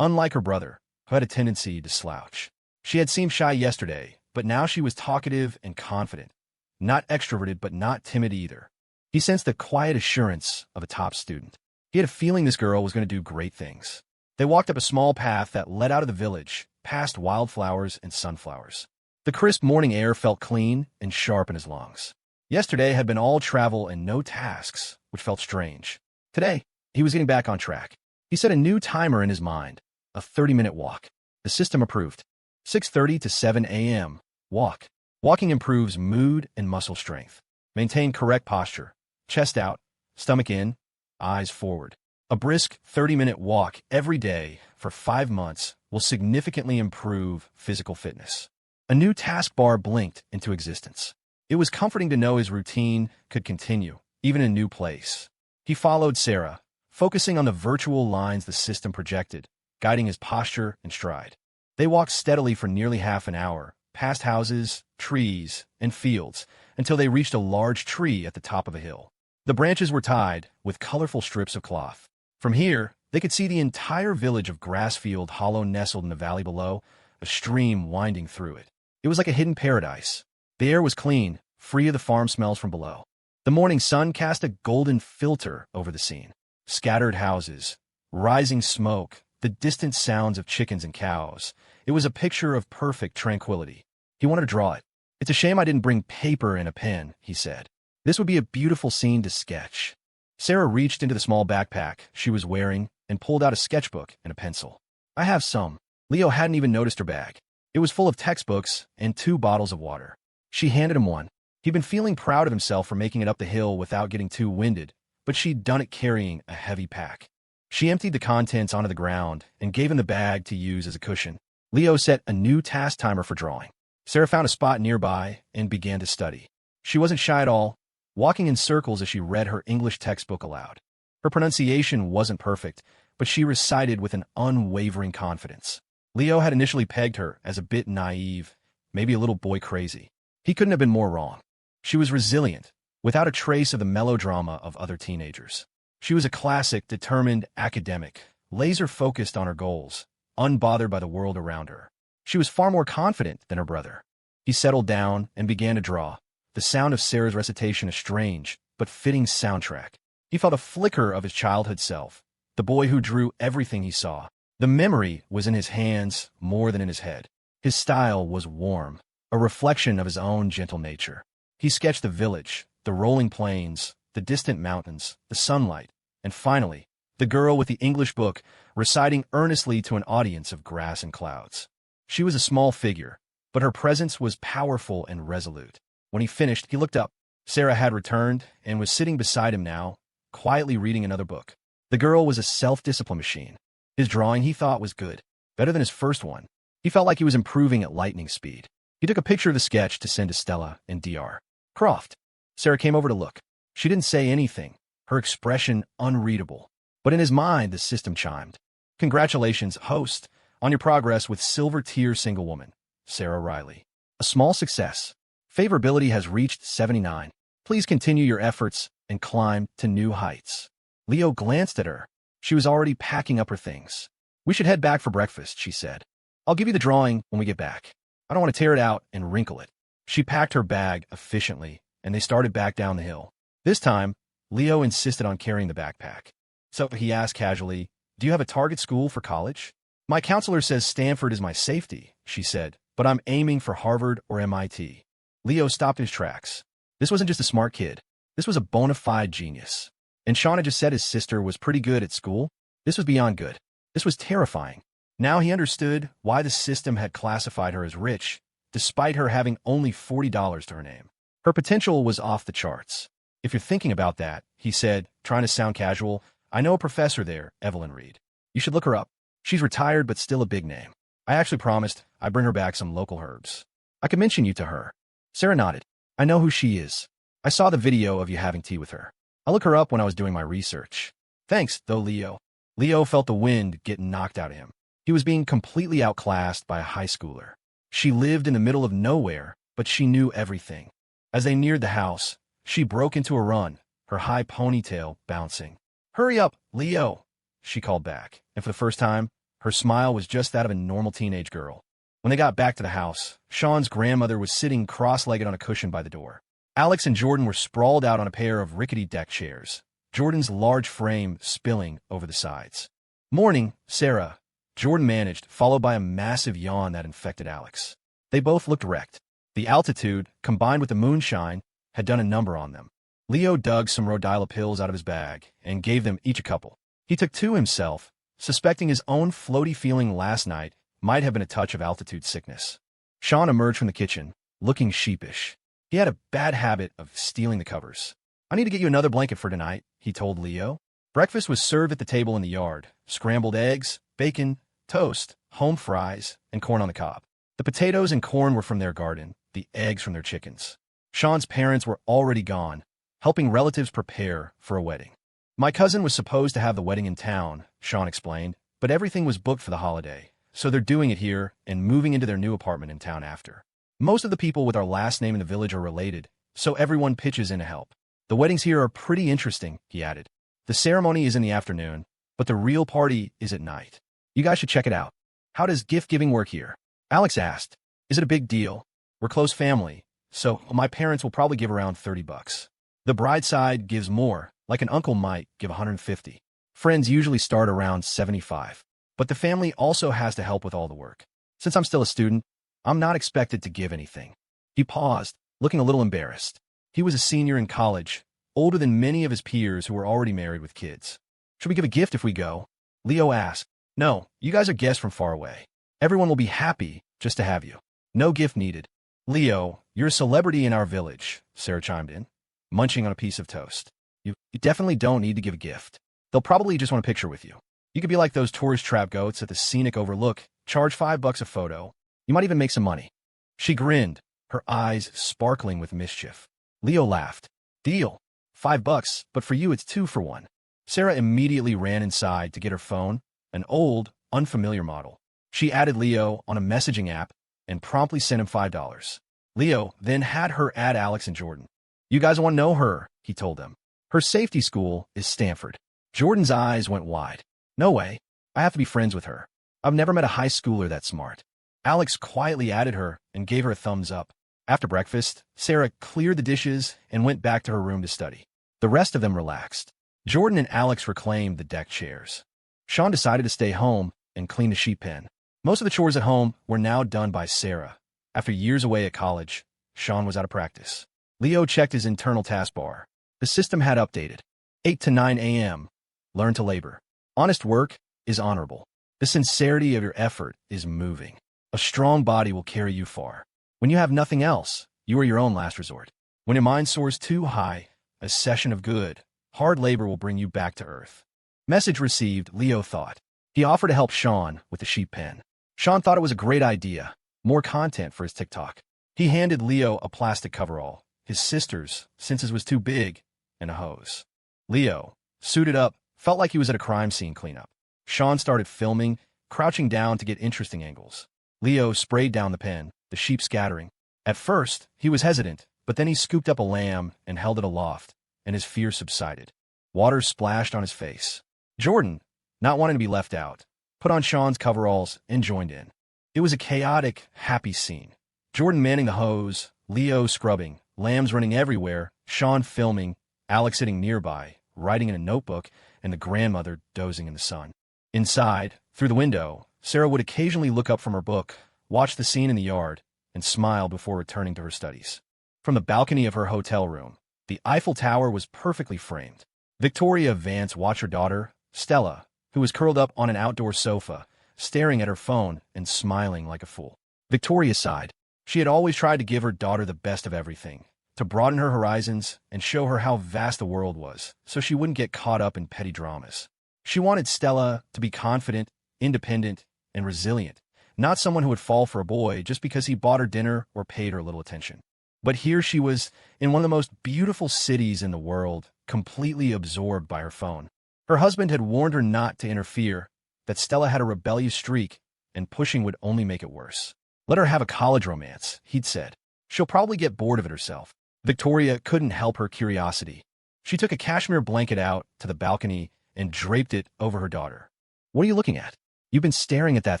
unlike her brother, who had a tendency to slouch. She had seemed shy yesterday, but now she was talkative and confident. Not extroverted, but not timid either. He sensed the quiet assurance of a top student. He had a feeling this girl was going to do great things. They walked up a small path that led out of the village, past wildflowers and sunflowers. The crisp morning air felt clean and sharp in his lungs. Yesterday had been all travel and no tasks, which felt strange. Today, he was getting back on track. He set a new timer in his mind, a 30-minute walk. The system approved. 6:30 to 7 a.m. Walk. Walking improves mood and muscle strength. Maintain correct posture. Chest out, stomach in, eyes forward. A brisk 30-minute walk every day for 5 months will significantly improve physical fitness. A new taskbar blinked into existence. It was comforting to know his routine could continue, even in a new place. He followed Sarah, focusing on the virtual lines the system projected, guiding his posture and stride. They walked steadily for nearly half an hour, past houses, trees, and fields, until they reached a large tree at the top of a hill. The branches were tied with colorful strips of cloth. From here, they could see the entire village of Grassfield Hollow nestled in the valley below, a stream winding through it. It was like a hidden paradise. The air was clean, free of the farm smells from below. The morning sun cast a golden filter over the scene. Scattered houses, rising smoke, the distant sounds of chickens and cows. It was a picture of perfect tranquility. He wanted to draw it. "It's a shame I didn't bring paper and a pen," he said. "This would be a beautiful scene to sketch." Sarah reached into the small backpack she was wearing and pulled out a sketchbook and a pencil. "I have some." Leo hadn't even noticed her bag. It was full of textbooks and 2 bottles of water. She handed him one. He'd been feeling proud of himself for making it up the hill without getting too winded, but she'd done it carrying a heavy pack. She emptied the contents onto the ground and gave him the bag to use as a cushion. Leo set a new task timer for drawing. Sarah found a spot nearby and began to study. She wasn't shy at all, walking in circles as she read her English textbook aloud. Her pronunciation wasn't perfect, but she recited with an unwavering confidence. Leo had initially pegged her as a bit naive, maybe a little boy crazy. He couldn't have been more wrong. She was resilient, without a trace of the melodrama of other teenagers. She was a classic, determined academic, laser-focused on her goals, unbothered by the world around her. She was far more confident than her brother. He settled down and began to draw, the sound of Sarah's recitation a strange but fitting soundtrack. He felt a flicker of his childhood self, the boy who drew everything he saw. The memory was in his hands more than in his head. His style was warm, a reflection of his own gentle nature. He sketched the village, the rolling plains, the distant mountains, the sunlight, and finally, the girl with the English book reciting earnestly to an audience of grass and clouds. She was a small figure, but her presence was powerful and resolute. When he finished, he looked up. Sarah had returned and was sitting beside him now, quietly reading another book. The girl was a self-discipline machine. His drawing, he thought, was good, better than his first one. He felt like he was improving at lightning speed. He took a picture of the sketch to send to Stella and Dr. Croft. Sarah came over to look. She didn't say anything, her expression unreadable. But in his mind, the system chimed. Congratulations, host, on your progress with Silver Tier Single Woman, Sarah Riley. A small success. Favorability has reached 79. Please continue your efforts and climb to new heights. Leo glanced at her. She was already packing up her things. We should head back for breakfast, she said. I'll give you the drawing when we get back. I don't want to tear it out and wrinkle it. She packed her bag efficiently, and they started back down the hill. This time, Leo insisted on carrying the backpack. So he asked casually, do you have a target school for college? My counselor says Stanford is my safety, she said, but I'm aiming for Harvard or MIT. Leo stopped in his tracks. This wasn't just a smart kid. This was a bona fide genius. And Sean had just said his sister was pretty good at school. This was beyond good. This was terrifying. Now he understood why the system had classified her as rich, despite her having only $40 to her name. Her potential was off the charts. If you're thinking about that, he said, trying to sound casual, I know a professor there, Evelyn Reed. You should look her up. She's retired but still a big name. I actually promised I'd bring her back some local herbs. I could mention you to her. Sarah nodded. I know who she is. I saw the video of you having tea with her. I'll look her up when I was doing my research. Thanks, though, Leo. Leo felt the wind get knocked out of him. He was being completely outclassed by a high schooler. She lived in the middle of nowhere, but she knew everything. As they neared the house, she broke into a run, her high ponytail bouncing. Hurry up, Leo, she called back, and for the first time, her smile was just that of a normal teenage girl. When they got back to the house, Sean's grandmother was sitting cross-legged on a cushion by the door. Alex and Jordan were sprawled out on a pair of rickety deck chairs, Jordan's large frame spilling over the sides. Morning, Sarah, Jordan managed, followed by a massive yawn that infected Alex. They both looked wrecked. The altitude, combined with the moonshine, had done a number on them. Leo dug some Rhodila pills out of his bag and gave them each a couple. He took two himself, suspecting his own floaty feeling last night might have been a touch of altitude sickness. Sean emerged from the kitchen, looking sheepish. He had a bad habit of stealing the covers. I need to get you another blanket for tonight, he told Leo. Breakfast was served at the table in the yard. Scrambled eggs, bacon, toast, home fries, and corn on the cob. The potatoes and corn were from their garden, the eggs from their chickens. Sean's parents were already gone, helping relatives prepare for a wedding. My cousin was supposed to have the wedding in town, Sean explained, but everything was booked for the holiday, so they're doing it here and moving into their new apartment in town after. Most of the people with our last name in the village are related, so everyone pitches in to help. The weddings here are pretty interesting, he added. The ceremony is in the afternoon, but the real party is at night. You guys should check it out. How does gift-giving work here? Alex asked. Is it a big deal? We're close family, so my parents will probably give around $30. The bride side gives more, like an uncle might give $150. Friends usually start around $75. But the family also has to help with all the work. Since I'm still a student, I'm not expected to give anything. He paused, looking a little embarrassed. He was a senior in college, older than many of his peers who were already married with kids. Should we give a gift if we go? Leo asked. No, you guys are guests from far away. Everyone will be happy just to have you. No gift needed. Leo, you're a celebrity in our village, Sarah chimed in, munching on a piece of toast. You definitely don't need to give a gift. They'll probably just want a picture with you. You could be like those tourist trap goats at the scenic overlook, charge $5 a photo. You might even make some money. She grinned, her eyes sparkling with mischief. Leo laughed. Deal. $5, but for you it's 2 for 1. Sarah immediately ran inside to get her phone, an old, unfamiliar model. She added Leo on a messaging app and promptly sent him $5. Leo then had her add Alex and Jordan. You guys want to know her, he told them. Her safety school is Stanford. Jordan's eyes went wide. No way. I have to be friends with her. I've never met a high schooler that smart. Alex quietly added her and gave her a thumbs up. After breakfast, Sarah cleared the dishes and went back to her room to study. The rest of them relaxed. Jordan and Alex reclaimed the deck chairs. Sean decided to stay home and clean the sheep pen. Most of the chores at home were now done by Sarah. After years away at college, Sean was out of practice. Leo checked his internal taskbar. The system had updated. 8 to 9 a.m. Learn to labor. Honest work is honorable. The sincerity of your effort is moving. A strong body will carry you far. When you have nothing else, you are your own last resort. When your mind soars too high, a session of good, hard labor will bring you back to earth. Message received, Leo thought. He offered to help Sean with the sheep pen. Sean thought it was a great idea. More content for his TikTok. He handed Leo a plastic coverall, his sister's, since his was too big, and a hose. Leo, suited up, felt like he was at a crime scene cleanup. Sean started filming, crouching down to get interesting angles. Leo sprayed down the pen, the sheep scattering. At first, he was hesitant, but then he scooped up a lamb and held it aloft, and his fear subsided. Water splashed on his face. Jordan, not wanting to be left out, put on Sean's coveralls and joined in. It was a chaotic, happy scene. Jordan manning the hose, Leo scrubbing, lambs running everywhere, Sean filming, Alex sitting nearby, writing in a notebook, and the grandmother dozing in the sun. Inside, through the window, Sarah would occasionally look up from her book, watch the scene in the yard, and smile before returning to her studies. From the balcony of her hotel room, the Eiffel Tower was perfectly framed. Victoria Vance watched her daughter, Stella, who was curled up on an outdoor sofa, staring at her phone and smiling like a fool. Victoria sighed. She had always tried to give her daughter the best of everything, to broaden her horizons and show her how vast the world was, so she wouldn't get caught up in petty dramas. She wanted Stella to be confident, independent, and resilient, not someone who would fall for a boy just because he bought her dinner or paid her a little attention. But here she was, in one of the most beautiful cities in the world, completely absorbed by her phone. Her husband had warned her not to interfere, that Stella had a rebellious streak, and pushing would only make it worse. Let her have a college romance, he'd said. She'll probably get bored of it herself. Victoria couldn't help her curiosity. She took a cashmere blanket out to the balcony and draped it over her daughter. What are you looking at? You've been staring at that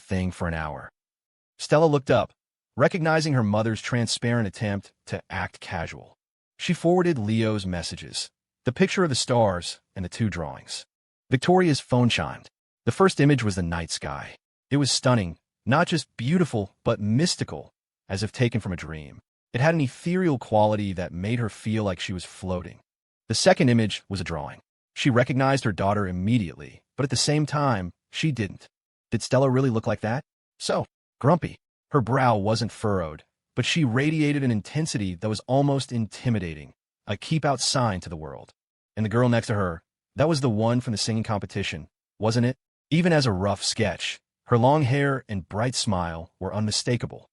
thing for an hour. Stella looked up, recognizing her mother's transparent attempt to act casual. She forwarded Leo's messages, the picture of the stars and the two drawings. Victoria's phone chimed. The first image was the night sky. It was stunning, not just beautiful, but mystical, as if taken from a dream. It had an ethereal quality that made her feel like she was floating. The second image was a drawing. She recognized her daughter immediately, but at the same time, she didn't. Did Stella really look like that? So, grumpy. Her brow wasn't furrowed, but she radiated an intensity that was almost intimidating, a keep-out sign to the world. And the girl next to her, that was the one from the singing competition, wasn't it? Even as a rough sketch, her long hair and bright smile were unmistakable.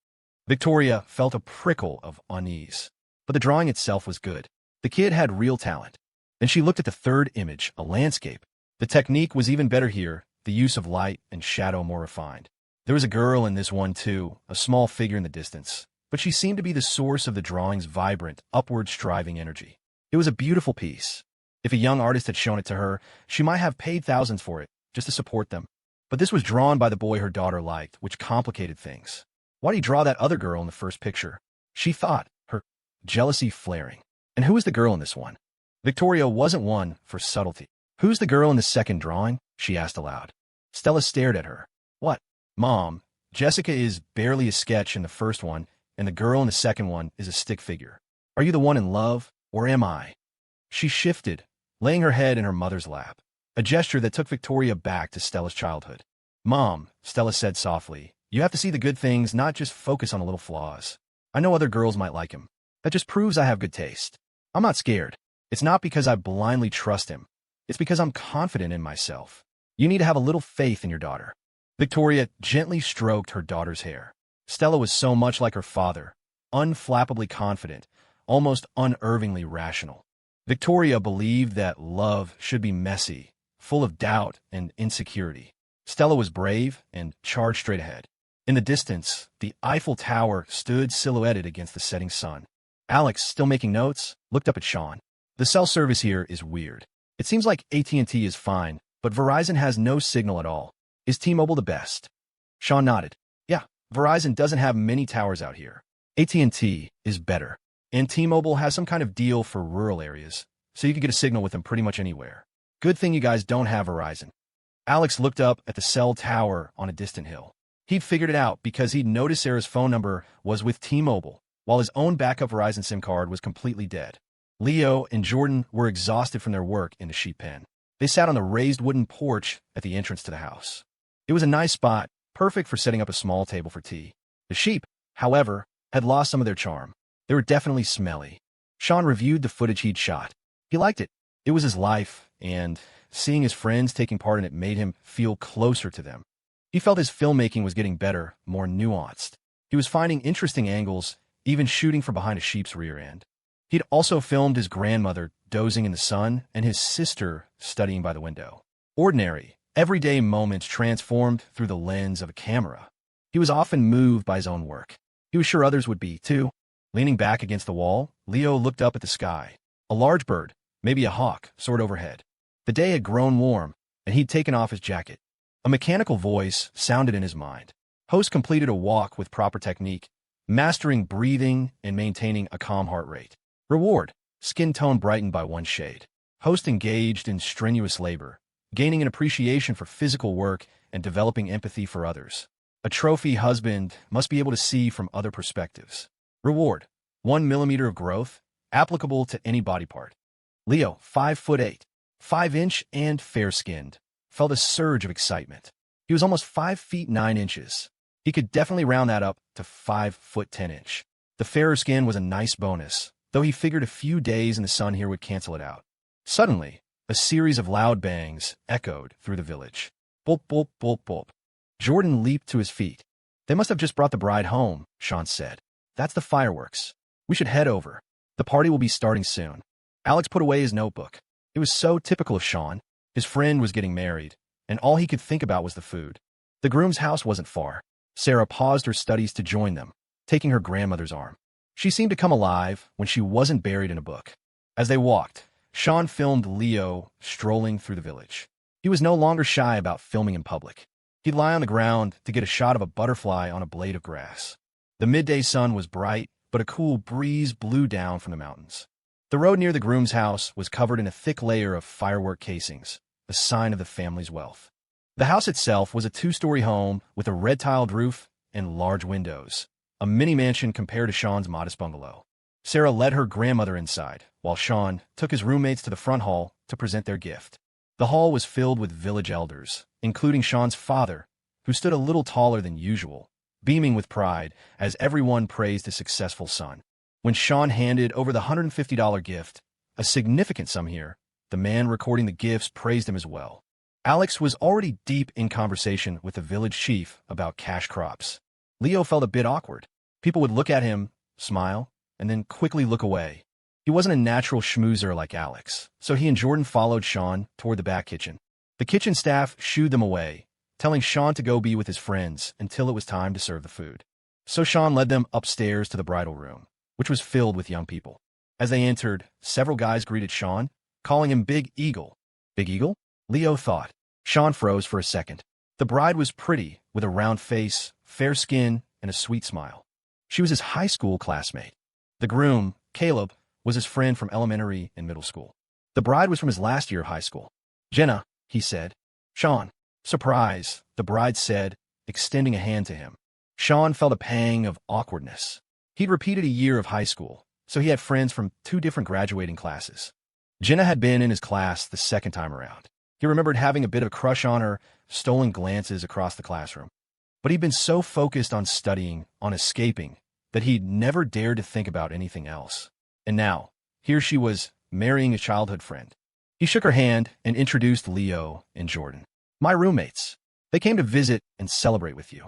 Victoria felt a prickle of unease, but the drawing itself was good. The kid had real talent. Then she looked at the third image, a landscape. The technique was even better here, the use of light and shadow more refined. There was a girl in this one too, a small figure in the distance, but she seemed to be the source of the drawing's vibrant, upward-striving energy. It was a beautiful piece. If a young artist had shown it to her, she might have paid thousands for it, just to support them. But this was drawn by the boy her daughter liked, which complicated things. Why did he draw that other girl in the first picture? She thought, her jealousy flaring. And who was the girl in this one? Victoria wasn't one for subtlety. Who's the girl in the second drawing? She asked aloud. Stella stared at her. What? Mom, Jessica is barely a sketch in the first one, and the girl in the second one is a stick figure. Are you the one in love, or am I? She shifted, laying her head in her mother's lap, a gesture that took Victoria back to Stella's childhood. Mom, Stella said softly, you have to see the good things, not just focus on the little flaws. I know other girls might like him. That just proves I have good taste. I'm not scared. It's not because I blindly trust him. It's because I'm confident in myself. You need to have a little faith in your daughter. Victoria gently stroked her daughter's hair. Stella was so much like her father, unflappably confident, almost unervingly rational. Victoria believed that love should be messy, full of doubt and insecurity. Stella was brave and charged straight ahead. In the distance, the Eiffel Tower stood silhouetted against the setting sun. Alex, still making notes, looked up at Sean. The cell service here is weird. It seems like AT&T is fine, but Verizon has no signal at all. Is T-Mobile the best? Sean nodded. Yeah, Verizon doesn't have many towers out here. AT&T is better. And T-Mobile has some kind of deal for rural areas, so you can get a signal with them pretty much anywhere. Good thing you guys don't have Verizon. Alex looked up at the cell tower on a distant hill. He'd figured it out because he'd noticed Sarah's phone number was with T-Mobile, while his own backup Verizon SIM card was completely dead. Leo and Jordan were exhausted from their work in the sheep pen. They sat on the raised wooden porch at the entrance to the house. It was a nice spot, perfect for setting up a small table for tea. The sheep, however, had lost some of their charm. They were definitely smelly. Sean reviewed the footage he'd shot. He liked it. It was his life, and seeing his friends taking part in it made him feel closer to them. He felt his filmmaking was getting better, more nuanced. He was finding interesting angles, even shooting from behind a sheep's rear end. He'd also filmed his grandmother dozing in the sun and his sister studying by the window. Ordinary, everyday moments transformed through the lens of a camera. He was often moved by his own work. He was sure others would be, too. Leaning back against the wall, Leo looked up at the sky. A large bird, maybe a hawk, soared overhead. The day had grown warm, and he'd taken off his jacket. A mechanical voice sounded in his mind. Host completed a walk with proper technique, mastering breathing and maintaining a calm heart rate. Reward, skin tone brightened by one shade. Host engaged in strenuous labor, gaining an appreciation for physical work and developing empathy for others. A trophy husband must be able to see from other perspectives. Reward, 1 millimeter of growth, applicable to any body part. Leo, 5'8", 5-inch and fair-skinned, felt a surge of excitement. He was almost 5 feet 9 inches. He could definitely round that up to 5 foot 10 inch. The fairer skin was a nice bonus, though he figured a few days in the sun here would cancel it out. Suddenly, a series of loud bangs echoed through the village. Boop, boop, boop, boop. Jordan leaped to his feet. They must have just brought the bride home, Sean said. That's the fireworks. We should head over. The party will be starting soon. Alex put away his notebook. It was so typical of Sean. His friend was getting married, and all he could think about was the food. The groom's house wasn't far. Sarah paused her studies to join them, taking her grandmother's arm. She seemed to come alive when she wasn't buried in a book. As they walked, Sean filmed Leo strolling through the village. He was no longer shy about filming in public. He'd lie on the ground to get a shot of a butterfly on a blade of grass. The midday sun was bright, but a cool breeze blew down from the mountains. The road near the groom's house was covered in a thick layer of firework casings, a sign of the family's wealth. The house itself was a 2-story home with a red-tiled roof and large windows, a mini-mansion compared to Sean's modest bungalow. Sarah led her grandmother inside, while Sean took his roommates to the front hall to present their gift. The hall was filled with village elders, including Sean's father, who stood a little taller than usual, beaming with pride as everyone praised his successful son. When Sean handed over the $150 gift, a significant sum here, the man recording the gifts praised him as well. Alex was already deep in conversation with the village chief about cash crops. Leo felt a bit awkward. People would look at him, smile, and then quickly look away. He wasn't a natural schmoozer like Alex, so he and Jordan followed Sean toward the back kitchen. The kitchen staff shooed them away, telling Sean to go be with his friends until it was time to serve the food. So Sean led them upstairs to the bridal room, which was filled with young people. As they entered, several guys greeted Sean, calling him Big Eagle. Big Eagle? Leo thought. Sean froze for a second. The bride was pretty, with a round face, fair skin, and a sweet smile. She was his high school classmate. The groom, Caleb, was his friend from elementary and middle school. The bride was from his last year of high school. Jenna, he said. Sean. Surprise, the bride said, extending a hand to him. Sean felt a pang of awkwardness. He'd repeated a year of high school, so he had friends from 2 different graduating classes. Jenna had been in his class the second time around. He remembered having a bit of a crush on her, stolen glances across the classroom. But he'd been so focused on studying, on escaping, that he'd never dared to think about anything else. And now, here she was, marrying a childhood friend. He shook her hand and introduced Leo and Jordan. My roommates. They came to visit and celebrate with you.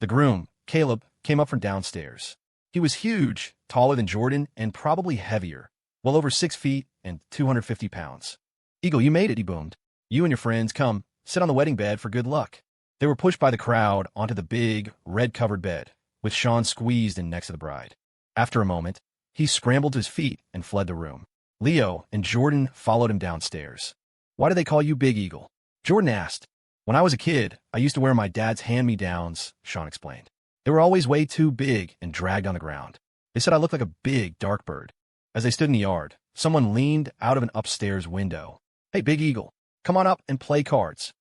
The groom, Caleb, came up from downstairs. He was huge, taller than Jordan, and probably heavier, well over 6 feet and 250 pounds. Eagle, you made it, he boomed. You and your friends, come, sit on the wedding bed for good luck. They were pushed by the crowd onto the big, red-covered bed, with Sean squeezed in next to the bride. After a moment, he scrambled to his feet and fled the room. Leo and Jordan followed him downstairs. Why do they call you Big Eagle? Jordan asked. When I was a kid, I used to wear my dad's hand-me-downs, Sean explained. They were always way too big and dragged on the ground. They said I looked like a big, dark bird. As they stood in the yard, someone leaned out of an upstairs window. Hey, Big Eagle, Come on up and play cards.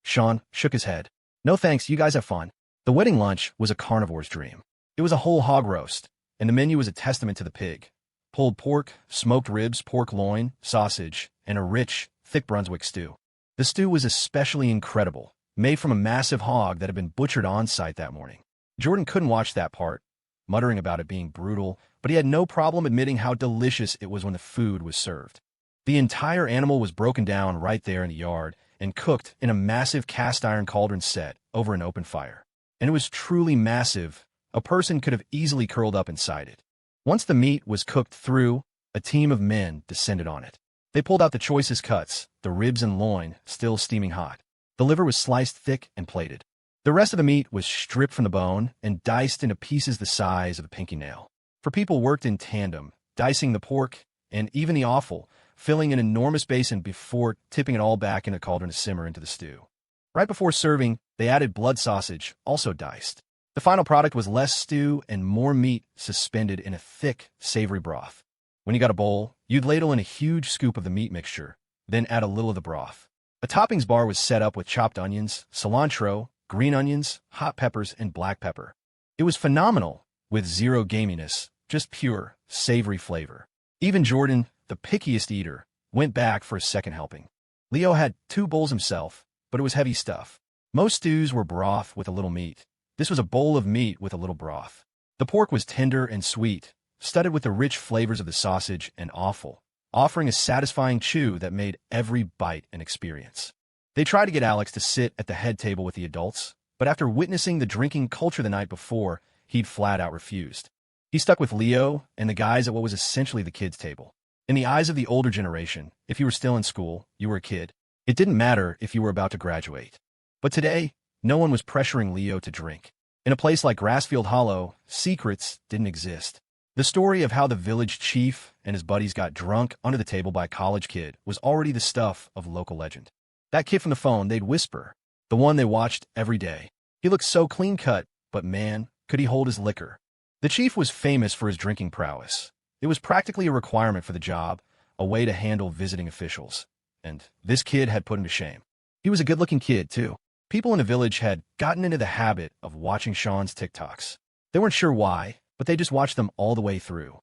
Sean shook his head. No thanks, you guys have fun. The wedding lunch was a carnivore's dream. It was a whole hog roast, and the menu was a testament to the pig. Pulled pork, smoked ribs, pork loin, sausage, and a rich, thick Brunswick stew. The stew was especially incredible, made from a massive hog that had been butchered on-site that morning. Jordan couldn't watch that part, muttering about it being brutal, but he had no problem admitting how delicious it was when the food was served. The entire animal was broken down right there in the yard and cooked in a massive cast-iron cauldron set over an open fire. And it was truly massive. A person could have easily curled up inside it. Once the meat was cooked through, a team of men descended on it. They pulled out the choicest cuts, the ribs and loin, still steaming hot. The liver was sliced thick and plated. The rest of the meat was stripped from the bone and diced into pieces the size of a pinky nail. For people worked in tandem, dicing the pork and even the offal, filling an enormous basin before tipping it all back in a cauldron to simmer into the stew. Right before serving, they added blood sausage, also diced. The final product was less stew and more meat suspended in a thick, savory broth. When you got a bowl, you'd ladle in a huge scoop of the meat mixture, then add a little of the broth. A toppings bar was set up with chopped onions, cilantro, green onions, hot peppers, and black pepper. It was phenomenal, with zero gaminess, just pure, savory flavor. Even Jordan, the pickiest eater, went back for a second helping. Leo had 2 bowls himself, but it was heavy stuff. Most stews were broth with a little meat. This was a bowl of meat with a little broth. The pork was tender and sweet, studded with the rich flavors of the sausage and offal, offering a satisfying chew that made every bite an experience. They tried to get Alex to sit at the head table with the adults, but after witnessing the drinking culture the night before, he'd flat out refused. He stuck with Leo and the guys at what was essentially the kids' table. In the eyes of the older generation, if you were still in school, you were a kid. It didn't matter if you were about to graduate. But today, no one was pressuring Leo to drink. In a place like Grassfield Hollow, secrets didn't exist. The story of how the village chief and his buddies got drunk under the table by a college kid was already the stuff of local legend. That kid from the phone, they'd whisper, the one they watched every day. He looked so clean-cut, but man, could he hold his liquor. The chief was famous for his drinking prowess. It was practically a requirement for the job, a way to handle visiting officials. And this kid had put him to shame. He was a good-looking kid, too. People in the village had gotten into the habit of watching Sean's TikToks. They weren't sure why, but they just watched them all the way through.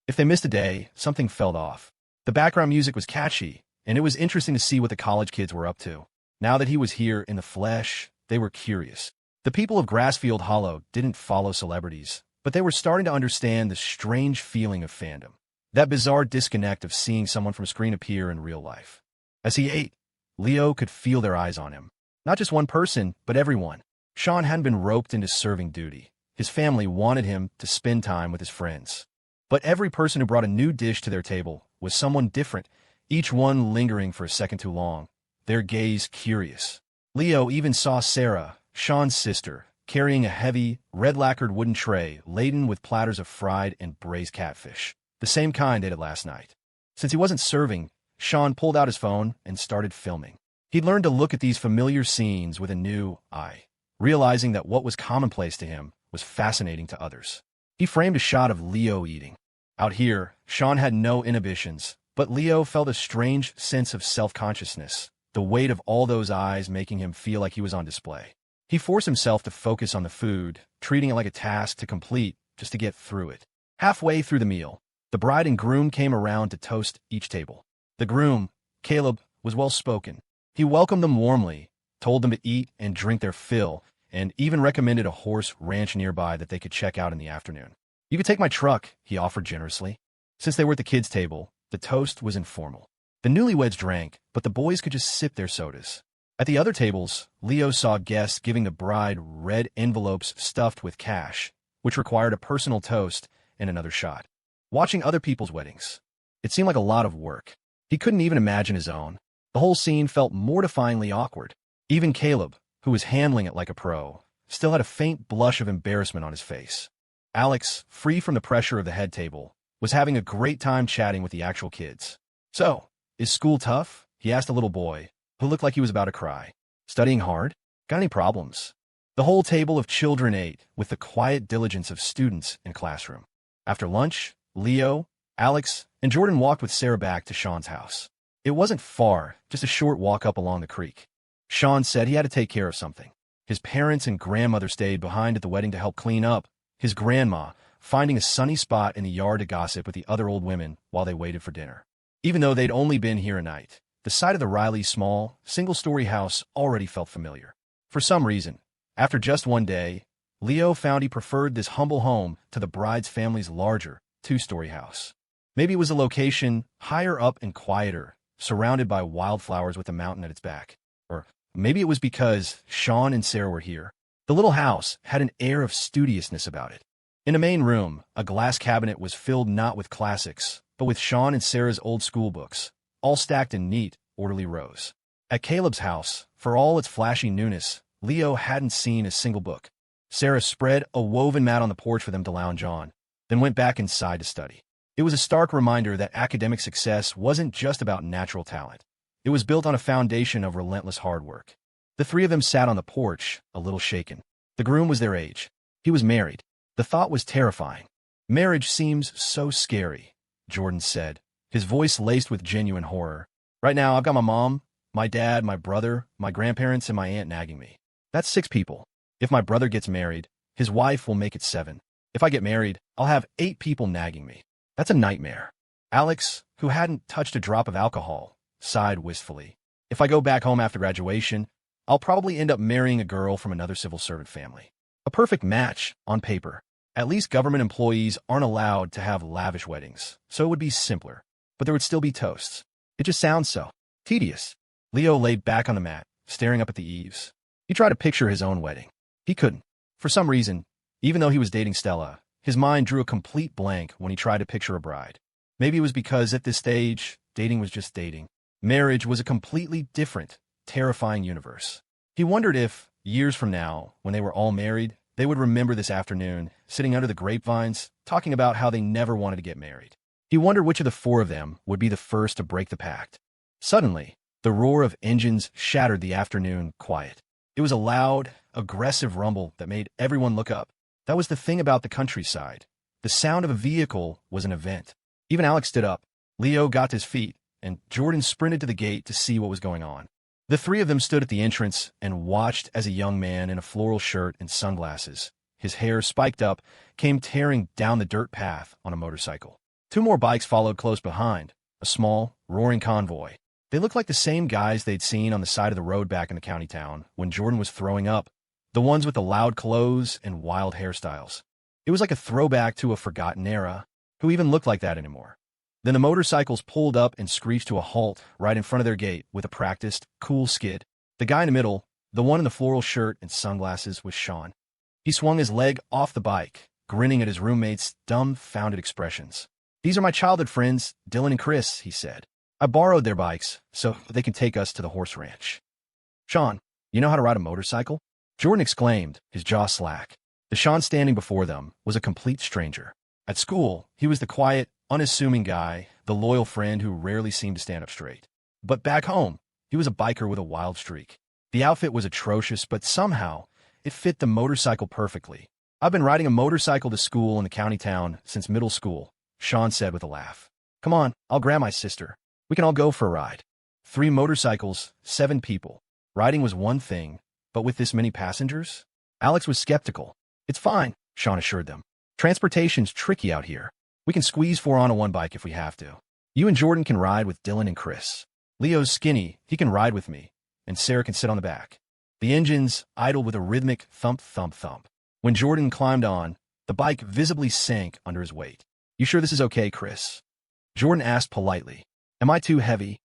If they missed a day, something fell off. The background music was catchy, and it was interesting to see what the college kids were up to. Now that he was here in the flesh, they were curious. The people of Grassfield Hollow didn't follow celebrities, but they were starting to understand the strange feeling of fandom. That bizarre disconnect of seeing someone from screen appear in real life. As he ate, Leo could feel their eyes on him. Not just one person, but everyone. Sean hadn't been roped into serving duty. His family wanted him to spend time with his friends. But every person who brought a new dish to their table was someone different, each one lingering for a second too long, their gaze curious. Leo even saw Sarah, Sean's sister, carrying a heavy, red-lacquered wooden tray laden with platters of fried and braised catfish, the same kind they did last night. Since he wasn't serving, Sean pulled out his phone and started filming. He'd learned to look at these familiar scenes with a new eye, realizing that what was commonplace to him was fascinating to others. He framed a shot of Leo eating. Out here, Sean had no inhibitions, but Leo felt a strange sense of self-consciousness, the weight of all those eyes making him feel like he was on display. He forced himself to focus on the food, treating it like a task to complete just to get through it. Halfway through the meal, the bride and groom came around to toast each table. The groom, Caleb, was well-spoken. He welcomed them warmly, told them to eat and drink their fill, and even recommended a horse ranch nearby that they could check out in the afternoon. You could take my truck, he offered generously. Since they were at the kids' table, the toast was informal. The newlyweds drank, but the boys could just sip their sodas. At the other tables, Leo saw guests giving the bride red envelopes stuffed with cash, which required a personal toast and another shot. Watching other people's weddings, it seemed like a lot of work. He couldn't even imagine his own. The whole scene felt mortifyingly awkward. Even Caleb, who was handling it like a pro, still had a faint blush of embarrassment on his face. Alex, free from the pressure of the head table, was having a great time chatting with the actual kids. So, is school tough? He asked a little boy, who looked like he was about to cry. Studying hard? Got any problems? The whole table of children ate with the quiet diligence of students in a classroom. After lunch, Leo, Alex, and Jordan walked with Sarah back to Sean's house. It wasn't far, just a short walk up along the creek. Sean said he had to take care of something. His parents and grandmother stayed behind at the wedding to help clean up. His grandma, finding a sunny spot in the yard to gossip with the other old women while they waited for dinner. Even though they'd only been here a night, the sight of the Rileys' small, single-story house already felt familiar. For some reason, after just one day, Leo found he preferred this humble home to the bride's family's larger, two-story house. Maybe it was the location, higher up and quieter, surrounded by wildflowers with a mountain at its back. Or maybe it was because Sean and Sarah were here. The little house had an air of studiousness about it. In the main room, a glass cabinet was filled not with classics, but with Sean and Sarah's old school books, all stacked in neat, orderly rows. At Caleb's house, for all its flashy newness, Leo hadn't seen a single book. Sarah spread a woven mat on the porch for them to lounge on, then went back inside to study. It was a stark reminder that academic success wasn't just about natural talent. It was built on a foundation of relentless hard work. The three of them sat on the porch, a little shaken. The groom was their age. He was married. The thought was terrifying. Marriage seems so scary, Jordan said, his voice laced with genuine horror. Right now, I've got my mom, my dad, my brother, my grandparents, and my aunt nagging me. That's 6 people. If my brother gets married, his wife will make it 7. If I get married, I'll have 8 people nagging me. That's a nightmare. Alex, who hadn't touched a drop of alcohol, sighed wistfully. If I go back home after graduation, I'll probably end up marrying a girl from another civil servant family. A perfect match, on paper. At least government employees aren't allowed to have lavish weddings, so it would be simpler. But there would still be toasts. It just sounds so tedious. Leo laid back on the mat, staring up at the eaves. He tried to picture his own wedding. He couldn't. For some reason, even though he was dating Stella, his mind drew a complete blank when he tried to picture a bride. Maybe it was because at this stage, dating was just dating. Marriage was a completely different, terrifying universe. He wondered if, years from now, when they were all married, they would remember this afternoon, sitting under the grapevines, talking about how they never wanted to get married. He wondered which of the 4 of them would be the first to break the pact. Suddenly, the roar of engines shattered the afternoon quiet. It was a loud, aggressive rumble that made everyone look up. That was the thing about the countryside. The sound of a vehicle was an event. Even Alex stood up. Leo got to his feet, and Jordan sprinted to the gate to see what was going on. The 3 of them stood at the entrance and watched as a young man in a floral shirt and sunglasses, his hair spiked up, came tearing down the dirt path on a motorcycle. 2 more bikes followed close behind, a small, roaring convoy. They looked like the same guys they'd seen on the side of the road back in the county town when Jordan was throwing up, the ones with the loud clothes and wild hairstyles. It was like a throwback to a forgotten era. Who even looked like that anymore? Then the motorcycles pulled up and screeched to a halt right in front of their gate with a practiced, cool skid. The guy in the middle, the one in the floral shirt and sunglasses, was Sean. He swung his leg off the bike, grinning at his roommates' dumbfounded expressions. "These are my childhood friends, Dylan and Chris," he said. "I borrowed their bikes so they can take us to the horse ranch." "Sean, you know how to ride a motorcycle?" Jordan exclaimed, his jaw slack. The Sean standing before them was a complete stranger. At school, he was the quiet, unassuming guy, the loyal friend who rarely seemed to stand up straight. But back home, he was a biker with a wild streak. The outfit was atrocious, but somehow, it fit the motorcycle perfectly. "I've been riding a motorcycle to school in the county town since middle school," Sean said with a laugh. "Come on, I'll grab my sister. We can all go for a ride." 3 motorcycles, 7 people. Riding was one thing, but with this many passengers? Alex was skeptical. "It's fine," Sean assured them. "Transportation's tricky out here. We can squeeze 4 onto one bike if we have to. You and Jordan can ride with Dylan and Chris. Leo's skinny, he can ride with me, and Sarah can sit on the back." The engines idled with a rhythmic thump, thump, thump. When Jordan climbed on, the bike visibly sank under his weight. "You sure this is okay, Chris?" Jordan asked politely. "Am I too heavy?"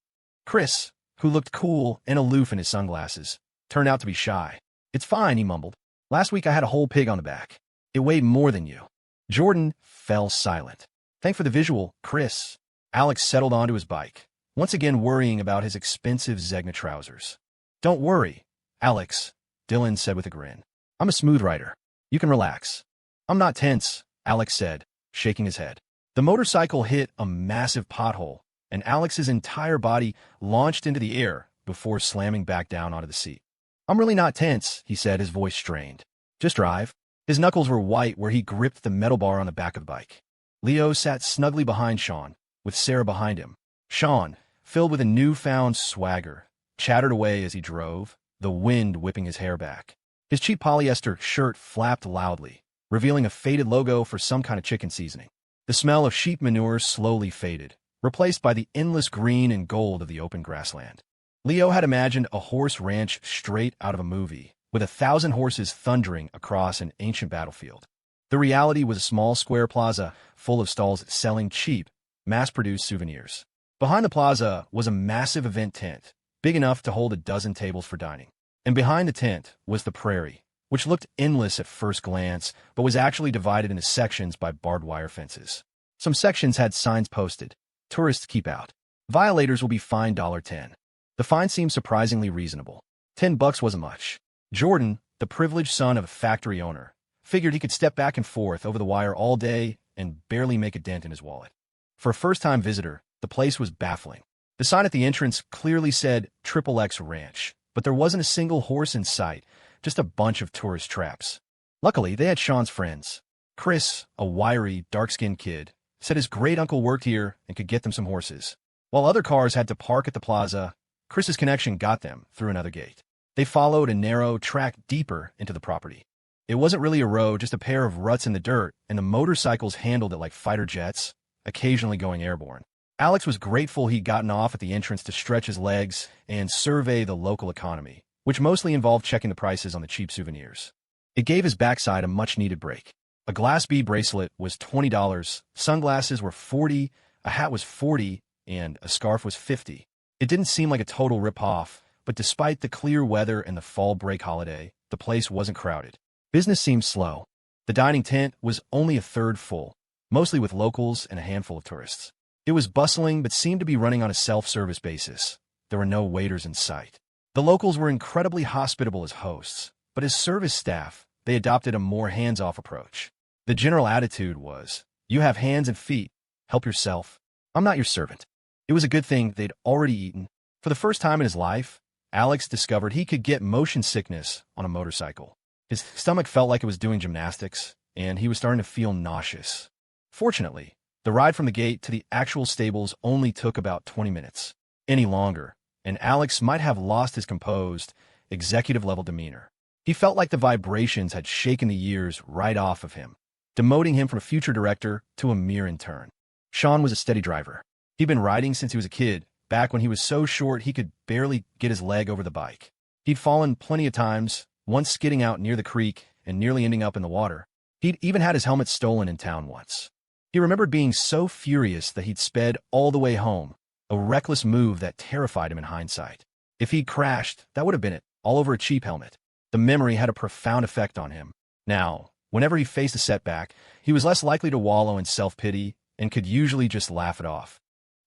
Chris, who looked cool and aloof in his sunglasses, turned out to be shy. "It's fine," he mumbled. "Last week I had a whole pig on the back. It weighed more than you." Jordan fell silent. "Thanks for the visual, Chris." Alex settled onto his bike, once again worrying about his expensive Zegna trousers. "Don't worry, Alex," Dylan said with a grin. "I'm a smooth rider. You can relax." "I'm not tense," Alex said, shaking his head. The motorcycle hit a massive pothole, and Alex's entire body launched into the air before slamming back down onto the seat. "I'm really not tense," he said, his voice strained. "Just drive." His knuckles were white where he gripped the metal bar on the back of the bike. Leo sat snugly behind Sean, with Sarah behind him. Sean, filled with a newfound swagger, chattered away as he drove, the wind whipping his hair back. His cheap polyester shirt flapped loudly, revealing a faded logo for some kind of chicken seasoning. The smell of sheep manure slowly faded, replaced by the endless green and gold of the open grassland. Leo had imagined a horse ranch straight out of a movie, with 1,000 horses thundering across an ancient battlefield. The reality was a small square plaza full of stalls selling cheap, mass-produced souvenirs. Behind the plaza was a massive event tent, big enough to hold a dozen tables for dining. And behind the tent was the prairie, which looked endless at first glance, but was actually divided into sections by barbed wire fences. Some sections had signs posted, "Tourists keep out. Violators will be fined $10." The fine seemed surprisingly reasonable. $10 wasn't much. Jordan, the privileged son of a factory owner, figured he could step back and forth over the wire all day and barely make a dent in his wallet. For a first-time visitor, the place was baffling. The sign at the entrance clearly said XXX Ranch, but there wasn't a single horse in sight, just a bunch of tourist traps. Luckily, they had Sean's friends. Chris, a wiry, dark-skinned kid, said his great-uncle worked here and could get them some horses. While other cars had to park at the plaza, Chris's connection got them through another gate. They followed a narrow track deeper into the property. It wasn't really a road, just a pair of ruts in the dirt, and the motorcycles handled it like fighter jets, occasionally going airborne. Alex was grateful he'd gotten off at the entrance to stretch his legs and survey the local economy, which mostly involved checking the prices on the cheap souvenirs. It gave his backside a much-needed break. A glass bead bracelet was $20, sunglasses were $40, a hat was $40, and a scarf was $50. It didn't seem like a total rip-off, but despite the clear weather and the fall break holiday, the place wasn't crowded. Business seemed slow. The dining tent was only a third full, mostly with locals and a handful of tourists. It was bustling but seemed to be running on a self-service basis. There were no waiters in sight. The locals were incredibly hospitable as hosts, but as service staff, they adopted a more hands-off approach. The general attitude was, "You have hands and feet. Help yourself. I'm not your servant." It was a good thing they'd already eaten. For the first time in his life, Alex discovered he could get motion sickness on a motorcycle. His stomach felt like it was doing gymnastics, and he was starting to feel nauseous. Fortunately, the ride from the gate to the actual stables only took about 20 minutes. Any longer, and Alex might have lost his composed, executive-level demeanor. He felt like the vibrations had shaken the years right off of him, demoting him from a future director to a mere intern. Sean was a steady driver. He'd been riding since he was a kid, back when he was so short he could barely get his leg over the bike. He'd fallen plenty of times, once skidding out near the creek and nearly ending up in the water. He'd even had his helmet stolen in town once. He remembered being so furious that he'd sped all the way home, a reckless move that terrified him in hindsight. If he'd crashed, that would have been it, all over a cheap helmet. The memory had a profound effect on him. Now, whenever he faced a setback, he was less likely to wallow in self-pity and could usually just laugh it off.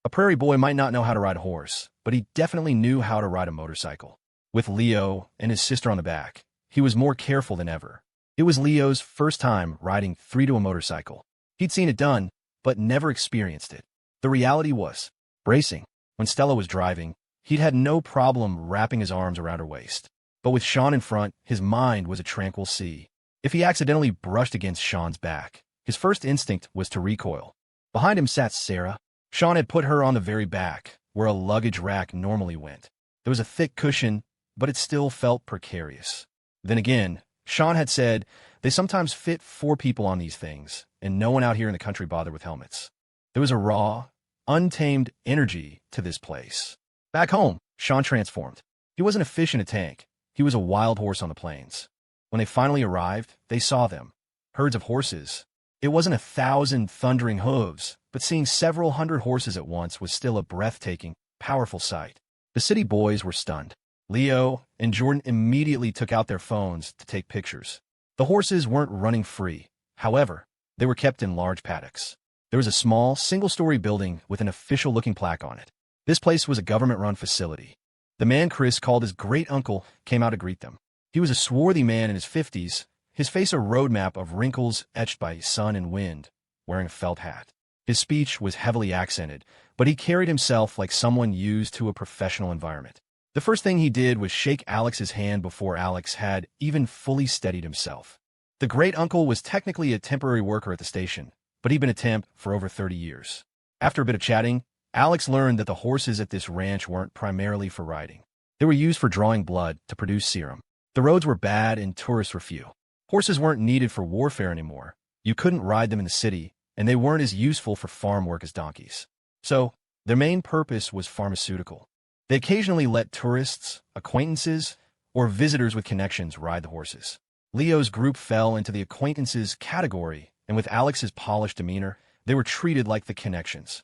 A prairie boy might not know how to ride a horse, but he definitely knew how to ride a motorcycle. With Leo and his sister on the back, he was more careful than ever. It was Leo's first time riding three to a motorcycle. He'd seen it done, but never experienced it. The reality was, bracing. When Stella was driving, he'd had no problem wrapping his arms around her waist. But with Sean in front, his mind was a tranquil sea. If he accidentally brushed against Sean's back, his first instinct was to recoil. Behind him sat Sarah. Sean had put her on the very back, where a luggage rack normally went. There was a thick cushion, but it still felt precarious. Then again, Sean had said, they sometimes fit 4 people on these things, and no one out here in the country bothered with helmets. There was a raw, untamed energy to this place. Back home, Sean transformed. He wasn't a fish in a tank. He was a wild horse on the plains. When they finally arrived, they saw them. Herds of horses. It wasn't 1,000 thundering hooves, but seeing several hundred horses at once was still a breathtaking, powerful sight. The city boys were stunned. Leo and Jordan immediately took out their phones to take pictures. The horses weren't running free. However, they were kept in large paddocks. There was a small, single-story building with an official-looking plaque on it. This place was a government-run facility. The man Chris called his great-uncle came out to greet them. He was a swarthy man in his 50s, his face a roadmap of wrinkles etched by sun and wind, wearing a felt hat. His speech was heavily accented, but he carried himself like someone used to a professional environment. The first thing he did was shake Alex's hand before Alex had even fully steadied himself. The great-uncle was technically a temporary worker at the station, but he'd been a temp for over 30 years. After a bit of chatting, Alex learned that the horses at this ranch weren't primarily for riding. They were used for drawing blood to produce serum. The roads were bad and tourists were few. Horses weren't needed for warfare anymore. You couldn't ride them in the city, and they weren't as useful for farm work as donkeys. So, their main purpose was pharmaceutical. They occasionally let tourists, acquaintances, or visitors with connections ride the horses. Leo's group fell into the acquaintances category, and with Alex's polished demeanor, they were treated like the connections.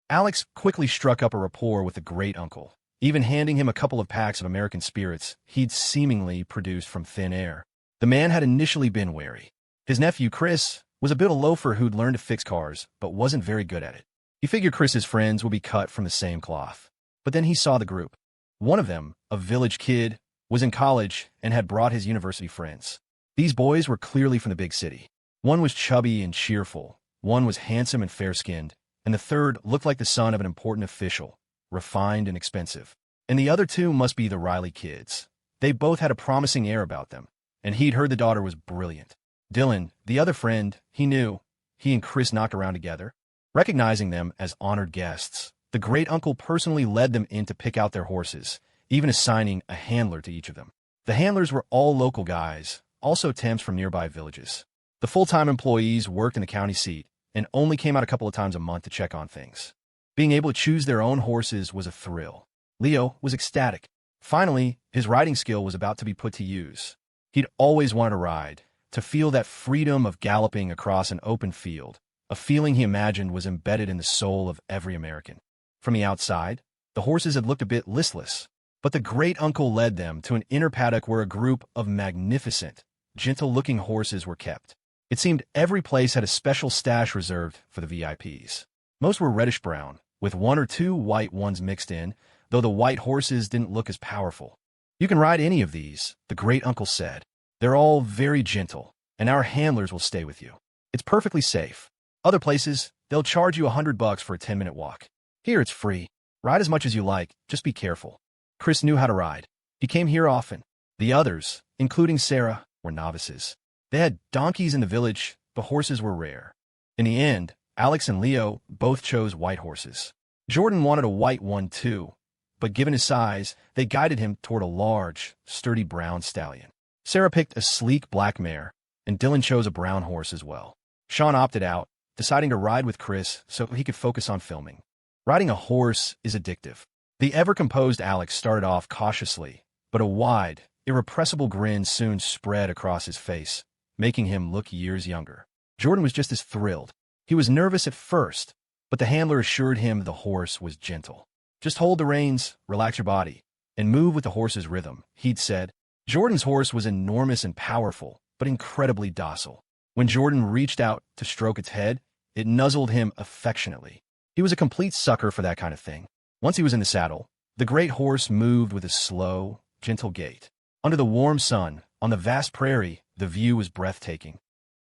Alex quickly struck up a rapport with the great uncle, even handing him a couple of packs of American spirits he'd seemingly produced from thin air. The man had initially been wary. His nephew, Chris, was a bit of a loafer who'd learned to fix cars, but wasn't very good at it. He figured Chris's friends would be cut from the same cloth. But then he saw the group. One of them, a village kid, was in college and had brought his university friends. These boys were clearly from the big city. One was chubby and cheerful, one was handsome and fair-skinned, and the third looked like the son of an important official, refined and expensive. And the other two must be the Riley kids. They both had a promising air about them, and he'd heard the daughter was brilliant. Dylan, the other friend, he knew. He and Chris knocked around together. Recognizing them as honored guests, the great uncle personally led them in to pick out their horses, even assigning a handler to each of them. The handlers were all local guys, also temps from nearby villages. The full-time employees worked in the county seat and only came out a couple of times a month to check on things. Being able to choose their own horses was a thrill. Leo was ecstatic. Finally, his riding skill was about to be put to use. He'd always wanted to ride, to feel that freedom of galloping across an open field, a feeling he imagined was embedded in the soul of every American. From the outside, the horses had looked a bit listless, but the great uncle led them to an inner paddock where a group of magnificent, gentle-looking horses were kept. It seemed every place had a special stash reserved for the VIPs. Most were reddish-brown, with one or two white ones mixed in, though the white horses didn't look as powerful. "You can ride any of these," the great uncle said. "They're all very gentle, and our handlers will stay with you. It's perfectly safe. Other places, they'll charge you $100 for a 10-minute walk. Here it's free. Ride as much as you like, just be careful." Chris knew how to ride. He came here often. The others, including Sarah, were novices. They had donkeys in the village, but horses were rare. In the end, Alex and Leo both chose white horses. Jordan wanted a white one too, but given his size, they guided him toward a large, sturdy brown stallion. Sarah picked a sleek black mare, and Dylan chose a brown horse as well. Sean opted out, deciding to ride with Chris so he could focus on filming. Riding a horse is addictive. The ever-composed Alex started off cautiously, but a wide, irrepressible grin soon spread across his face, making him look years younger. Jordan was just as thrilled. He was nervous at first, but the handler assured him the horse was gentle. "Just hold the reins, relax your body, and move with the horse's rhythm," he'd said. Jordan's horse was enormous and powerful, but incredibly docile. When Jordan reached out to stroke its head, it nuzzled him affectionately. He was a complete sucker for that kind of thing. Once he was in the saddle, the great horse moved with a slow, gentle gait. Under the warm sun, on the vast prairie, the view was breathtaking.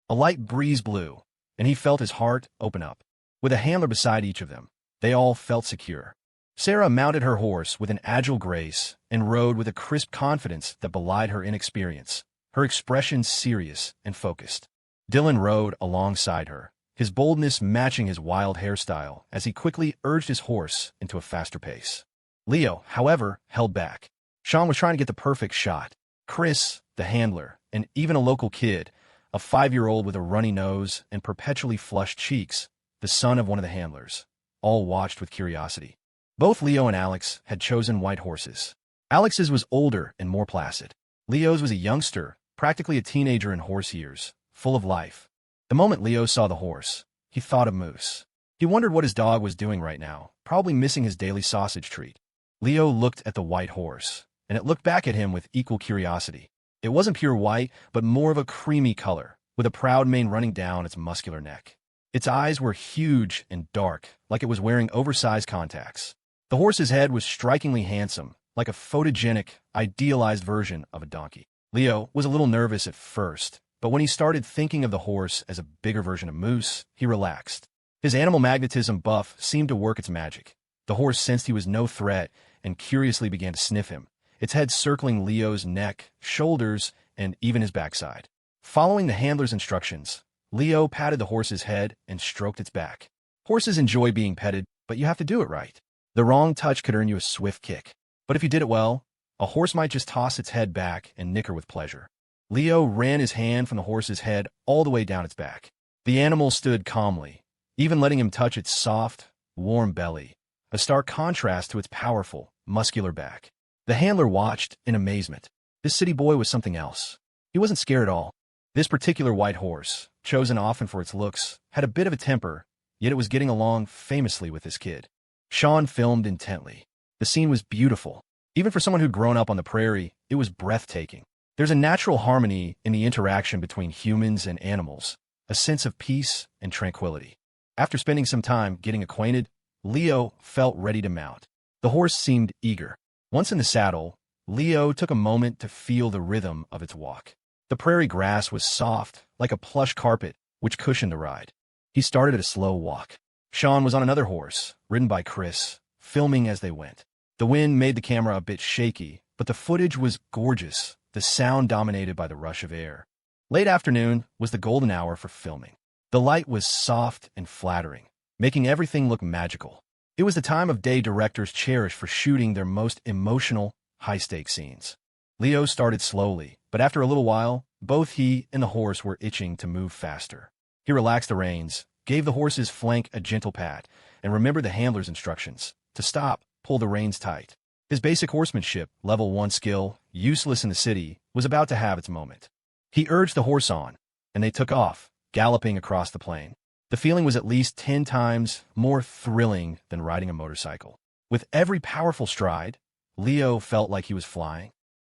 A light breeze blew, and he felt his heart open up. With a handler beside each of them, they all felt secure. Sarah mounted her horse with an agile grace and rode with a crisp confidence that belied her inexperience, her expression serious and focused. Dylan rode alongside her, his boldness matching his wild hairstyle as he quickly urged his horse into a faster pace. Leo, however, held back. Sean was trying to get the perfect shot. Chris, the handler, and even a local kid, a 5-year-old with a runny nose and perpetually flushed cheeks, the son of one of the handlers, all watched with curiosity. Both Leo and Alex had chosen white horses. Alex's was older and more placid. Leo's was a youngster, practically a teenager in horse years, full of life. The moment Leo saw the horse, he thought of Moose. He wondered what his dog was doing right now, probably missing his daily sausage treat. Leo looked at the white horse, and it looked back at him with equal curiosity. It wasn't pure white, but more of a creamy color, with a proud mane running down its muscular neck. Its eyes were huge and dark, like it was wearing oversized contacts. The horse's head was strikingly handsome, like a photogenic, idealized version of a donkey. Leo was a little nervous at first, but when he started thinking of the horse as a bigger version of Moose, he relaxed. His animal magnetism buff seemed to work its magic. The horse sensed he was no threat and curiously began to sniff him, its head circling Leo's neck, shoulders, and even his backside. Following the handler's instructions, Leo patted the horse's head and stroked its back. Horses enjoy being petted, but you have to do it right. The wrong touch could earn you a swift kick. But if you did it well, a horse might just toss its head back and nicker with pleasure. Leo ran his hand from the horse's head all the way down its back. The animal stood calmly, even letting him touch its soft, warm belly, a stark contrast to its powerful, muscular back. The handler watched in amazement. This city boy was something else. He wasn't scared at all. This particular white horse, chosen often for its looks, had a bit of a temper, yet it was getting along famously with this kid. Sean filmed intently. The scene was beautiful. Even for someone who'd grown up on the prairie, it was breathtaking. There's a natural harmony in the interaction between humans and animals, a sense of peace and tranquility. After spending some time getting acquainted, Leo felt ready to mount. The horse seemed eager. Once in the saddle, Leo took a moment to feel the rhythm of its walk. The prairie grass was soft, like a plush carpet, which cushioned the ride. He started at a slow walk. Sean was on another horse, ridden by Chris, filming as they went. The wind made the camera a bit shaky, but the footage was gorgeous, the sound dominated by the rush of air. Late afternoon was the golden hour for filming. The light was soft and flattering, making everything look magical. It was the time of day directors cherish for shooting their most emotional, high-stakes scenes. Leo started slowly, but after a little while, both he and the horse were itching to move faster. He relaxed the reins, gave the horse's flank a gentle pat, and remembered the handler's instructions. To stop, pull the reins tight. His basic horsemanship, level 1 skill, useless in the city, was about to have its moment. He urged the horse on, and they took off, galloping across the plain. The feeling was at least 10 times more thrilling than riding a motorcycle. With every powerful stride, Leo felt like he was flying.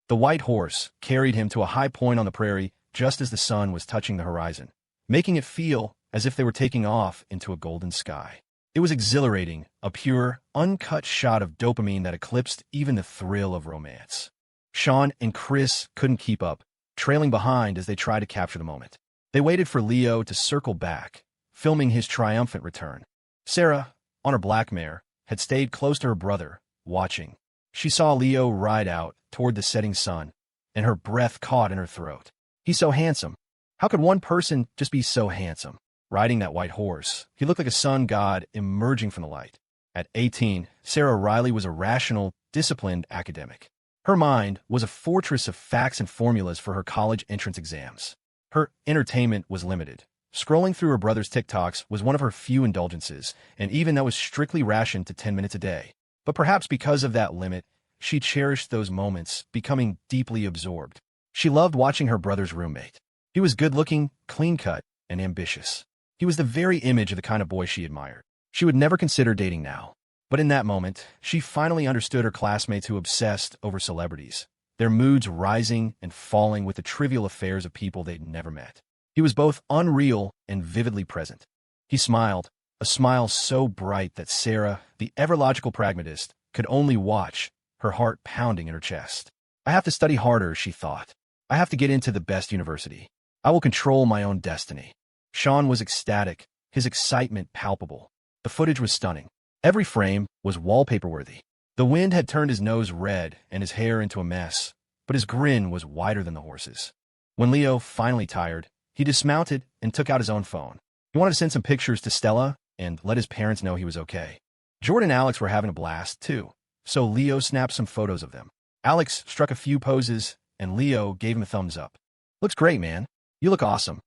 The white horse carried him to a high point on the prairie just as the sun was touching the horizon, making it feel as if they were taking off into a golden sky. It was exhilarating, a pure, uncut shot of dopamine that eclipsed even the thrill of romance. Sean and Chris couldn't keep up, trailing behind as they tried to capture the moment. They waited for Leo to circle back, filming his triumphant return. Sarah, on her black mare, had stayed close to her brother, watching. She saw Leo ride out toward the setting sun, and her breath caught in her throat. He's so handsome. How could one person just be so handsome? Riding that white horse, he looked like a sun god emerging from the light. At 18, Sarah Riley was a rational, disciplined academic. Her mind was a fortress of facts and formulas for her college entrance exams. Her entertainment was limited. Scrolling through her brother's TikToks was one of her few indulgences, and even that was strictly rationed to 10 minutes a day. But perhaps because of that limit, she cherished those moments, becoming deeply absorbed. She loved watching her brother's roommate. He was good-looking, clean-cut, and ambitious. He was the very image of the kind of boy she admired. She would never consider dating now. But in that moment, she finally understood her classmates who obsessed over celebrities, their moods rising and falling with the trivial affairs of people they'd never met. He was both unreal and vividly present. He smiled, a smile so bright that Sarah, the ever-logical pragmatist, could only watch, her heart pounding in her chest. I have to study harder, she thought. I have to get into the best university. I will control my own destiny. Sean was ecstatic, his excitement palpable. The footage was stunning. Every frame was wallpaper-worthy. The wind had turned his nose red and his hair into a mess, but his grin was wider than the horse's. When Leo finally tired, he dismounted and took out his own phone. He wanted to send some pictures to Stella and let his parents know he was okay. Jordan and Alex were having a blast, too, so Leo snapped some photos of them. Alex struck a few poses, and Leo gave him a thumbs up. Looks great, man. You look awesome.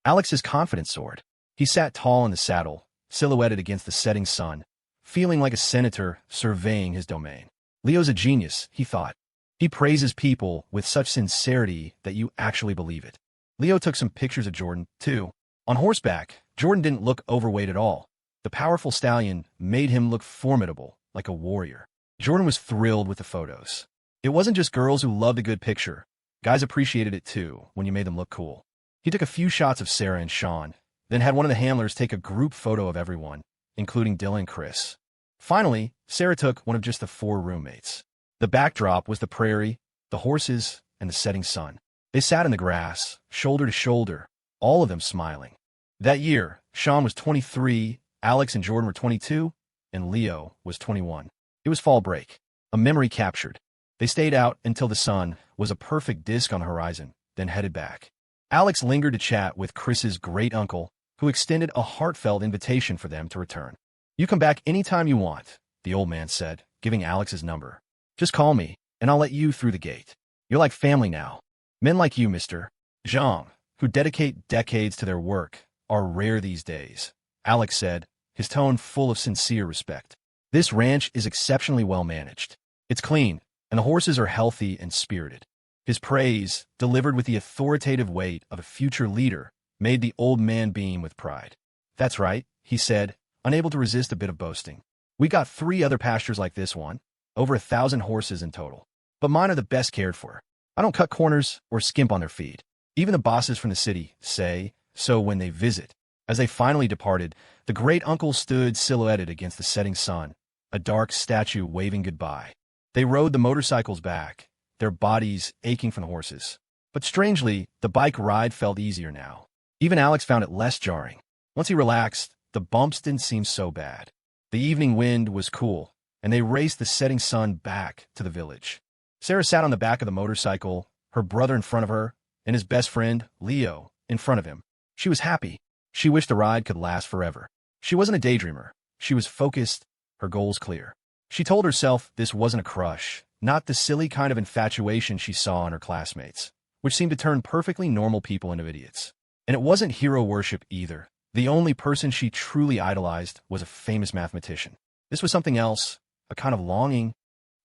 Alex's confidence soared. He sat tall in the saddle, silhouetted against the setting sun, feeling like a senator surveying his domain. Leo's a genius, he thought. He praises people with such sincerity that you actually believe it. Leo took some pictures of Jordan, too. On horseback, Jordan didn't look overweight at all. The powerful stallion made him look formidable, like a warrior. Jordan was thrilled with the photos. It wasn't just girls who loved a good picture. Guys appreciated it, too, when you made them look cool. He took a few shots of Sarah and Sean, then had one of the handlers take a group photo of everyone, including Dylan and Chris. Finally, Sarah took one of just the 4 roommates. The backdrop was the prairie, the horses, and the setting sun. They sat in the grass, shoulder to shoulder, all of them smiling. That year, Sean was 23, Alex and Jordan were 22, and Leo was 21. It was fall break, a memory captured. They stayed out until the sun was a perfect disk on the horizon, then headed back. Alex lingered to chat with Chris's great-uncle, who extended a heartfelt invitation for them to return. You come back anytime you want, the old man said, giving Alex his number. Just call me, and I'll let you through the gate. You're like family now. Men like you, Mr. Zhang, who dedicate decades to their work, are rare these days, Alex said, his tone full of sincere respect. This ranch is exceptionally well managed. It's clean, and the horses are healthy and spirited. His praise, delivered with the authoritative weight of a future leader, made the old man beam with pride. That's right, he said, unable to resist a bit of boasting. We got 3 other pastures like this one, over 1,000 horses in total. But mine are the best cared for. I don't cut corners or skimp on their feed. Even the bosses from the city say so when they visit. As they finally departed, the great uncle stood silhouetted against the setting sun, a dark statue waving goodbye. They rode the motorcycles back, their bodies aching from the horses. But strangely, the bike ride felt easier now. Even Alex found it less jarring. Once he relaxed, the bumps didn't seem so bad. The evening wind was cool, and they raced the setting sun back to the village. Sarah sat on the back of the motorcycle, her brother in front of her, and his best friend, Leo, in front of him. She was happy. She wished the ride could last forever. She wasn't a daydreamer. She was focused, her goals clear. She told herself this wasn't a crush, not the silly kind of infatuation she saw in her classmates, which seemed to turn perfectly normal people into idiots. And it wasn't hero worship either. The only person she truly idolized was a famous mathematician. This was something else, a kind of longing.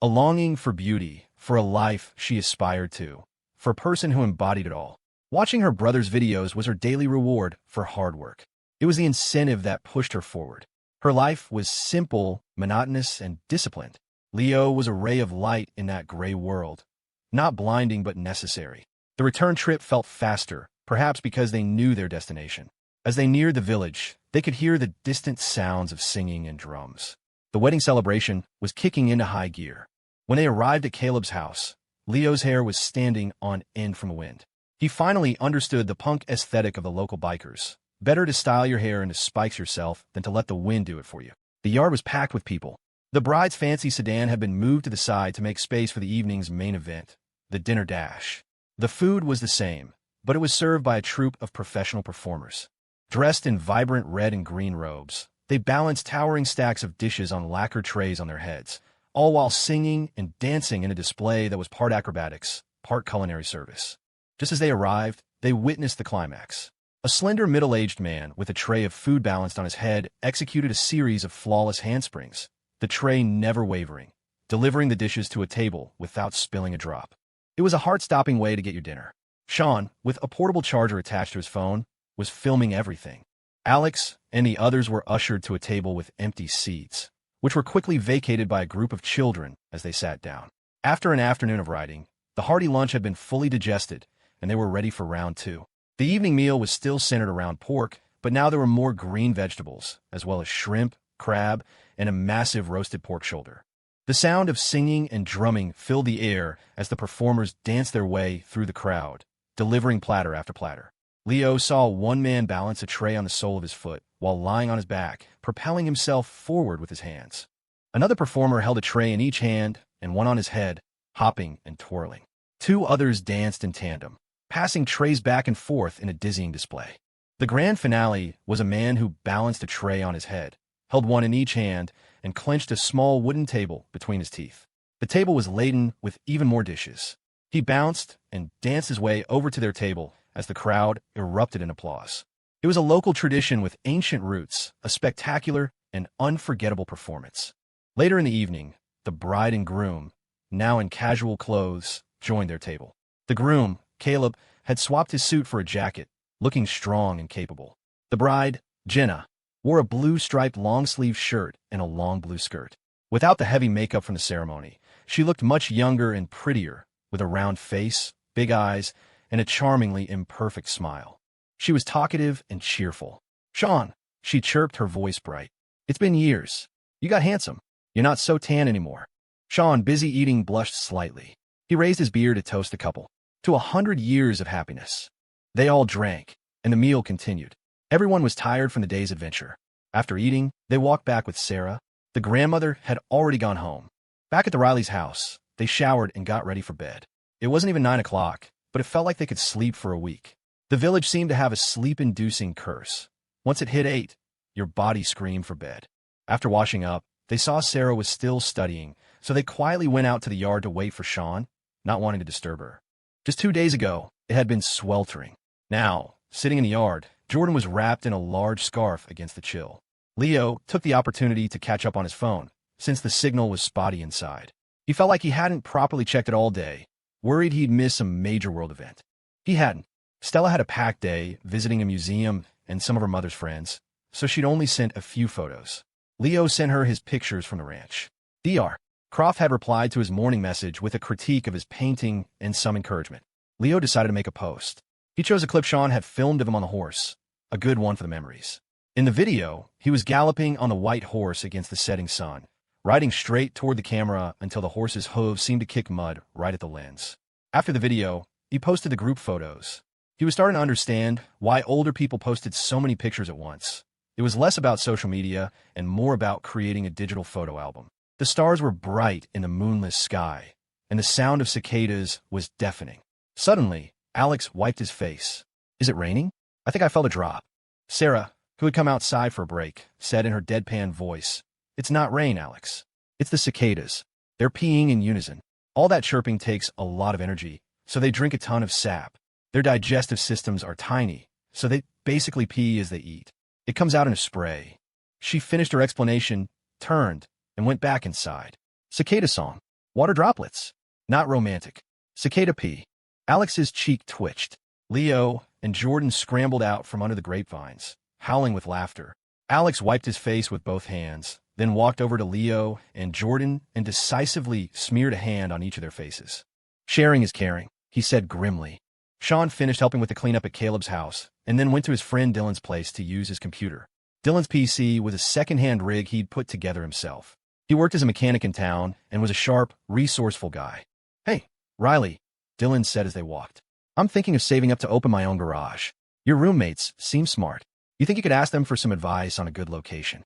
A longing for beauty, for a life she aspired to, for a person who embodied it all. Watching her brother's videos was her daily reward for hard work. It was the incentive that pushed her forward. Her life was simple, monotonous, and disciplined. Leo was a ray of light in that gray world. Not blinding, but necessary. The return trip felt faster, perhaps because they knew their destination. As they neared the village, they could hear the distant sounds of singing and drums. The wedding celebration was kicking into high gear. When they arrived at Caleb's house, Leo's hair was standing on end from the wind. He finally understood the punk aesthetic of the local bikers. Better to style your hair into spikes yourself than to let the wind do it for you. The yard was packed with people. The bride's fancy sedan had been moved to the side to make space for the evening's main event, the dinner dash. The food was the same, but it was served by a troupe of professional performers. Dressed in vibrant red and green robes, they balanced towering stacks of dishes on lacquer trays on their heads, all while singing and dancing in a display that was part acrobatics, part culinary service. Just as they arrived, they witnessed the climax. A slender middle-aged man with a tray of food balanced on his head executed a series of flawless handsprings, the tray never wavering, delivering the dishes to a table without spilling a drop. It was a heart-stopping way to get your dinner. Sean, with a portable charger attached to his phone, was filming everything. Alex and the others were ushered to a table with empty seats, which were quickly vacated by a group of children as they sat down. After an afternoon of riding, the hearty lunch had been fully digested, and they were ready for round 2. The evening meal was still centered around pork, but now there were more green vegetables, as well as shrimp, crab, and a massive roasted pork shoulder. The sound of singing and drumming filled the air as the performers danced their way through the crowd, delivering platter after platter. Leo saw one man balance a tray on the sole of his foot while lying on his back, propelling himself forward with his hands. Another performer held a tray in each hand and one on his head, hopping and twirling. 2 others danced in tandem, passing trays back and forth in a dizzying display. The grand finale was a man who balanced a tray on his head, held one in each hand, and clenched a small wooden table between his teeth. The table was laden with even more dishes. He bounced and danced his way over to their table as the crowd erupted in applause. It was a local tradition with ancient roots, a spectacular and unforgettable performance. Later in the evening, the bride and groom, now in casual clothes, joined their table. The groom, Caleb, had swapped his suit for a jacket, looking strong and capable. The bride, Jenna, wore a blue-striped long-sleeved shirt and a long blue skirt. Without the heavy makeup from the ceremony, she looked much younger and prettier, with a round face, big eyes, and a charmingly imperfect smile. She was talkative and cheerful. "Sean," she chirped, her voice bright. "It's been years. You got handsome. You're not so tan anymore." Sean, busy eating, blushed slightly. He raised his beer to toast the couple to 100 years of happiness. They all drank, and the meal continued. Everyone was tired from the day's adventure. After eating, they walked back with Sarah. The grandmother had already gone home. Back at the Rileys' house, they showered and got ready for bed. It wasn't even 9 o'clock, but it felt like they could sleep for a week. The village seemed to have a sleep-inducing curse. Once it hit 8, your body screamed for bed. After washing up, they saw Sarah was still studying, so they quietly went out to the yard to wait for Sean, not wanting to disturb her. Just 2 days ago, it had been sweltering. Now, sitting in the yard, Jordan was wrapped in a large scarf against the chill. Leo took the opportunity to catch up on his phone, since the signal was spotty inside. He felt like he hadn't properly checked it all day, worried he'd miss some major world event. He hadn't. Stella had a packed day, visiting a museum and some of her mother's friends, so she'd only sent a few photos. Leo sent her his pictures from the ranch. Dr. Croft had replied to his morning message with a critique of his painting and some encouragement. Leo decided to make a post. He chose a clip Sean had filmed of him on the horse, a good one for the memories. In the video, he was galloping on the white horse against the setting sun, riding straight toward the camera until the horse's hooves seemed to kick mud right at the lens. After the video, he posted the group photos. He was starting to understand why older people posted so many pictures at once. It was less about social media and more about creating a digital photo album. The stars were bright in the moonless sky, and the sound of cicadas was deafening. Suddenly, Alex wiped his face. "Is it raining? I think I felt a drop." Sarah, who had come outside for a break, said in her deadpan voice, "It's not rain, Alex. It's the cicadas. They're peeing in unison. All that chirping takes a lot of energy, so they drink a ton of sap. Their digestive systems are tiny, so they basically pee as they eat. It comes out in a spray." She finished her explanation, turned, and went back inside. Cicada song. Water droplets. Not romantic. Cicada pee. Alex's cheek twitched. Leo and Jordan scrambled out from under the grapevines, howling with laughter. Alex wiped his face with both hands, then walked over to Leo and Jordan and decisively smeared a hand on each of their faces. "Sharing is caring," he said grimly. Sean finished helping with the cleanup at Caleb's house and then went to his friend Dylan's place to use his computer. Dylan's PC was a second-hand rig he'd put together himself. He worked as a mechanic in town and was a sharp, resourceful guy. "Hey, Riley," Dylan said as they walked. "I'm thinking of saving up to open my own garage. Your roommates seem smart. You think you could ask them for some advice on a good location?"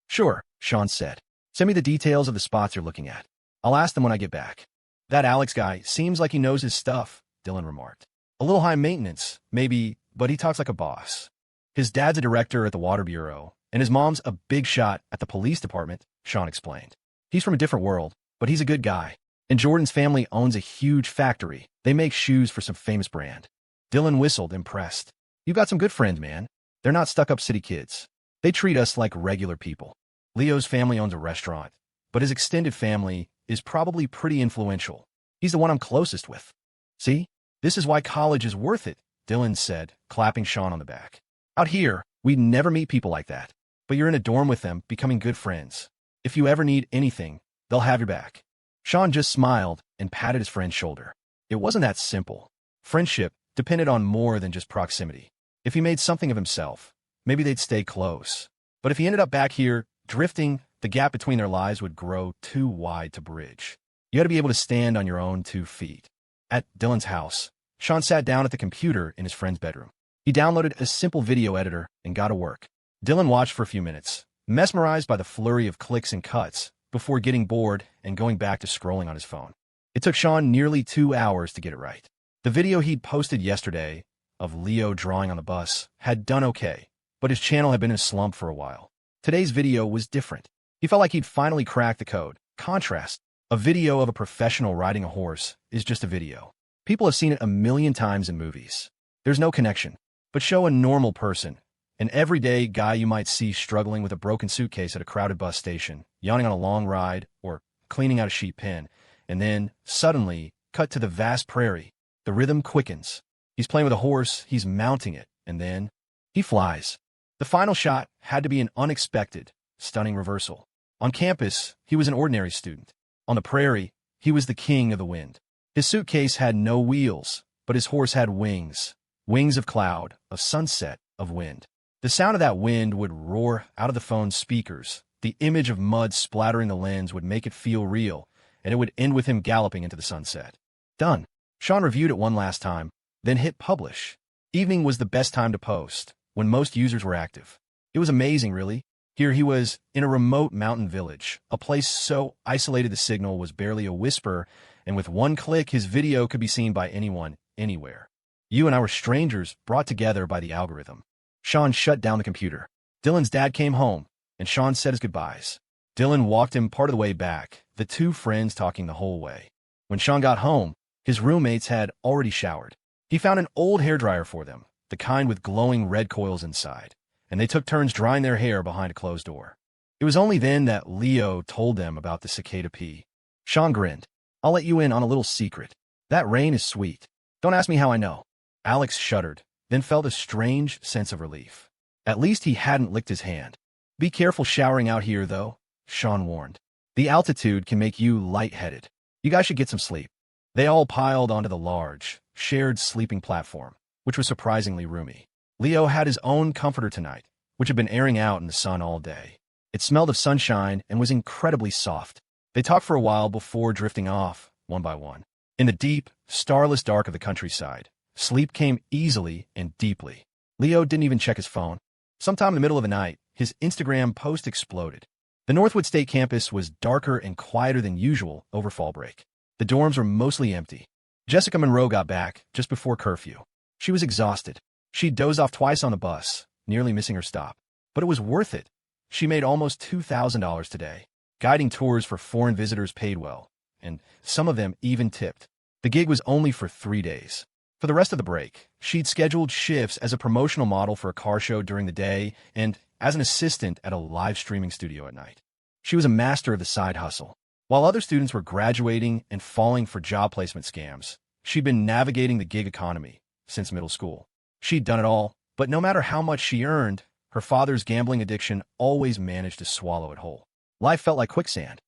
"Sure," Sean said. "Send me the details of the spots you're looking at. I'll ask them when I get back." "That Alex guy seems like he knows his stuff," Dylan remarked. "A little high maintenance, maybe, but he talks like a boss. His dad's a director at the Water Bureau, and his mom's a big shot at the police department," Sean explained. "He's from a different world, but he's a good guy. And Jordan's family owns a huge factory. They make shoes for some famous brand." Dylan whistled, impressed. "You've got some good friends, man. They're not stuck-up city kids. They treat us like regular people. Leo's family owns a restaurant, but his extended family is probably pretty influential. He's the one I'm closest with. See? This is why college is worth it," Dylan said, clapping Sean on the back. "Out here, we'd never meet people like that, but you're in a dorm with them, becoming good friends. If you ever need anything, they'll have your back." Sean just smiled and patted his friend's shoulder. It wasn't that simple. Friendship depended on more than just proximity. If he made something of himself, maybe they'd stay close. But if he ended up back here, drifting, the gap between their lives would grow too wide to bridge. You had to be able to stand on your own 2 feet. At Dylan's house, Sean sat down at the computer in his friend's bedroom. He downloaded a simple video editor and got to work. Dylan watched for a few minutes, mesmerized by the flurry of clicks and cuts, before getting bored and going back to scrolling on his phone. It took Sean nearly 2 hours to get it right. The video he'd posted yesterday of Leo drawing on the bus had done okay, but his channel had been in a slump for a while. Today's video was different. He felt like he'd finally cracked the code. Contrast. A video of a professional riding a horse is just a video. People have seen it a million times in movies. There's no connection. But show a normal person, an everyday guy you might see struggling with a broken suitcase at a crowded bus station, yawning on a long ride, or cleaning out a sheep pen, and then, suddenly, cut to the vast prairie. The rhythm quickens. He's playing with a horse, he's mounting it, and then he flies. The final shot had to be an unexpected, stunning reversal. On campus, he was an ordinary student. On the prairie, he was the king of the wind. His suitcase had no wheels, but his horse had wings. Wings of cloud, of sunset, of wind. The sound of that wind would roar out of the phone's speakers. The image of mud splattering the lens would make it feel real, and it would end with him galloping into the sunset. Done. Sean reviewed it one last time, then hit publish. Evening was the best time to post, when most users were active. It was amazing, really. Here he was, in a remote mountain village, a place so isolated the signal was barely a whisper, and with one click his video could be seen by anyone, anywhere. You and I were strangers brought together by the algorithm. Sean shut down the computer. Dylan's dad came home, and Sean said his goodbyes. Dylan walked him part of the way back, the two friends talking the whole way. When Sean got home, his roommates had already showered. He found an old hairdryer for them, the kind with glowing red coils inside, and they took turns drying their hair behind a closed door. It was only then that Leo told them about the cicada pea. Sean grinned. "I'll let you in on a little secret. That rain is sweet. Don't ask me how I know." Alex shuddered, then felt a strange sense of relief. At least he hadn't licked his hand. "Be careful showering out here, though," Sean warned. "The altitude can make you lightheaded. You guys should get some sleep." They all piled onto the large, shared sleeping platform, which was surprisingly roomy. Leo had his own comforter tonight, which had been airing out in the sun all day. It smelled of sunshine and was incredibly soft. They talked for a while before drifting off, one by one. In the deep, starless dark of the countryside, sleep came easily and deeply. Leo didn't even check his phone. Sometime in the middle of the night, his Instagram post exploded. The Northwood State campus was darker and quieter than usual over fall break. The dorms were mostly empty. Jessica Monroe got back just before curfew. She was exhausted. She dozed off twice on the bus, nearly missing her stop. But it was worth it. She made almost $2,000 today. Guiding tours for foreign visitors paid well, and some of them even tipped. The gig was only for 3 days. For the rest of the break, she'd scheduled shifts as a promotional model for a car show during the day and as an assistant at a live streaming studio at night. She was a master of the side hustle. While other students were graduating and falling for job placement scams, she'd been navigating the gig economy since middle school. She'd done it all, but no matter how much she earned, her father's gambling addiction always managed to swallow it whole. Life felt like quicksand.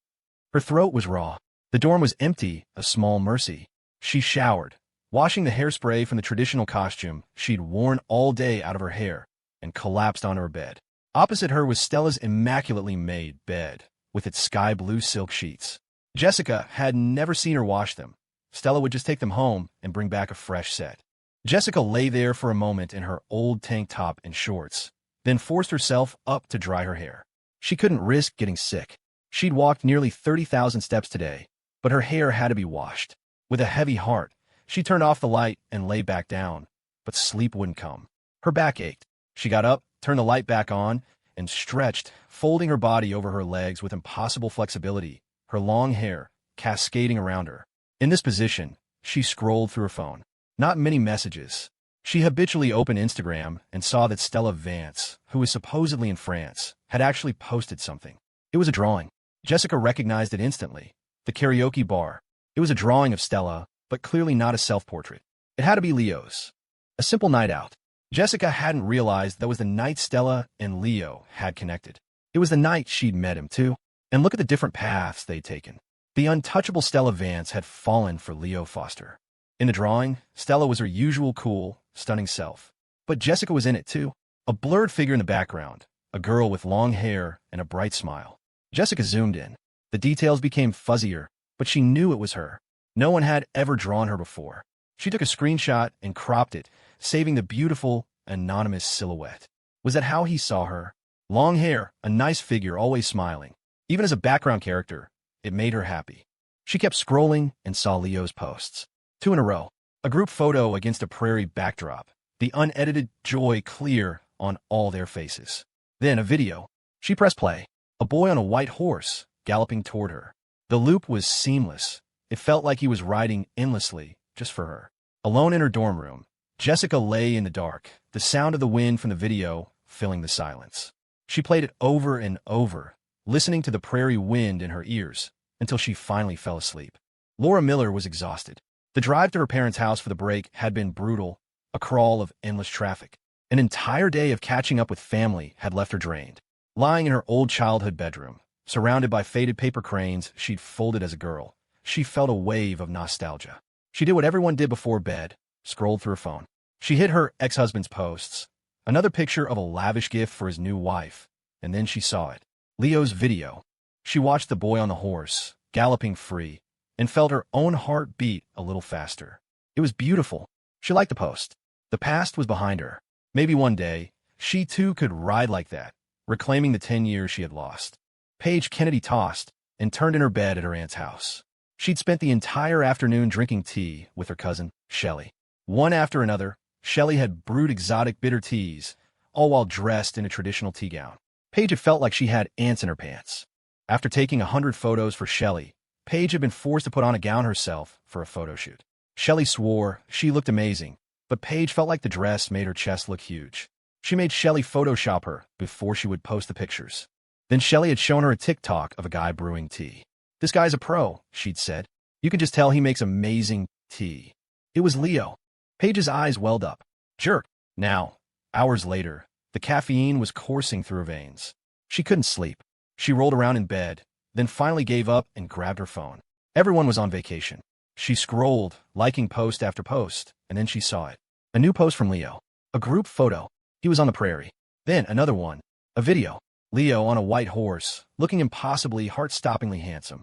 Her throat was raw. The dorm was empty, a small mercy. She showered, washing the hairspray from the traditional costume she'd worn all day out of her hair, and collapsed onto her bed. Opposite her was Stella's immaculately made bed, with its sky-blue silk sheets. Jessica had never seen her wash them. Stella would just take them home and bring back a fresh set. Jessica lay there for a moment in her old tank top and shorts, then forced herself up to dry her hair. She couldn't risk getting sick. She'd walked nearly 30,000 steps today, but her hair had to be washed. With a heavy heart, she turned off the light and lay back down, but sleep wouldn't come. Her back ached. She got up, turned the light back on, and stretched, folding her body over her legs with impossible flexibility, her long hair cascading around her. In this position, she scrolled through her phone. Not many messages. She habitually opened Instagram and saw that Stella Vance, who was supposedly in France, had actually posted something. It was a drawing. Jessica recognized it instantly. The karaoke bar. It was a drawing of Stella, but clearly not a self-portrait. It had to be Leo's. A simple night out. Jessica hadn't realized that was the night Stella and Leo had connected. It was the night she'd met him, too. And look at the different paths they'd taken. The untouchable Stella Vance had fallen for Leo Foster. In the drawing, Stella was her usual cool, stunning self. But Jessica was in it, too. A blurred figure in the background, a girl with long hair and a bright smile. Jessica zoomed in. The details became fuzzier, but she knew it was her. No one had ever drawn her before. She took a screenshot and cropped it, saving the beautiful, anonymous silhouette. Was that how he saw her? Long hair, a nice figure, always smiling. Even as a background character, it made her happy. She kept scrolling and saw Leo's posts. 2 in a row. A group photo against a prairie backdrop. The unedited joy clear on all their faces. Then a video. She pressed play. A boy on a white horse, galloping toward her. The loop was seamless. It felt like he was riding endlessly, just for her. Alone in her dorm room, Jessica lay in the dark, the sound of the wind from the video filling the silence. She played it over and over, listening to the prairie wind in her ears, until she finally fell asleep. Laura Miller was exhausted. The drive to her parents' house for the break had been brutal, a crawl of endless traffic. An entire day of catching up with family had left her drained. Lying in her old childhood bedroom, surrounded by faded paper cranes she'd folded as a girl, she felt a wave of nostalgia. She did what everyone did before bed, scrolled through her phone. She hit her ex-husband's posts, another picture of a lavish gift for his new wife, and then she saw it. Leo's video. She watched the boy on the horse, galloping free, and felt her own heart beat a little faster. It was beautiful. She liked the post. The past was behind her. Maybe one day, she too could ride like that, reclaiming the 10 years she had lost. Paige Kennedy tossed and turned in her bed at her aunt's house. She'd spent the entire afternoon drinking tea with her cousin, Shelley. One after another, Shelley had brewed exotic bitter teas, all while dressed in a traditional tea gown. Paige had felt like she had ants in her pants. After taking 100 photos for Shelley, Paige had been forced to put on a gown herself for a photo shoot. Shelley swore she looked amazing, but Paige felt like the dress made her chest look huge. She made Shelley Photoshop her before she would post the pictures. Then Shelley had shown her a TikTok of a guy brewing tea. "This guy's a pro," she'd said. "You can just tell he makes amazing tea." It was Leo. Paige's eyes welled up. Jerk. Now, hours later, the caffeine was coursing through her veins. She couldn't sleep. She rolled around in bed, then finally gave up and grabbed her phone. Everyone was on vacation. She scrolled, liking post after post, and then she saw it. A new post from Leo. A group photo. He was on the prairie. Then another one. A video. Leo on a white horse, looking impossibly, heart-stoppingly handsome.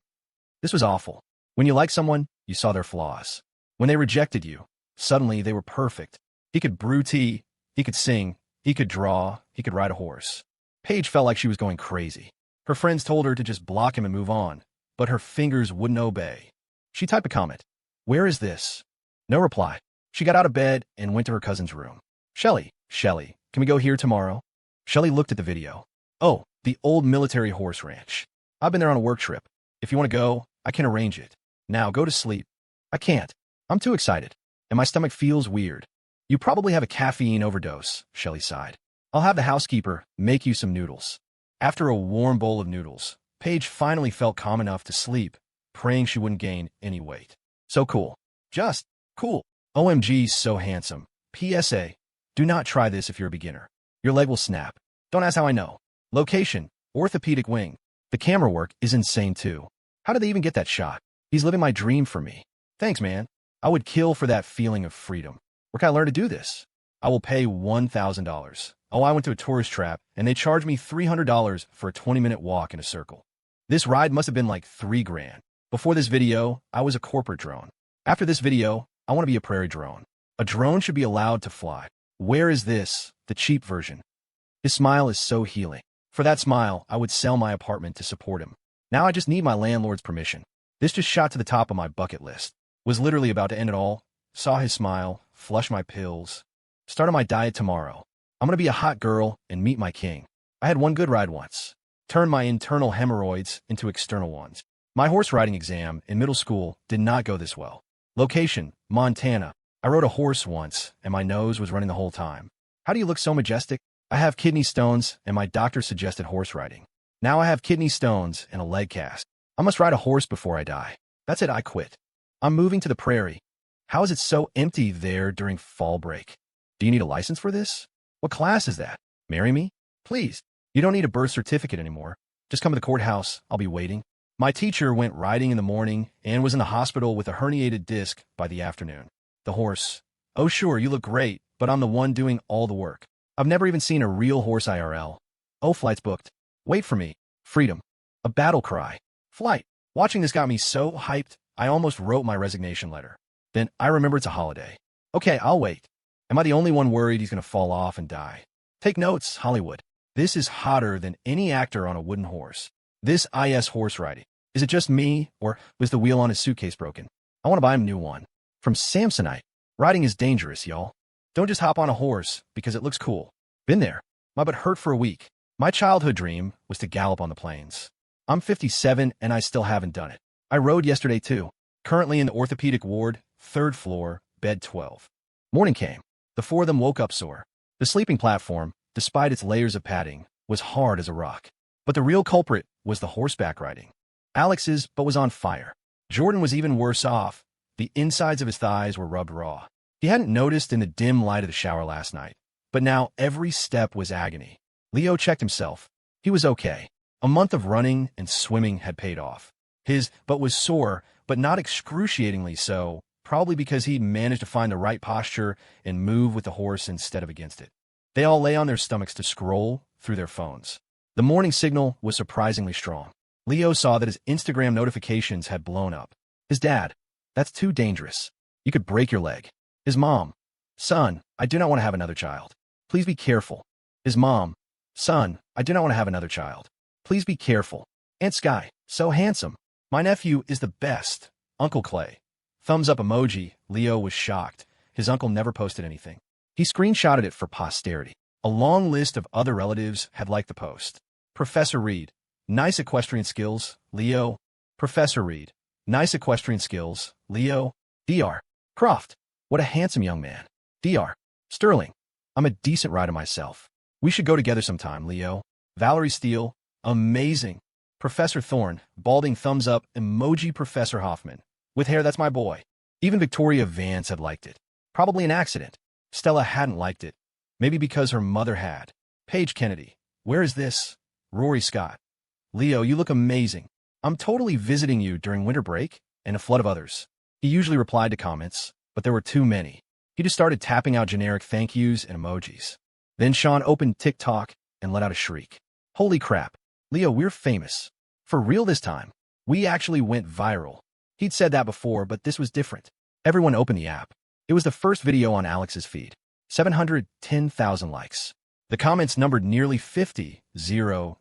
This was awful. When you liked someone, you saw their flaws. When they rejected you, suddenly they were perfect. He could brew tea, he could sing, he could draw, he could ride a horse. Paige felt like she was going crazy. Her friends told her to just block him and move on, but her fingers wouldn't obey. She typed a comment. "Where is this?" No reply. She got out of bed and went to her cousin's room. Shelley, can we go here tomorrow?" Shelley looked at the video. "Oh, the old military horse ranch. I've been there on a work trip. If you want to go, I can arrange it. Now go to sleep." "I can't. I'm too excited, and my stomach feels weird." "You probably have a caffeine overdose," Shelley sighed. "I'll have the housekeeper make you some noodles." After a warm bowl of noodles, Paige finally felt calm enough to sleep, praying she wouldn't gain any weight. So cool. Just cool. OMG, so handsome. PSA. Do not try this if you're a beginner. Your leg will snap. Don't ask how I know. Location, orthopedic wing. The camera work is insane too. How did they even get that shot? He's living my dream for me. Thanks, man. I would kill for that feeling of freedom. Where can I learn to do this? I will pay $1,000. Oh, I went to a tourist trap, and they charged me $300 for a 20-minute walk in a circle. This ride must have been like $3,000. Before this video, I was a corporate drone. After this video, I want to be a prairie drone. A drone should be allowed to fly. Where is this, the cheap version? His smile is so healing. For that smile, I would sell my apartment to support him. Now I just need my landlord's permission. This just shot to the top of my bucket list. Was literally about to end it all. Saw his smile, flush my pills. Started my diet tomorrow. I'm gonna be a hot girl and meet my king. I had one good ride once. Turned my internal hemorrhoids into external ones. My horse riding exam in middle school did not go this well. Location, Montana. I rode a horse once, and my nose was running the whole time. How do you look so majestic? I have kidney stones, and my doctor suggested horse riding. Now I have kidney stones and a leg cast. I must ride a horse before I die. That's it, I quit. I'm moving to the prairie. How is it so empty there during fall break? Do you need a license for this? What class is that? Marry me? Please. You don't need a birth certificate anymore. Just come to the courthouse. I'll be waiting. My teacher went riding in the morning and was in the hospital with a herniated disc by the afternoon. The horse. "Oh, sure, you look great, but I'm the one doing all the work. I've never even seen a real horse IRL. Oh, flight's booked. Wait for me. Freedom. A battle cry. Flight." Watching this got me so hyped, I almost wrote my resignation letter. Then I remember it's a holiday. Okay, I'll wait. Am I the only one worried he's going to fall off and die? Take notes, Hollywood. This is hotter than any actor on a wooden horse. This IS horse riding. Is it just me, or was the wheel on his suitcase broken? I want to buy him a new one. From Samsonite. Riding is dangerous, y'all. Don't just hop on a horse because it looks cool. Been there. My butt hurt for a week. My childhood dream was to gallop on the plains. I'm 57 and I still haven't done it. I rode yesterday too. Currently in the orthopedic ward, 3rd floor, bed 12. Morning came. The four of them woke up sore. The sleeping platform, despite its layers of padding, was hard as a rock. But the real culprit was the horseback riding. Alex's but was on fire. Jordan was even worse off. The insides of his thighs were rubbed raw. He hadn't noticed in the dim light of the shower last night, but now every step was agony. Leo checked himself. He was okay. A month of running and swimming had paid off. His butt was sore, but not excruciatingly so, probably because he'd managed to find the right posture and move with the horse instead of against it. They all lay on their stomachs to scroll through their phones. The morning signal was surprisingly strong. Leo saw that his Instagram notifications had blown up. His dad. That's too dangerous. You could break your leg. His mom. Son, I do not want to have another child. Please be careful. His mom. Son, I do not want to have another child. Please be careful. Aunt Sky. So handsome. My nephew is the best. Uncle Clay. Thumbs up emoji. Leo was shocked. His uncle never posted anything. He screenshotted it for posterity. A long list of other relatives had liked the post. Professor Reed. Nice equestrian skills, Leo. Professor Reed. Nice equestrian skills, Leo. Dr. Croft. What a handsome young man. Dr. Sterling. I'm a decent rider myself. We should go together sometime, Leo. Valerie Steele. Amazing. Professor Thorne. Balding thumbs up emoji. Professor Hoffman. With hair, that's my boy. Even Victoria Vance had liked it. Probably an accident. Stella hadn't liked it. Maybe because her mother had. Paige Kennedy. Where is this? Rory Scott. Leo, you look amazing. I'm totally visiting you during winter break, and a flood of others. He usually replied to comments, but there were too many. He just started tapping out generic thank yous and emojis. Then Sean opened TikTok and let out a shriek. Holy crap. Leo, we're famous. For real this time. We actually went viral. He'd said that before, but this was different. Everyone opened the app. It was the first video on Alex's feed. 710,000 likes. The comments numbered nearly 50,000.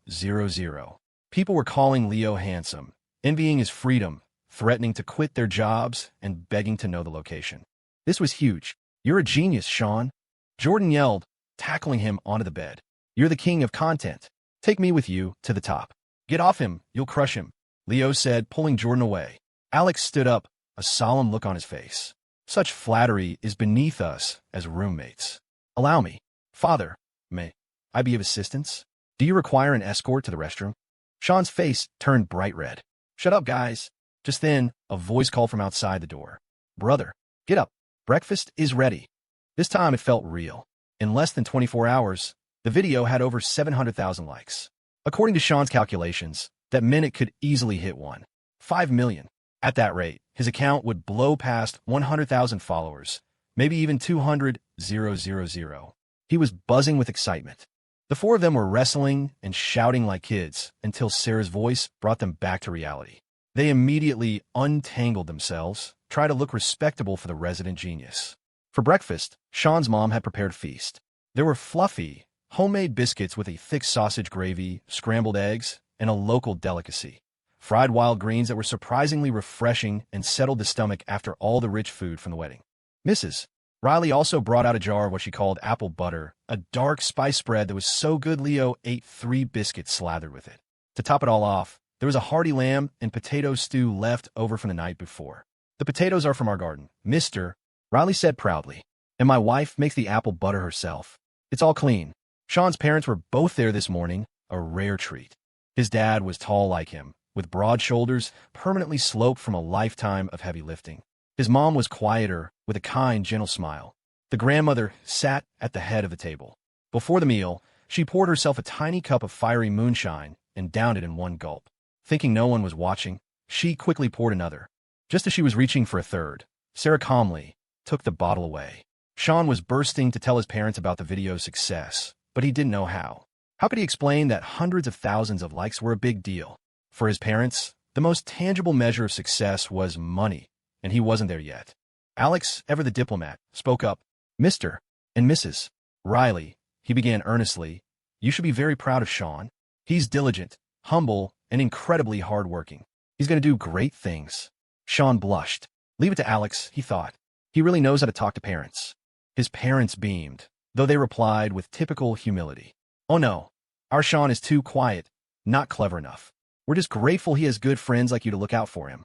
People were calling Leo handsome, envying his freedom, threatening to quit their jobs, and begging to know the location. This was huge. You're a genius, Sean. Jordan yelled, tackling him onto the bed. You're the king of content. Take me with you to the top. Get off him, you'll crush him, Leo said, pulling Jordan away. Alex stood up, a solemn look on his face. Such flattery is beneath us as roommates. Allow me. Father, may I be of assistance? Do you require an escort to the restroom? Sean's face turned bright red. Shut up, guys. Just then, a voice called from outside the door. Brother, get up. Breakfast is ready. This time it felt real. In less than 24 hours, the video had over 700,000 likes. According to Sean's calculations, that meant it could easily hit 1.5 million. At that rate, his account would blow past 100,000 followers, maybe even 200,000. He was buzzing with excitement. The four of them were wrestling and shouting like kids until Sarah's voice brought them back to reality. They immediately untangled themselves, tried to look respectable for the resident genius. For breakfast, Sean's mom had prepared a feast. There were fluffy, homemade biscuits with a thick sausage gravy, scrambled eggs, and a local delicacy. Fried wild greens that were surprisingly refreshing and settled the stomach after all the rich food from the wedding. Mrs. Riley also brought out a jar of what she called apple butter, a dark spice spread that was so good Leo ate 3 biscuits slathered with it. To top it all off, there was a hearty lamb and potato stew left over from the night before. The potatoes are from our garden, Mr. Riley said proudly, and my wife makes the apple butter herself. It's all clean. Sean's parents were both there this morning, a rare treat. His dad was tall like him, with broad shoulders permanently sloped from a lifetime of heavy lifting. His mom was quieter, with a kind, gentle smile. The grandmother sat at the head of the table. Before the meal, she poured herself a tiny cup of fiery moonshine and downed it in one gulp. Thinking no one was watching, she quickly poured another. Just as she was reaching for a third, Sarah calmly took the bottle away. Sean was bursting to tell his parents about the video's success, but he didn't know how. How could he explain that hundreds of thousands of likes were a big deal? For his parents, the most tangible measure of success was money, and he wasn't there yet. Alex, ever the diplomat, spoke up. Mr. and Mrs. Riley, he began earnestly, you should be very proud of Sean. He's diligent, humble, and incredibly hardworking. He's going to do great things. Sean blushed. Leave it to Alex, he thought. He really knows how to talk to parents. His parents beamed, though they replied with typical humility. Oh no, our Sean is too quiet, not clever enough. We're just grateful he has good friends like you to look out for him.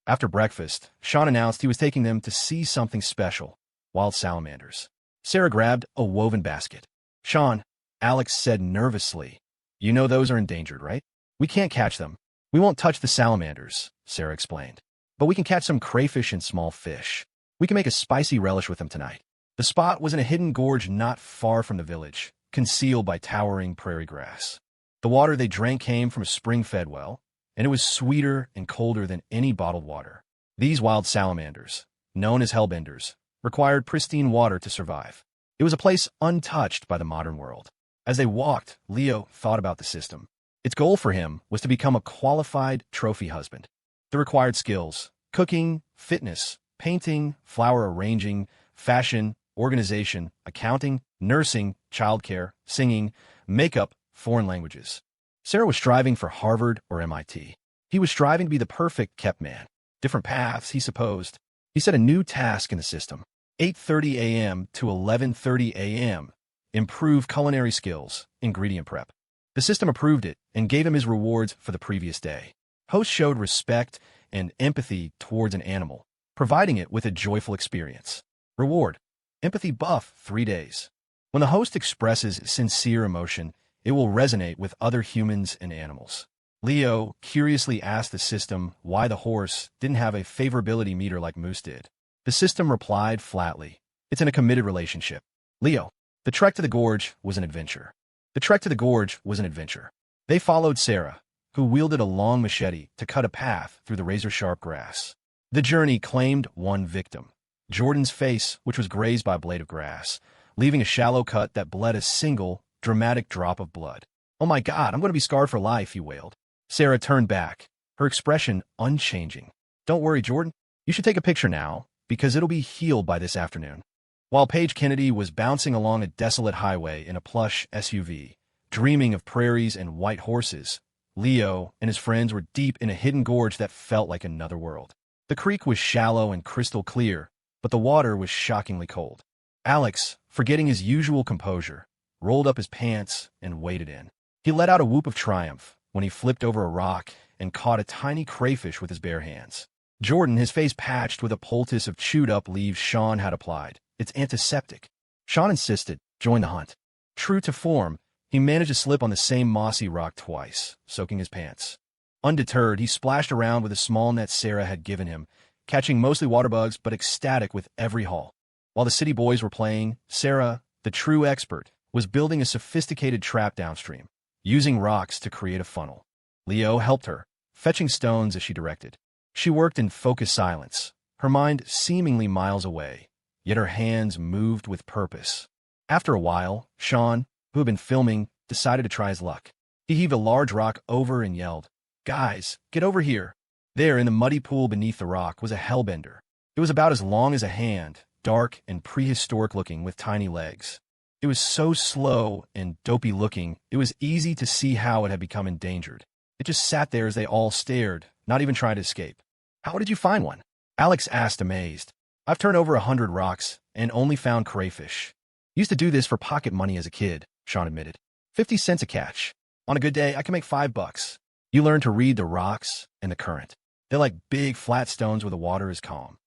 After breakfast, Sean announced he was taking them to see something special, wild salamanders. Sarah grabbed a woven basket. Sean, Alex said nervously, you know those are endangered, right? We can't catch them. We won't touch the salamanders, Sarah explained. But we can catch some crayfish and small fish. We can make a spicy relish with them tonight. The spot was in a hidden gorge not far from the village, concealed by towering prairie grass. The water they drank came from a spring-fed well, and it was sweeter and colder than any bottled water. These wild salamanders, known as hellbenders, required pristine water to survive. It was a place untouched by the modern world. As they walked, Leo thought about the system. Its goal for him was to become a qualified trophy husband. The required skills: cooking, fitness, painting, flower arranging, fashion, organization, accounting, nursing, childcare, singing, makeup, foreign languages. Sarah was striving for Harvard or MIT. He was striving to be the perfect kept man. Different paths, he supposed. He set a new task in the system. 8:30 a.m. to 11:30 a.m. Improve culinary skills, ingredient prep. The system approved it and gave him his rewards for the previous day. Host showed respect and empathy towards an animal, providing it with a joyful experience. Reward: empathy buff 3 days. When the host expresses sincere emotion, it will resonate with other humans and animals. Leo curiously asked the system why the horse didn't have a favorability meter like Moose did. The system replied flatly, "It's in a committed relationship." Leo: the trek to the gorge was an adventure. The trek to the gorge was an adventure. They followed Sarah, who wielded a long machete to cut a path through the razor-sharp grass. The journey claimed one victim: Jordan's face, which was grazed by a blade of grass, leaving a shallow cut that bled a single, dramatic drop of blood. "Oh my God, I'm going to be scarred for life," he wailed. Sarah turned back, her expression unchanging. "Don't worry, Jordan. You should take a picture now, because it'll be healed by this afternoon." While Paige Kennedy was bouncing along a desolate highway in a plush SUV, dreaming of prairies and white horses, Leo and his friends were deep in a hidden gorge that felt like another world. The creek was shallow and crystal clear, but the water was shockingly cold. Alex, forgetting his usual composure, rolled up his pants and waded in. He let out a whoop of triumph when he flipped over a rock and caught a tiny crayfish with his bare hands. Jordan, his face patched with a poultice of chewed-up leaves Sean had applied. "It's antiseptic." Sean insisted, "Join the hunt." True to form, he managed to slip on the same mossy rock twice, soaking his pants. Undeterred, he splashed around with a small net Sarah had given him, catching mostly water bugs but ecstatic with every haul. While the city boys were playing, Sarah, the true expert, was building a sophisticated trap downstream, using rocks to create a funnel. Leo helped her, fetching stones as she directed. She worked in focused silence, her mind seemingly miles away, yet her hands moved with purpose. After a while, Sean, who had been filming, decided to try his luck. He heaved a large rock over and yelled, "Guys, get over here." There, in the muddy pool beneath the rock, was a hellbender. It was about as long as a hand, dark and prehistoric-looking with tiny legs. It was so slow and dopey-looking, it was easy to see how it had become endangered. It just sat there as they all stared, not even trying to escape. "How did you find one?" Alex asked, amazed. "I've turned over 100 rocks and only found crayfish. Used to do this for pocket money as a kid," Sean admitted. 50 cents a catch. On a good day, I can make $5. You learn to read the rocks and the current. They're like big, flat stones where the water is calm."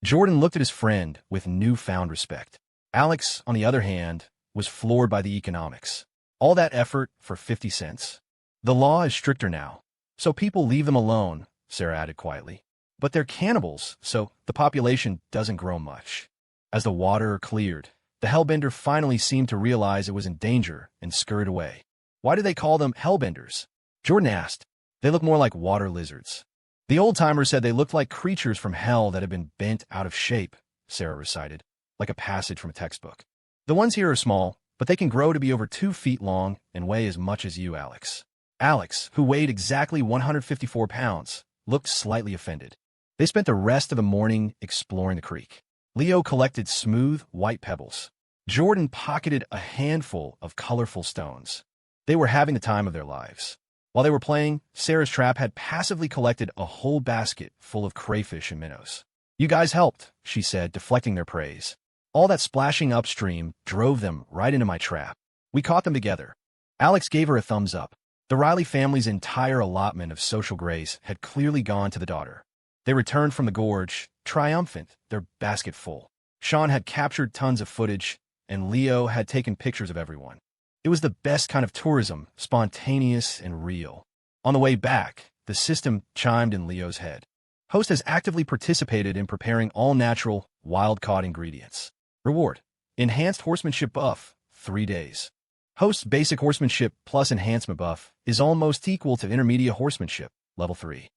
Jordan looked at his friend with newfound respect. Alex, on the other hand, was floored by the economics. All that effort for 50 cents? "The law is stricter now, so people leave them alone," Sarah added quietly. "But they're cannibals, so the population doesn't grow much." As the water cleared, the hellbender finally seemed to realize it was in danger and scurried away. "Why do they call them hellbenders?" Jordan asked. "They look more like water lizards." "The old-timers said they looked like creatures from hell that had been bent out of shape," Sarah recited, like a passage from a textbook. "The ones here are small, but they can grow to be over 2 feet long and weigh as much as you, Alex." Alex, who weighed exactly 154 pounds, looked slightly offended. They spent the rest of the morning exploring the creek. Leo collected smooth, white pebbles. Jordan pocketed a handful of colorful stones. They were having the time of their lives. While they were playing, Sarah's trap had passively collected a whole basket full of crayfish and minnows. "You guys helped," she said, deflecting their praise. "All that splashing upstream drove them right into my trap. We caught them together." Alex gave her a thumbs up. The Riley family's entire allotment of social grace had clearly gone to the daughter. They returned from the gorge, triumphant, their basket full. Sean had captured tons of footage, and Leo had taken pictures of everyone. It was the best kind of tourism, spontaneous and real. On the way back, the system chimed in Leo's head. Host has actively participated in preparing all-natural, wild-caught ingredients. Reward: enhanced horsemanship buff, 3 days. Host's basic horsemanship plus enhancement buff is almost equal to intermediate horsemanship, level 3.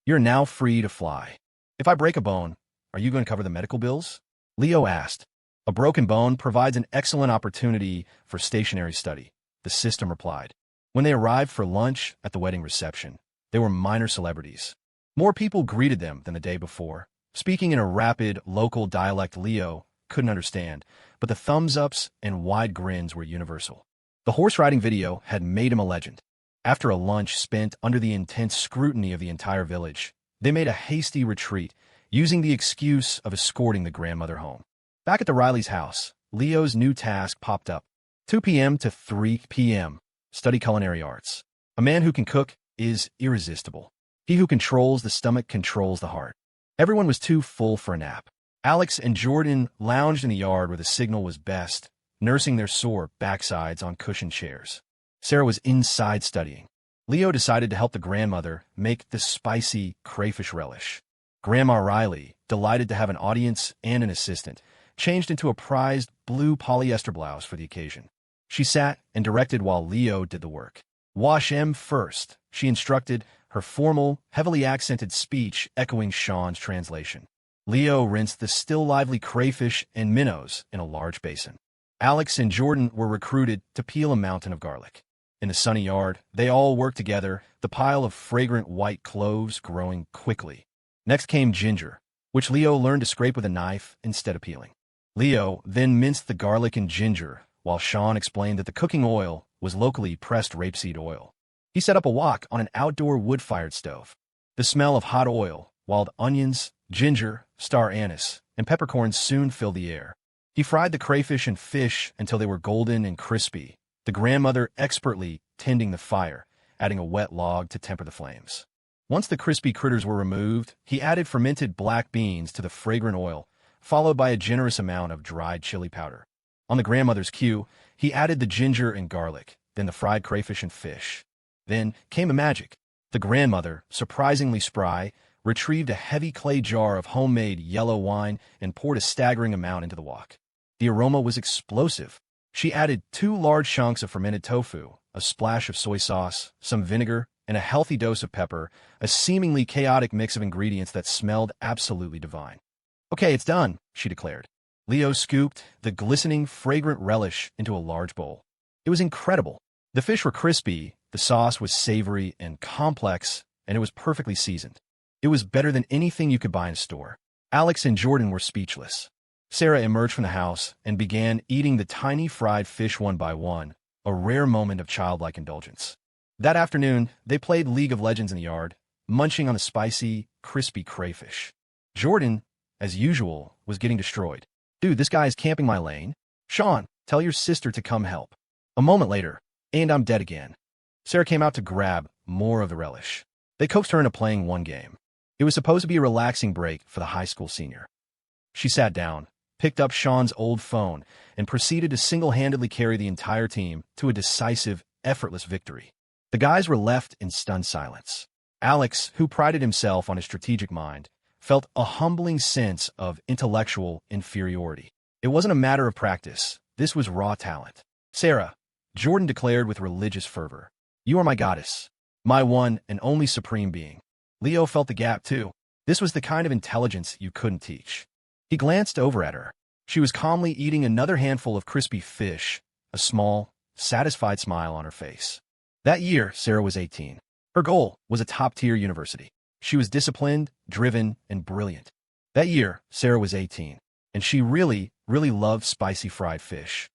You're now free to fly. "If I break a bone, are you going to cover the medical bills?" Leo asked. "A broken bone provides an excellent opportunity for stationary study," the system replied. When they arrived for lunch at the wedding reception, they were minor celebrities. More people greeted them than the day before, speaking in a rapid, local dialect Leo couldn't understand, but the thumbs-ups and wide grins were universal. The horse riding video had made him a legend. After a lunch spent under the intense scrutiny of the entire village, they made a hasty retreat, using the excuse of escorting the grandmother home. Back at the Riley's house, Leo's new task popped up. 2 p.m. to 3 p.m. study culinary arts. A man who can cook is irresistible. He who controls the stomach controls the heart. Everyone was too full for a nap. Alex and Jordan lounged in the yard where the signal was best, nursing their sore backsides on cushioned chairs. Sarah was inside studying. Leo decided to help the grandmother make the spicy crayfish relish. Grandma Riley, delighted to have an audience and an assistant, changed into a prized blue polyester blouse for the occasion. She sat and directed while Leo did the work. "Wash 'em first," she instructed, her formal, heavily accented speech echoing Sean's translation. Leo rinsed the still lively crayfish and minnows in a large basin. Alex and Jordan were recruited to peel a mountain of garlic. In the sunny yard, they all worked together, the pile of fragrant white cloves growing quickly. Next came ginger, which Leo learned to scrape with a knife instead of peeling. Leo then minced the garlic and ginger, while Sean explained that the cooking oil was locally pressed rapeseed oil. He set up a wok on an outdoor wood-fired stove. The smell of hot oil, wild onions, ginger, star anise, and peppercorns soon filled the air. He fried the crayfish and fish until they were golden and crispy, the grandmother expertly tending the fire, adding a wet log to temper the flames. Once the crispy critters were removed, he added fermented black beans to the fragrant oil, followed by a generous amount of dried chili powder. On the grandmother's cue, he added the ginger and garlic, then the fried crayfish and fish. Then came the magic. The grandmother, surprisingly spry, retrieved a heavy clay jar of homemade yellow wine and poured a staggering amount into the wok. The aroma was explosive. She added 2 large chunks of fermented tofu, a splash of soy sauce, some vinegar, and a healthy dose of pepper, a seemingly chaotic mix of ingredients that smelled absolutely divine. "Okay, it's done," she declared. Leo scooped the glistening, fragrant relish into a large bowl. It was incredible. The fish were crispy, the sauce was savory and complex, and it was perfectly seasoned. It was better than anything you could buy in a store. Alex and Jordan were speechless. Sarah emerged from the house and began eating the tiny fried fish one by one, a rare moment of childlike indulgence. That afternoon, they played League of Legends in the yard, munching on the spicy, crispy crayfish. Jordan, as usual, was getting destroyed. "Dude, this guy is camping my lane. Sean, tell your sister to come help." A moment later, and I'm dead again. Sarah came out to grab more of the relish. They coaxed her into playing one game. It was supposed to be a relaxing break for the high school senior. She sat down, picked up Sean's old phone, and proceeded to single-handedly carry the entire team to a decisive, effortless victory. The guys were left in stunned silence. Alex, who prided himself on his strategic mind, felt a humbling sense of intellectual inferiority. It wasn't a matter of practice. This was raw talent. "Sarah," Jordan declared with religious fervor, "you are my goddess, my one and only supreme being." Leo felt the gap, too. This was the kind of intelligence you couldn't teach. He glanced over at her. She was calmly eating another handful of crispy fish, a small, satisfied smile on her face. That year, Sarah was 18. Her goal was a top-tier university. She was disciplined, driven, and brilliant. That year, Sarah was 18, and she really, really loved spicy fried fish.